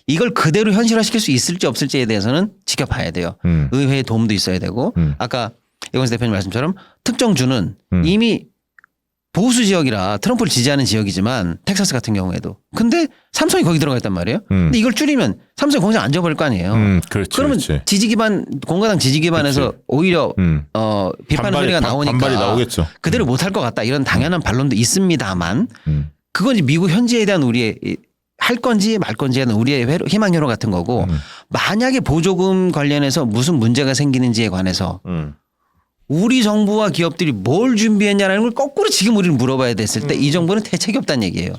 이걸 그대로 현실화시킬 수 있을지 없을지에 대해서는 지켜봐야 돼요. 의회의 도움도 있어야 되고 아까 이광수 대표님 말씀처럼 특정주는 이미 보수 지역이라 트럼프를 지지하는 지역이지만 텍사스 같은 경우에도 근데 삼성이 거기 들어가 있단 말이에요. 근데 이걸 줄이면 삼성이 공장 안 줘버릴 거 아니에요. 그러면 지지 기반 공화당 지지 기반에서 오히려 비판의 소리가 나오니까 반발이 나오겠죠. 그대로 못할 것 같다 이런 당연한 반론도 있습니다만 그건 이제 미국 현지에 대한 우리의 할 건지 말 건지에 대한 우리의 희망 회로 같은 거고 만약에 보조금 관련해서 무슨 문제가 생기는지에 관해서 우리 정부와 기업들이 뭘 준비했냐라는 걸 거꾸로 지금 우리는 물어봐야 됐을 때 이 정부는 대책이 없다는 얘기예요.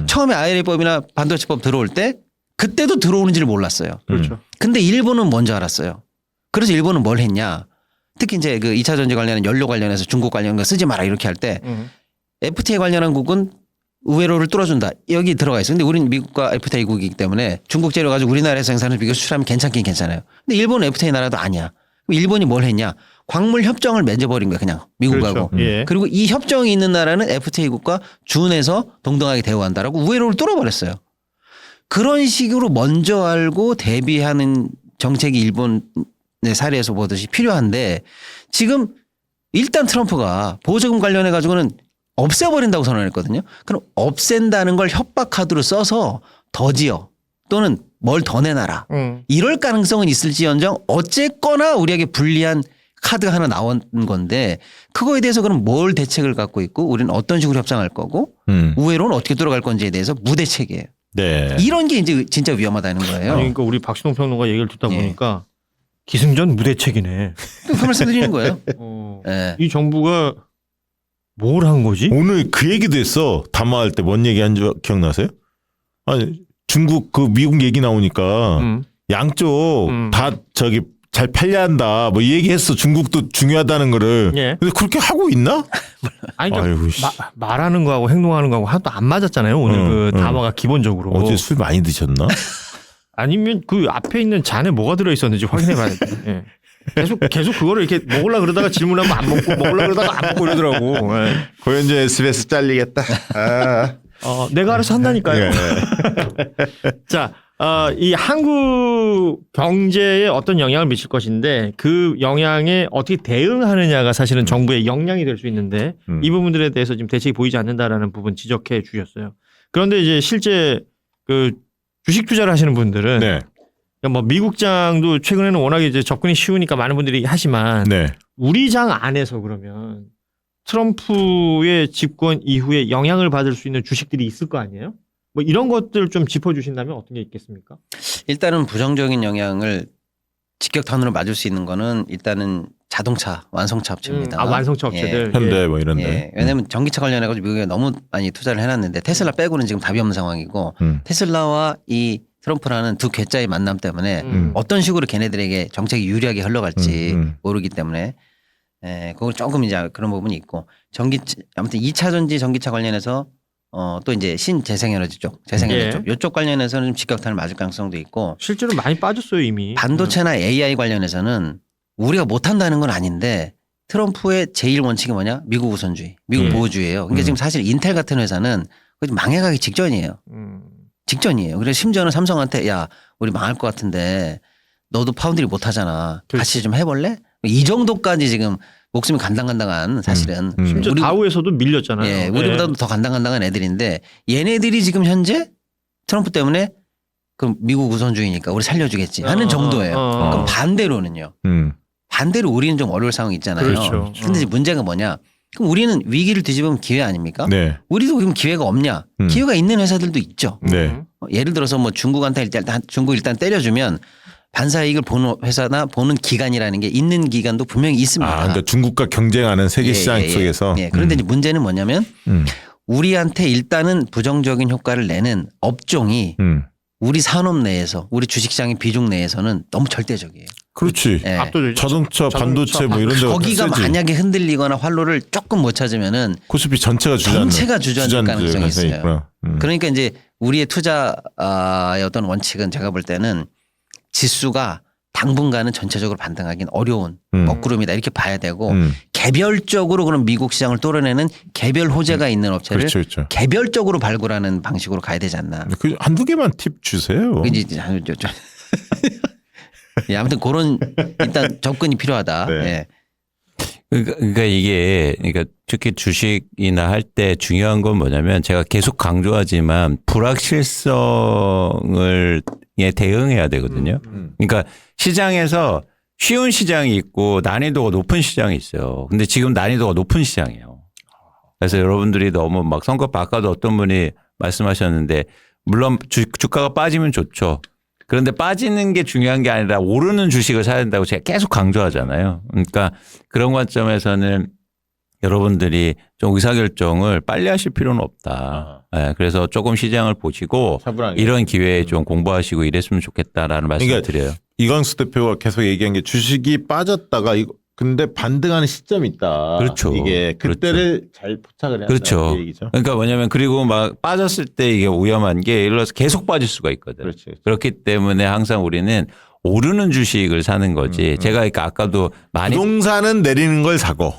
처음에 IRA법이나 반도체법 들어올 때 그때도 들어오는지를 몰랐어요. 그렇죠. 근데 일본은 먼저 알았어요. 그래서 일본은 뭘 했냐. 특히 이제 그 2차 전지 관련한 연료 관련해서 중국 관련한 거 쓰지 마라 이렇게 할 때 FTA 관련한 국은 우회로를 뚫어준다. 여기 들어가 있어요. 근데 우리는 미국과 FTA국이기 때문에 중국 재료 가지고 우리나라에서 생산을 미국 수출하면 괜찮긴 괜찮아요. 근데 일본은 FTA 나라도 아니야. 일본이 뭘 했냐. 광물 협정을 맺어버린 거예요. 그냥 미국하고. 그렇죠. 예. 그리고 이 협정이 있는 나라는 FTA국과 준해서 동등하게 대우한다라고 우회로를 뚫어버렸어요. 그런 식으로 먼저 알고 대비하는 정책이 일본의 사례에서 보듯이 필요한데 지금 일단 트럼프가 보조금 관련해 가지고는 없애버린다고 선언했거든요. 그럼 없앤다는 걸 협박 카드로 써서 더 지어 또는 뭘 더 내놔라. 이럴 가능성은 있을지언정 어쨌거나 우리에게 불리한 카드가 하나 나온 건데 그거에 대해서 그럼 뭘 대책을 갖고 있고 우리는 어떤 식으로 협상할 거고 우회로는 어떻게 돌아갈 건지에 대해서 무대책이에요. 네. 이런 게 이제 진짜 위험하다는 거예요. 아니, 그러니까 우리 박신홍 평론가 얘기를 듣다 보니까 기승전 무대책이네. 그 말씀드리는 거예요. 네. 이 정부가 뭘 한 거지? 오늘 그 얘기도 했어. 담화할 때 뭔 얘기 한 줄 기억나세요? 아니 중국 그 미국 얘기 나오니까 양쪽 다 저기 잘 팔려야 한다. 뭐 이 얘기했어. 중국도 중요하다는 거를. 예. 근데 그렇게 하고 있나? 아니 그러니까 말하는 거하고 행동하는 거하고 하나도 안 맞았잖아요. 오늘 그 담화가 기본적으로. 어제 술 많이 드셨나? 아니면 그 앞에 있는 잔에 뭐가 들어 있었는지 확인해 봐야 돼. 예. 계속 그거를 이렇게 먹으려고 그러다가 질문하면 안 먹고 먹으려고 그러다가 안 먹고 이러더라고. 예. 고현재 SBS 잘리겠다. 아. 내가 알아서 한다니까요. 예. 자, 이 한국 경제에 어떤 영향을 미칠 것인데 그 영향에 어떻게 대응하느냐가 사실은 정부의 역량이 될 수 있는데 이 부분들에 대해서 지금 대책이 보이지 않는다라는 부분 지적해 주셨어요. 그런데 이제 실제 그 주식 투자를 하시는 분들은 네. 뭐 미국장도 최근에는 워낙에 이제 접근이 쉬우니까 많은 분들이 하지만 네. 우리 장 안에서 그러면 트럼프의 집권 이후에 영향을 받을 수 있는 주식들이 있을 거 아니에요? 뭐 이런 것들 좀 짚어주신다면 어떤 게 있겠습니까? 일단은 부정적인 영향을 직격탄으로 맞을 수 있는 거는 일단은 자동차 완성차 업체입니다. 완성차 업체들. 현대 뭐 이런데. 예. 왜냐하면 전기차 관련해가지고 미국에 너무 많이 투자를 해놨는데 테슬라 빼고는 지금 답이 없는 상황이고 테슬라와 이 트럼프라는 두 괴짜의 만남 때문에 어떤 식으로 걔네들에게 정책이 유리하게 흘러갈지 모르기 때문에 그걸 조금 이제 그런 부분이 있고 아무튼 2차 전지 전기차 관련해서 또 이제 신재생에너지 쪽, 재생에너지 쪽 이쪽 관련해서는 좀 직격탄을 맞을 가능성도 있고 실제로 많이 빠졌어요 이미. 반도체나 AI 관련해서는 우리가 못한다는 건 아닌데 트럼프의 제일 원칙이 뭐냐? 미국 우선주의, 미국 보호주의예요. 그러니까 지금 사실 인텔 같은 회사는 망해가기 직전이에요. 직전이에요. 그래서 심지어는 삼성한테 야 우리 망할 것 같은데 너도 파운드리 못하잖아. 같이 좀 해볼래? 이 정도까지 지금 목숨이 간당간당한 사실은. 심지어 다우에서도 밀렸잖아요. 예, 우리보다도 더 간당간당한 애들인데 얘네들이 지금 현재 트럼프 때문에 그럼 미국 우선주의니까 우리 살려주겠지 하는 정도예요. 그럼 반대로는요. 반대로 우리는 좀 어려울 상황이 있잖아요. 그렇죠. 근데 이제 문제가 뭐냐. 그럼 우리는 위기를 뒤집으면 기회 아닙니까? 네. 우리도 그럼 기회가 없냐? 기회가 있는 회사들도 있죠. 네. 예를 들어서 뭐 중국한테 일단 때려주면 반사이익을 보는 회사나 보는 기간이라는 게 있는 기간도 분명히 있습니다. 그러니까 중국과 경쟁하는 세계 시장 속에서. 그런데 이제 문제는 뭐냐면 우리한테 일단은 부정적인 효과를 내는 업종이 우리 산업 내에서 우리 주식시장의 비중 내에서는 너무 절대적이에요. 그렇지. 예. 압도적이죠. 자동차, 반도체 뭐 이런 데 거기가 만약에 흔들리거나 활로를 조금 못 찾으면은 코스피 전체가 주저앉을 가능성이 있어요. 그러니까 이제 우리의 투자의 어떤 원칙은 제가 볼 때는 지수가 당분간은 전체적으로 반등하기는 어려운 먹구름이다 이렇게 봐야 되고 개별적으로 그럼 미국 시장을 ጦ려내는 개별 호재가 있는 업체를 그렇죠. 개별적으로 발굴하는 방식으로 가야 되지 않나. 그 한두 개만 팁 주세요. 예, 아무튼 그런 일단 접근이 필요하다. 네. 예. 그러니까 이게 그러니까 특히 주식이나 할 때 중요한 건 뭐냐면 제가 계속 강조하지만 불확실성을 대응해야 되거든요. 그러니까 시장에서 쉬운 시장이 있고 난이도가 높은 시장이 있어요. 근데 지금 난이도가 높은 시장이에요. 그래서 여러분들이 너무 막 선거 아까도 어떤 분이 말씀하셨는데 물론 주가가 빠지면 좋죠. 그런데 빠지는 게 중요한 게 아니라 오르는 주식을 사야 된다고 제가 계속 강조하잖아요. 그러니까 그런 관점에서는 여러분들이 좀 의사결정을 빨리 하실 필요는 없다. 네, 그래서 조금 시장을 보시고 차분하게. 이런 기회에 좀 공부하시고 이랬으면 좋겠다라는 말씀을 그러니까 드려요. 이광수 대표가 계속 얘기한 게 주식이 빠졌다가 근데 반등하는 시점이 있다. 그렇죠. 이게 그때를 잘 포착을 해야 그렇죠. 한다는 얘기죠. 그러니까 뭐냐면 그리고 막 빠졌을 때 이게 위험한 게 예를 들어서 계속 빠질 수가 있거든. 그렇지. 그렇기 때문에 항상 우리는 오르는 주식을 사는 거지. 제가 그러니까 아까도 많이 부동산은 내리는 걸 사고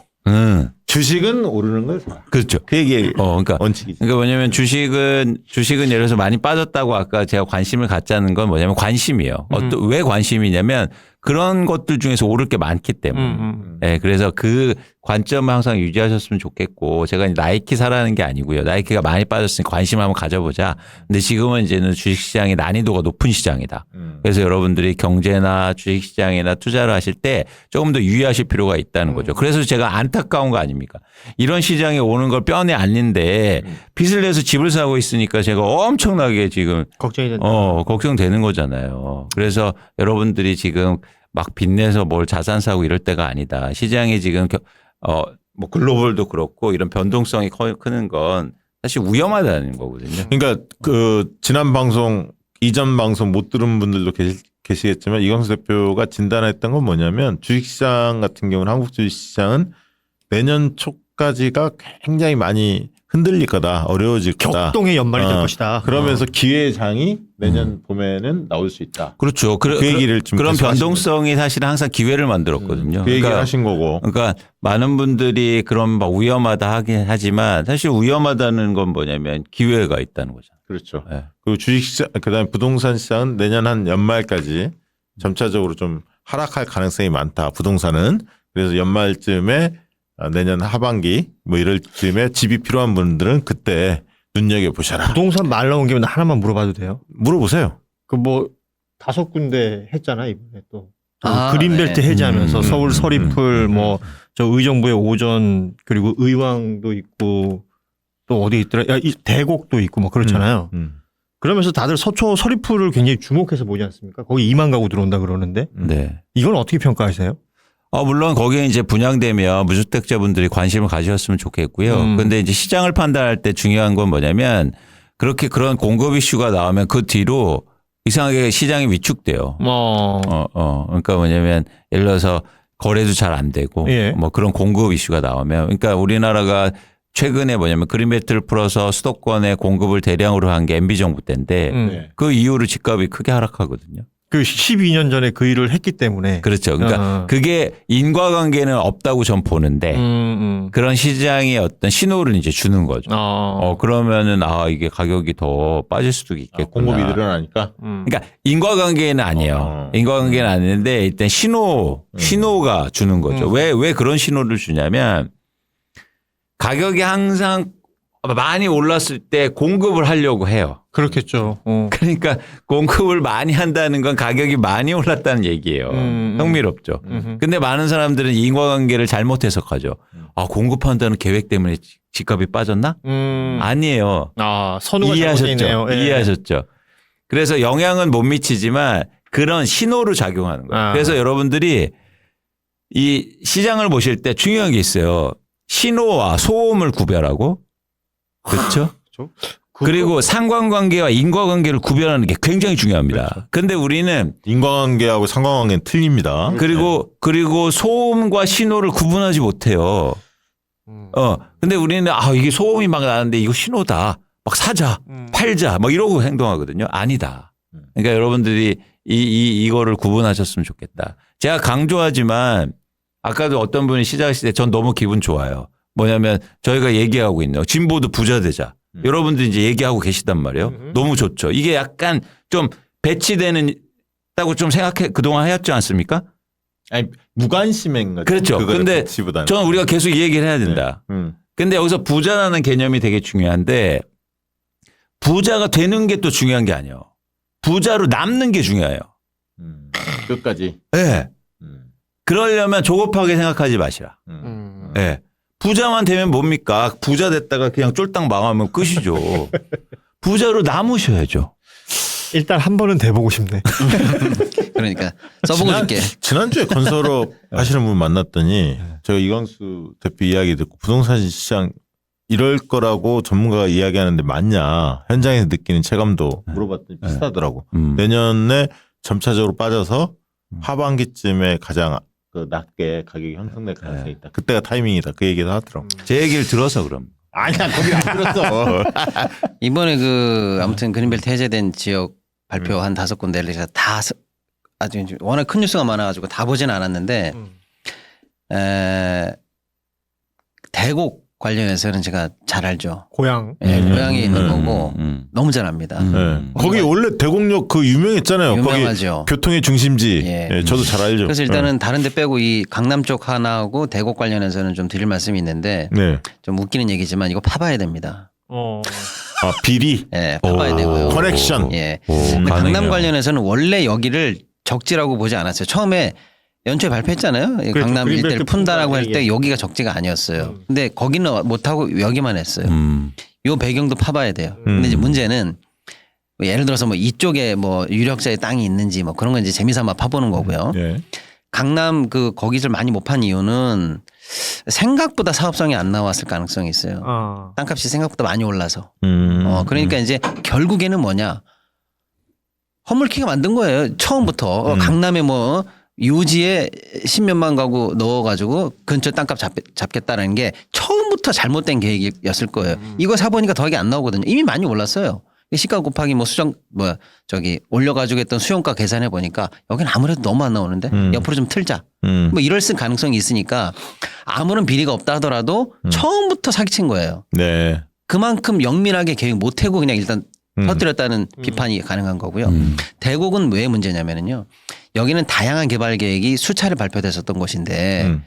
주식은 오르는 걸 사. 그렇죠. 그 얘기 그러니까 원칙이죠. 그러니까 뭐냐면 주식은 예를 들어서 많이 빠졌다고 아까 제가 관심을 갖자는 건 뭐냐면 관심이에요. 왜 관심이냐면 그런 것들 중에서 오를 게 많기 때문에. 네, 그래서 그 관점을 항상 유지하셨으면 좋겠고 제가 나이키 사라는 게 아니고요. 나이키가 많이 빠졌으니까 관심 한번 가져보자. 근데 지금은 이제는 주식시장의 난이도가 높은 시장이다. 그래서 여러분들이 경제나 주식시장이나 투자를 하실 때 조금 더 유의하실 필요가 있다는 거죠. 그래서 제가 안타까운 거 아닙니까? 이런 시장에 오는 걸 뼈에 안는데 빚을 내서 집을 사고 있으니까 제가 엄청나게 지금 걱정이 된다. 걱정되는 거잖아요. 그래서 여러분들이 지금 막 빚내서 뭘 자산 사고 이럴 때가 아니다. 시장이 지금 뭐 글로벌도 그렇고 이런 변동성이 크는 건 사실 위험하다는 거거든요. 그러니까 그 지난 방송 이전 방송 못 들은 분들도 계시겠지만 이광수 대표가 진단했던 건 뭐냐면 주식시장 같은 경우는 한국 주식시장은 내년 초까지가 굉장히 많이 흔들릴 거다. 어려워질 거다. 격동의 연말이 될 것이다. 그러면서 기회의 장이 내년 봄에는 나올 수 있다. 그렇죠. 그 얘기를 좀 그런 계속 변동성이 사실은 항상 기회를 만들었거든요. 그 얘기를 하신 거고. 그러니까 많은 분들이 그런 막 위험하다 하긴 하지만 사실 위험하다는 건 뭐냐면 기회가 있다는 거잖아요. 그렇죠. 네. 그리고 주식시장 그다음에 부동산 시장은 내년 한 연말까지 점차적으로 좀 하락할 가능성이 많다. 부동산은. 그래서 연말쯤에 내년 하반기 뭐 이럴 쯤에 집이 필요한 분들은 그때 눈여겨보셔라. 부동산 말 나온 김에 하나만 물어봐도 돼요? 물어보세요. 그 뭐 5군데 했잖아 이번에 또. 아, 그린벨트 네. 해제하면서 서울 서리풀 뭐 저 의정부의 오전 그리고 의왕도 있고 또 어디 있더라? 이 대곡도 있고 뭐 그렇잖아요. 그러면서 다들 서초 서리풀을 굉장히 주목해서 보지 않습니까? 거기 2만 가구 들어온다 그러는데. 네. 이건 어떻게 평가하세요? 물론 거기에 이제 분양되면 무주택자분들이 관심을 가지셨으면 좋겠고요. 그런데 이제 시장을 판단할 때 중요한 건 뭐냐면 그렇게 그런 공급 이슈가 나오면 그 뒤로 이상하게 시장이 위축돼요. 그러니까 뭐냐면 예를 들어서 거래도 잘 안 되고 예. 뭐 그런 공급 이슈가 나오면 그러니까 우리나라가 최근에 뭐냐면 그린벨트를 풀어서 수도권에 공급을 대량으로 한 게 MB 정부 때인데 그 이후로 집값이 크게 하락하거든요. 그 12년 전에 그 일을 했기 때문에. 그렇죠. 그러니까 그게 인과관계는 없다고 전 보는데 그런 시장의 어떤 신호를 이제 주는 거죠. 그러면은 이게 가격이 더 빠질 수도 있겠구나. 공급이 늘어나니까. 그러니까 인과관계는 아니에요. 인과관계는 아닌데 일단 신호가 주는 거죠. 왜 그런 신호를 주냐면 가격이 항상 많이 올랐을 때 공급을 하려고 해요. 그렇겠죠. 그러니까 공급을 많이 한다는 건 가격이 많이 올랐다는 얘기예요. 흥미롭죠. 근데 많은 사람들은 인과관계를 잘못 해석하죠. 공급한다는 계획 때문에 집값이 빠졌나? 아니에요. 선우가 이해하셨죠? 예. 이해하셨죠? 그래서 영향은 못 미치지만 그런 신호로 작용하는 거예요. 그래서 여러분들이 이 시장을 보실 때 중요한 게 있어요. 신호와 소음을 구별하고 그렇죠? 그리고 상관관계와 인과관계를 구별하는 게 굉장히 중요합니다. 그런데 우리는 인과관계하고 상관관계는 틀립니다. 그리고 소음과 신호를 구분하지 못해요. 근데 우리는 이게 소음이 막 나는데 이거 신호다. 막 사자, 팔자, 막 이러고 행동하거든요. 아니다. 그러니까 여러분들이 이거를 구분하셨으면 좋겠다. 제가 강조하지만 아까도 어떤 분이 시작하실 때 전 너무 기분 좋아요. 뭐냐면 저희가 얘기하고 있네요. 진보도 부자 되자. 여러분들이 이제 얘기하고 계시단 말이에요. 너무 좋죠. 이게 약간 좀 배치되는다고 좀 생각해 그동안 해왔지 않습니까? 아니 무관심인 거죠. 그렇죠. 그런데 저는 우리가 계속 이 얘기를 해야 된다. 근데 여기서 부자라는 개념이 되게 중요한데 부자가 되는 게 또 중요한 게 아니에요. 부자로 남는 게 중요해요. 끝까지. 네. 그러려면 조급하게 생각하지 마시라. 네. 부자만 되면 뭡니까? 부자 됐다가 그냥 쫄딱 망하면 끝이죠. 부자로 남으셔야죠. 일단 한 번은 돼보고 싶네. 그러니까 써보고 줄게. 지난주에 건설업 하시는 분 만났더니 제가 이광수 대표 이야기 듣고 부동산 시장 이럴 거라고 전문가가 이야기하는데 맞냐. 현장에서 느끼는 체감도 물어봤더니 비슷하더라고. 내년에 점차적으로 빠져서 하반기쯤에 가장 낮게 가격이 형성될 가능성이 있다. 그때가 타이밍이다. 그 얘기도 하더라고. 제 얘기를 들어서 그럼. 아니야, 거기 안 들었어. 이번에 아무튼 그린벨트 해제된 지역 발표 한 5군데를 제가 다 아주 이제 워낙 큰 뉴스가 많아가지고 다 보지는 않았는데 대곡 관련해서는 제가 잘 알죠. 고향. 예, 고향에 있는 거고 너무 잘 압니다. 거기 원래 대곡역 그 유명했잖아요. 유명하죠. 거기 교통의 중심지. 예, 저도 잘 알죠. 그래서 일단은 다른 데 빼고 이 강남 쪽 하나하고 대곡 관련해서는 좀 드릴 말씀이 있는데 좀 웃기는 얘기지만 이거 파봐야 됩니다. 아, 비리? 예, 파봐야 되고요. 커넥션. 예. 근데 강남 관련해서는 원래 여기를 적지라고 보지 않았어요. 처음에 연초에 발표했잖아요. 그렇죠. 강남 그린벨트 일대를 푼다라고 할 때 푼다, 여기가 적지가 아니었어요. 근데 거기는 못하고 여기만 했어요. 요 배경도 파봐야 돼요. 근데 이제 문제는 뭐 예를 들어서 뭐 이쪽에 뭐 유력자의 땅이 있는지 뭐 그런 건 이제 재미삼아 파보는 거고요. 강남 그 거기를 많이 못 판 이유는 생각보다 사업성이 안 나왔을 가능성이 있어요. 땅값이 생각보다 많이 올라서. 그러니까 이제 결국에는 뭐냐. 허물키가 만든 거예요. 처음부터 강남에 뭐 요지에 10몇만 가구 넣어가지고 근처 땅값 잡겠다는 게 처음부터 잘못된 계획이었을 거예요. 이거 사보니까 더하기 안 나오거든요. 이미 많이 올랐어요. 시가 곱하기 뭐 올려가지고 했던 수용가 계산해 보니까 여기는 아무래도 너무 안 나오는데 옆으로 좀 틀자. 뭐 이럴 가능성이 있으니까 아무런 비리가 없다 하더라도 처음부터 사기친 거예요. 네. 그만큼 영민하게 계획 못 해고 그냥 일단 터뜨렸다는 비판이 가능한 거고요. 대곡은 왜 문제냐면요. 여기는 다양한 개발 계획이 수차례 발표됐었던 곳인데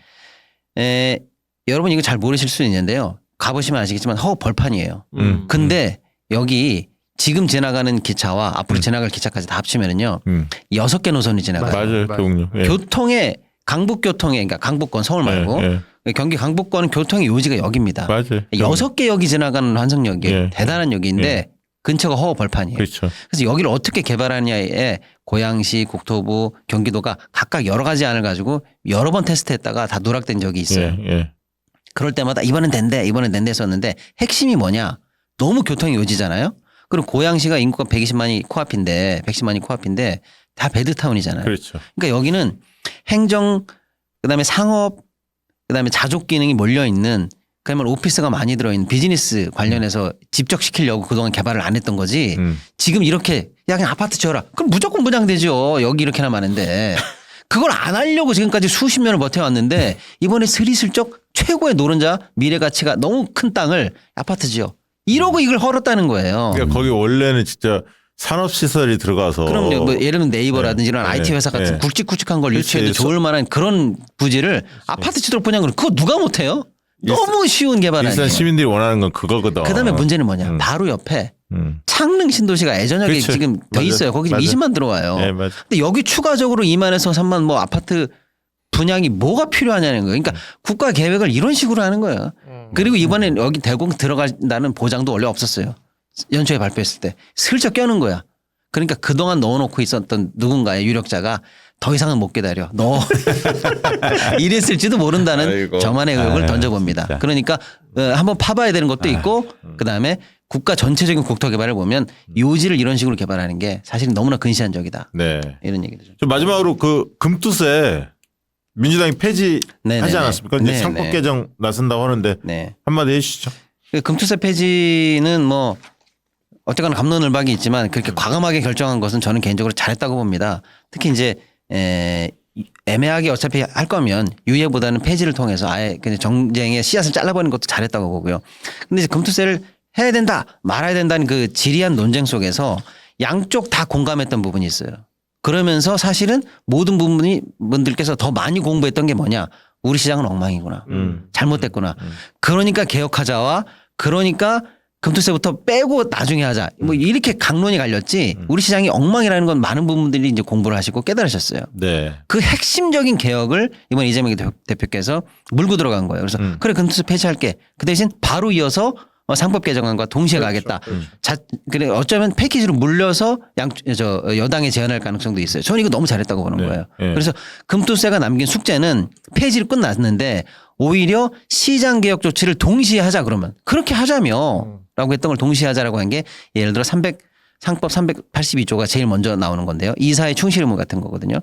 여러분 이거 잘 모르실 수 있는데요. 가보시면 아시겠지만 허 벌판이에요. 근데 여기 지금 지나가는 기차와 앞으로 지나갈 기차까지 다 합치면은요. 6개 노선이 지나가요. 맞아요. 예. 교통의 강북교통에 그러니까 강북권 서울 말고 경기 강북권은 교통의 요지가 여기입니다. 맞아요. 6개 역이 지나가는 환승역이 대단한 역인데 근처가 허허 벌판이에요. 그렇죠. 그래서 여기를 어떻게 개발하느냐에 고양시, 국토부, 경기도가 각각 여러 가지 안을 가지고 여러 번 테스트했다가 다 누락된 적이 있어요. 그럴 때마다 이번엔 된대 했었는데 핵심이 뭐냐. 너무 교통이 요지잖아요. 그리고 고양시가 인구가 120만이 코앞인데 다 베드타운이잖아요. 그렇죠. 그러니까 여기는 행정 그다음에 상업 그다음에 자족 기능이 몰려 있는 그러면 오피스가 많이 들어있는 비즈니스 관련해서 집적시키려고 그동안 개발을 안 했던 거지. 지금 이렇게 야 그냥 아파트 지어라. 그럼 무조건 분양되죠. 여기 이렇게나 많은데. 그걸 안 하려고 지금까지 수십 년을 버텨왔는데 이번에 스리슬쩍 최고의 노른자 미래 가치가 너무 큰 땅을 아파트 지어. 이러고 이걸 헐었다는 거예요. 그러니까 거기 원래는 진짜 산업시설이 들어가서. 그럼요. 뭐 예를 들면 네이버라든지 이런 IT 회사 같은 굵직굵직한 걸 유치해도 좋을 만한 그런 부지를 아파트 지도록 분양을 그거 누가 못해요? 너무 쉬운 개발 아니에요. 일산 시민들이 원하는 건 그거거든. 그다음에 문제는 뭐냐. 바로 옆에 창릉 신도시가 애전역에 그렇죠. 지금 돼 있어요. 거기 지금 20만 들어와요. 근데 여기 추가적으로 2만에서 3만 뭐 아파트 분양이 뭐가 필요하냐는 거예요. 그러니까 국가 계획을 이런 식으로 하는 거예요. 그리고 이번에 여기 대곡 들어간다는 보장도 원래 없었어요. 연초에 발표했을 때 슬쩍 껴는 거야. 그러니까 그동안 넣어놓고 있었던 누군가의 유력자가 더 이상은 못 기다려. 너 이랬을지도 모른다는 아이고. 저만의 의혹을 던져봅니다. 진짜. 그러니까 한번 파봐야 되는 것도 있고 그다음에 국가 전체적인 국토 개발을 보면 요지를 이런 식으로 개발하는 게 사실은 너무나 근시안적이다. 네. 이런 얘기죠. 저 마지막으로 그 금투세 민주당이 폐지하지 네네네. 않았습니까? 이제 네네. 상법 개정 나선다고 하는데 네. 한마디 해주시죠. 금투세 폐지는 뭐 어쨌거나 감론을박이 있지만 그렇게 과감하게 결정한 것은 저는 개인적으로 잘했다고 봅니다. 특히 이제 애매하게 어차피 할 거면 유예보다는 폐지를 통해서 아예 그냥 정쟁의 씨앗을 잘라버리는 것도 잘했다고 보고요. 근데 이제 금투세를 해야 된다 말아야 된다는 그 지리한 논쟁 속에서 양쪽 다 공감했던 부분이 있어요. 그러면서 사실은 모든 분들께서 더 많이 공부했던 게 뭐냐. 우리 시장은 엉망이구나. 잘못됐구나. 그러니까 개혁하자와 그러니까 금투세부터 빼고 나중에 하자. 뭐 이렇게 강론이 갈렸지 우리 시장이 엉망이라는 건 많은 부분들이 이제 공부를 하시고 깨달으셨어요. 네. 그 핵심적인 개혁을 이번 이재명 대표께서 물고 들어간 거예요. 그래서 그래 금투세 폐지할게. 그 대신 바로 이어서 상법 개정안과 동시에 가겠다. 그래 어쩌면 패키지로 물려서 여당에 제안할 가능성도 있어요. 저는 이거 너무 잘했다고 보는 거예요. 그래서 금투세가 남긴 숙제는 폐지로 끝났는데 오히려 시장 개혁 조치를 동시에 하자 그러면 그렇게 하자며 라고 했던 걸 동시에 하자라고 한 게 예를 들어 상법 382조가 제일 먼저 나오는 건데요. 이사의 충실 의무 같은 거거든요.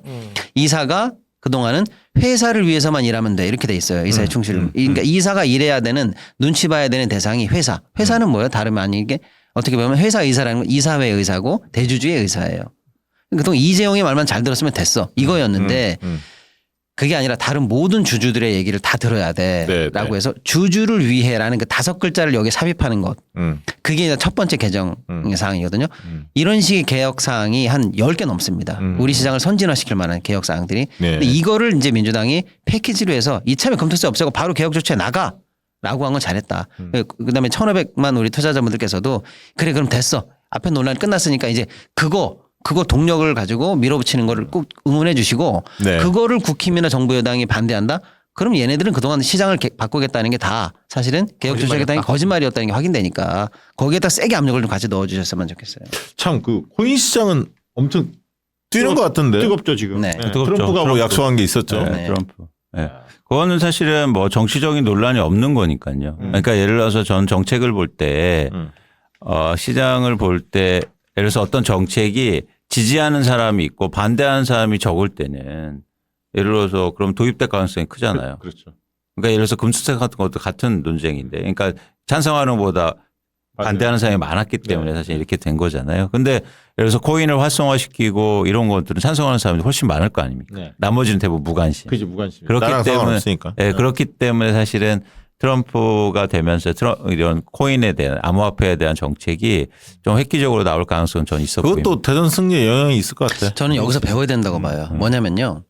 이사가 그동안은 회사를 위해서만 일하면 돼. 이렇게 돼 있어요. 이사의 충실 의무. 그러니까 이사가 일해야 되는 눈치 봐야 되는 대상이 회사. 회사는 뭐예요? 다름 아니게 어떻게 보면 회사 의사라는 건 이사회 의사고 대주주의 의사예요. 그동안 이재용의 말만 잘 들었으면 됐어. 이거였는데 그게 아니라 다른 모든 주주들의 얘기를 다 들어야 돼라고 해서 주주를 위해라는 그 5글자를 여기에 삽입하는 것. 그게 첫 번째 개정 사항이거든요. 이런 식의 개혁 사항이 한 10개 넘습니다. 우리 시장을 선진화시킬 만한 개혁 사항들이. 근데 이거를 이제 민주당이 패키지로 해서 이참에 금투세 없애고 바로 개혁 조치에 나가라고 한 건 잘했다. 그다음에 1,500만 우리 투자자분들께서도 그래 그럼 됐어. 앞에 논란이 끝났으니까 이제 그거 동력을 가지고 밀어붙이는 거를 꼭 응원해 주시고 그거를 국힘이나 정부 여당이 반대한다? 그럼 얘네들은 그동안 시장을 바꾸겠다는 게 다 사실은 개혁 조치하겠다는 게 거짓말이었다는 게 확인되니까 거기에다 세게 압력을 좀 같이 넣어주셨으면 좋겠어요. 참 그 코인 시장은 엄청 뛰는 것 같은데. 뜨겁죠 지금. 네. 트럼프가 뭐 약속한 게 있었죠. 트럼프. 네. 그거는 사실은 뭐 정치적인 논란이 없는 거니까요. 그러니까 예를 들어서 전 정책을 볼 때 시장을 볼 때 예를 들어서 어떤 정책이 지지하는 사람이 있고 반대하는 사람이 적을 때는 예를 들어서 그럼 도입될 가능성이 크잖아요. 그렇죠. 그러니까 예를 들어서 금수세 같은 것도 같은 논쟁인데 그러니까 찬성하는 것보다 반대하는 사람이 많았기 때문에 사실 이렇게 된 거잖아요. 근데 예를 들어서 코인을 활성화시키고 이런 것들은 찬성하는 사람이 훨씬 많을 거 아닙니까? 나머지는 대부분 무관심. 그렇지 무관심. 그렇기 때문에 그렇기 때문에 사실은 트럼프가 되면서 이런 코인에 대한 암호화폐에 대한 정책이 좀 획기적으로 나올 가능성은 전 있어 보입니다. 그것도 대선 승리에 영향이 있을 것 같아요. 저는 여기서 배워야 된다고 봐요. 뭐냐면요.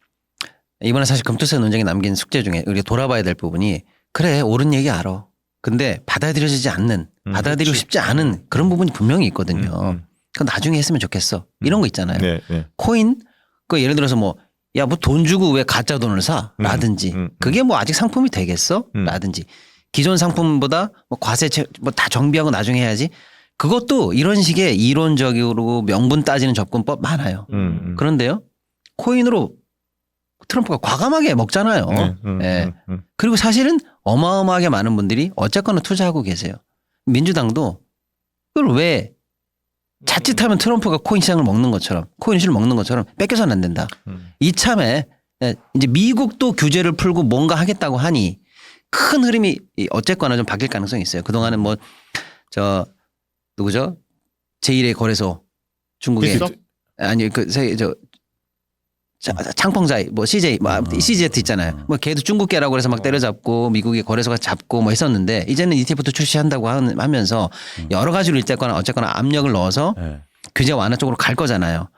이번에 사실 금투세 논쟁에 남긴 숙제 중에 우리가 돌아봐야 될 부분이 그래 옳은 얘기 알아. 근데 받아들여지지 않는 받아들이고 싶지 않은 그런 부분이 분명히 있거든요. 그건 나중에 했으면 좋겠어. 이런 거 있잖아요. 코인 그 예를 들어서 뭐 야, 뭐 돈 주고 왜 가짜 돈을 사? 라든지. 그게 뭐 아직 상품이 되겠어? 라든지. 기존 상품보다 뭐 과세 뭐 다 정비하고 나중에 해야지. 그것도 이런 식의 이론적으로 명분 따지는 접근법 많아요. 그런데요. 코인으로 트럼프가 과감하게 먹잖아요. 네. 그리고 사실은 어마어마하게 많은 분들이 어쨌거나 투자하고 계세요. 민주당도 그걸 왜 자칫하면 트럼프가 코인 시장을 먹는 것처럼 코인 이슈를 먹는 것처럼 뺏겨서는 안 된다. 이참에 이제 미국도 규제를 풀고 뭔가 하겠다고 하니 큰 흐름이 어쨌거나 좀 바뀔 가능성이 있어요. 그동안은 뭐 저 누구죠? 제1의 거래소 중국의 아니 그 저 창펑자이 뭐 CJ 뭐 CZ 있잖아요. 뭐 걔도 중국계라고 해서 막 때려잡고 미국의 거래소가 잡고 뭐 했었는데 이제는 ETF도 출시한다고 하면서 여러 가지로 어쨌거나 압력을 넣어서 규제 완화 쪽으로 갈 거잖아요.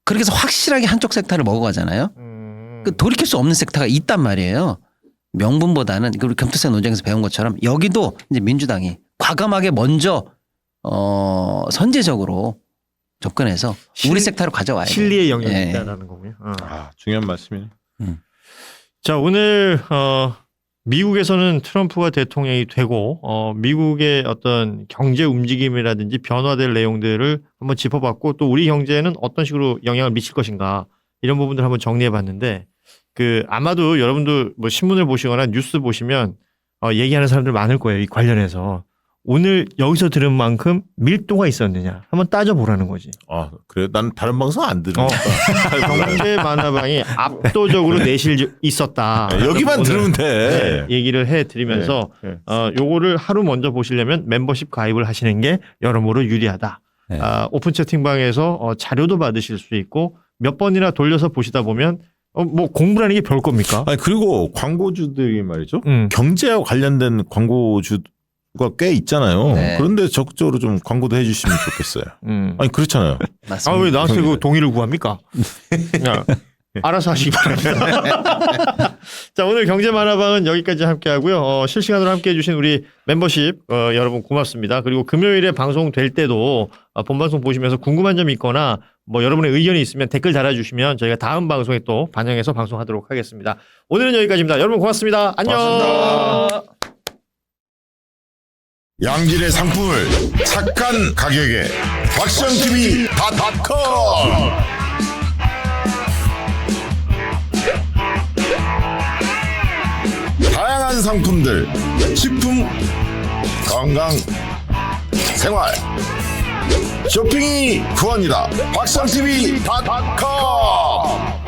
그렇게 해서 확실하게 한쪽 섹터를 먹어가잖아요. 그 돌이킬 수 없는 섹터가 있단 말이에요. 명분보다는 우리 금투세 논쟁에서 배운 것처럼 여기도 이제 민주당이 과감하게 먼저 선제적으로 접근해서 우리 섹터로 가져와야 돼요. 실리의 영역이 있다라는 거군요. 중요한 말씀이네. 자, 오늘 미국에서는 트럼프가 대통령이 되고 미국의 어떤 경제 움직임이라든지 변화될 내용들을 한번 짚어봤고 또 우리 경제에는 어떤 식으로 영향을 미칠 것인가 이런 부분들 한번 정리해봤는데 그 아마도 여러분들 뭐 신문을 보시거나 뉴스 보시면 얘기하는 사람들 많을 거예요. 이 관련해서. 오늘 여기서 들은 만큼 밀도가 있었느냐 한번 따져보라는 거지. 그래? 난 다른 방송 안 들으니까. 경제 만화방이 압도적으로 내실 있었다. 여기만 들으면 돼. 얘기를 해드리면서 요거를 하루 먼저 보시려면 멤버십 가입을 하시는 게 여러모로 유리하다. 오픈 채팅방에서 자료도 받으실 수 있고 몇 번이나 돌려서 보시다 보면 뭐 공부라는 게 별 겁니까? 아니 그리고 광고주들이 말이죠. 경제와 관련된 광고주 가 꽤 있잖아요. 그런데 적극적으로 좀 광고도 해주시면 좋겠어요. 아니 그렇잖아요. 왜 나한테 그 동의를 구합니까? 그냥 알아서 하시기 바랍니다. 자, 오늘 경제만화방은 여기까지 함께하고요. 실시간으로 함께해 주신 우리 멤버십 여러분 고맙습니다. 그리고 금요일에 방송될 때도 본방송 보시면서 궁금한 점이 있거나 뭐 여러분의 의견이 있으면 댓글 달아주시면 저희가 다음 방송에 또 반영해서 방송하도록 하겠습니다. 오늘은 여기까지입니다. 여러분 고맙습니다. 안녕. 고맙습니다. 양질의 상품을 착한 가격에 박시영TV.com 다양한 상품들 식품, 건강, 생활 쇼핑이 구원이다 박시영TV.com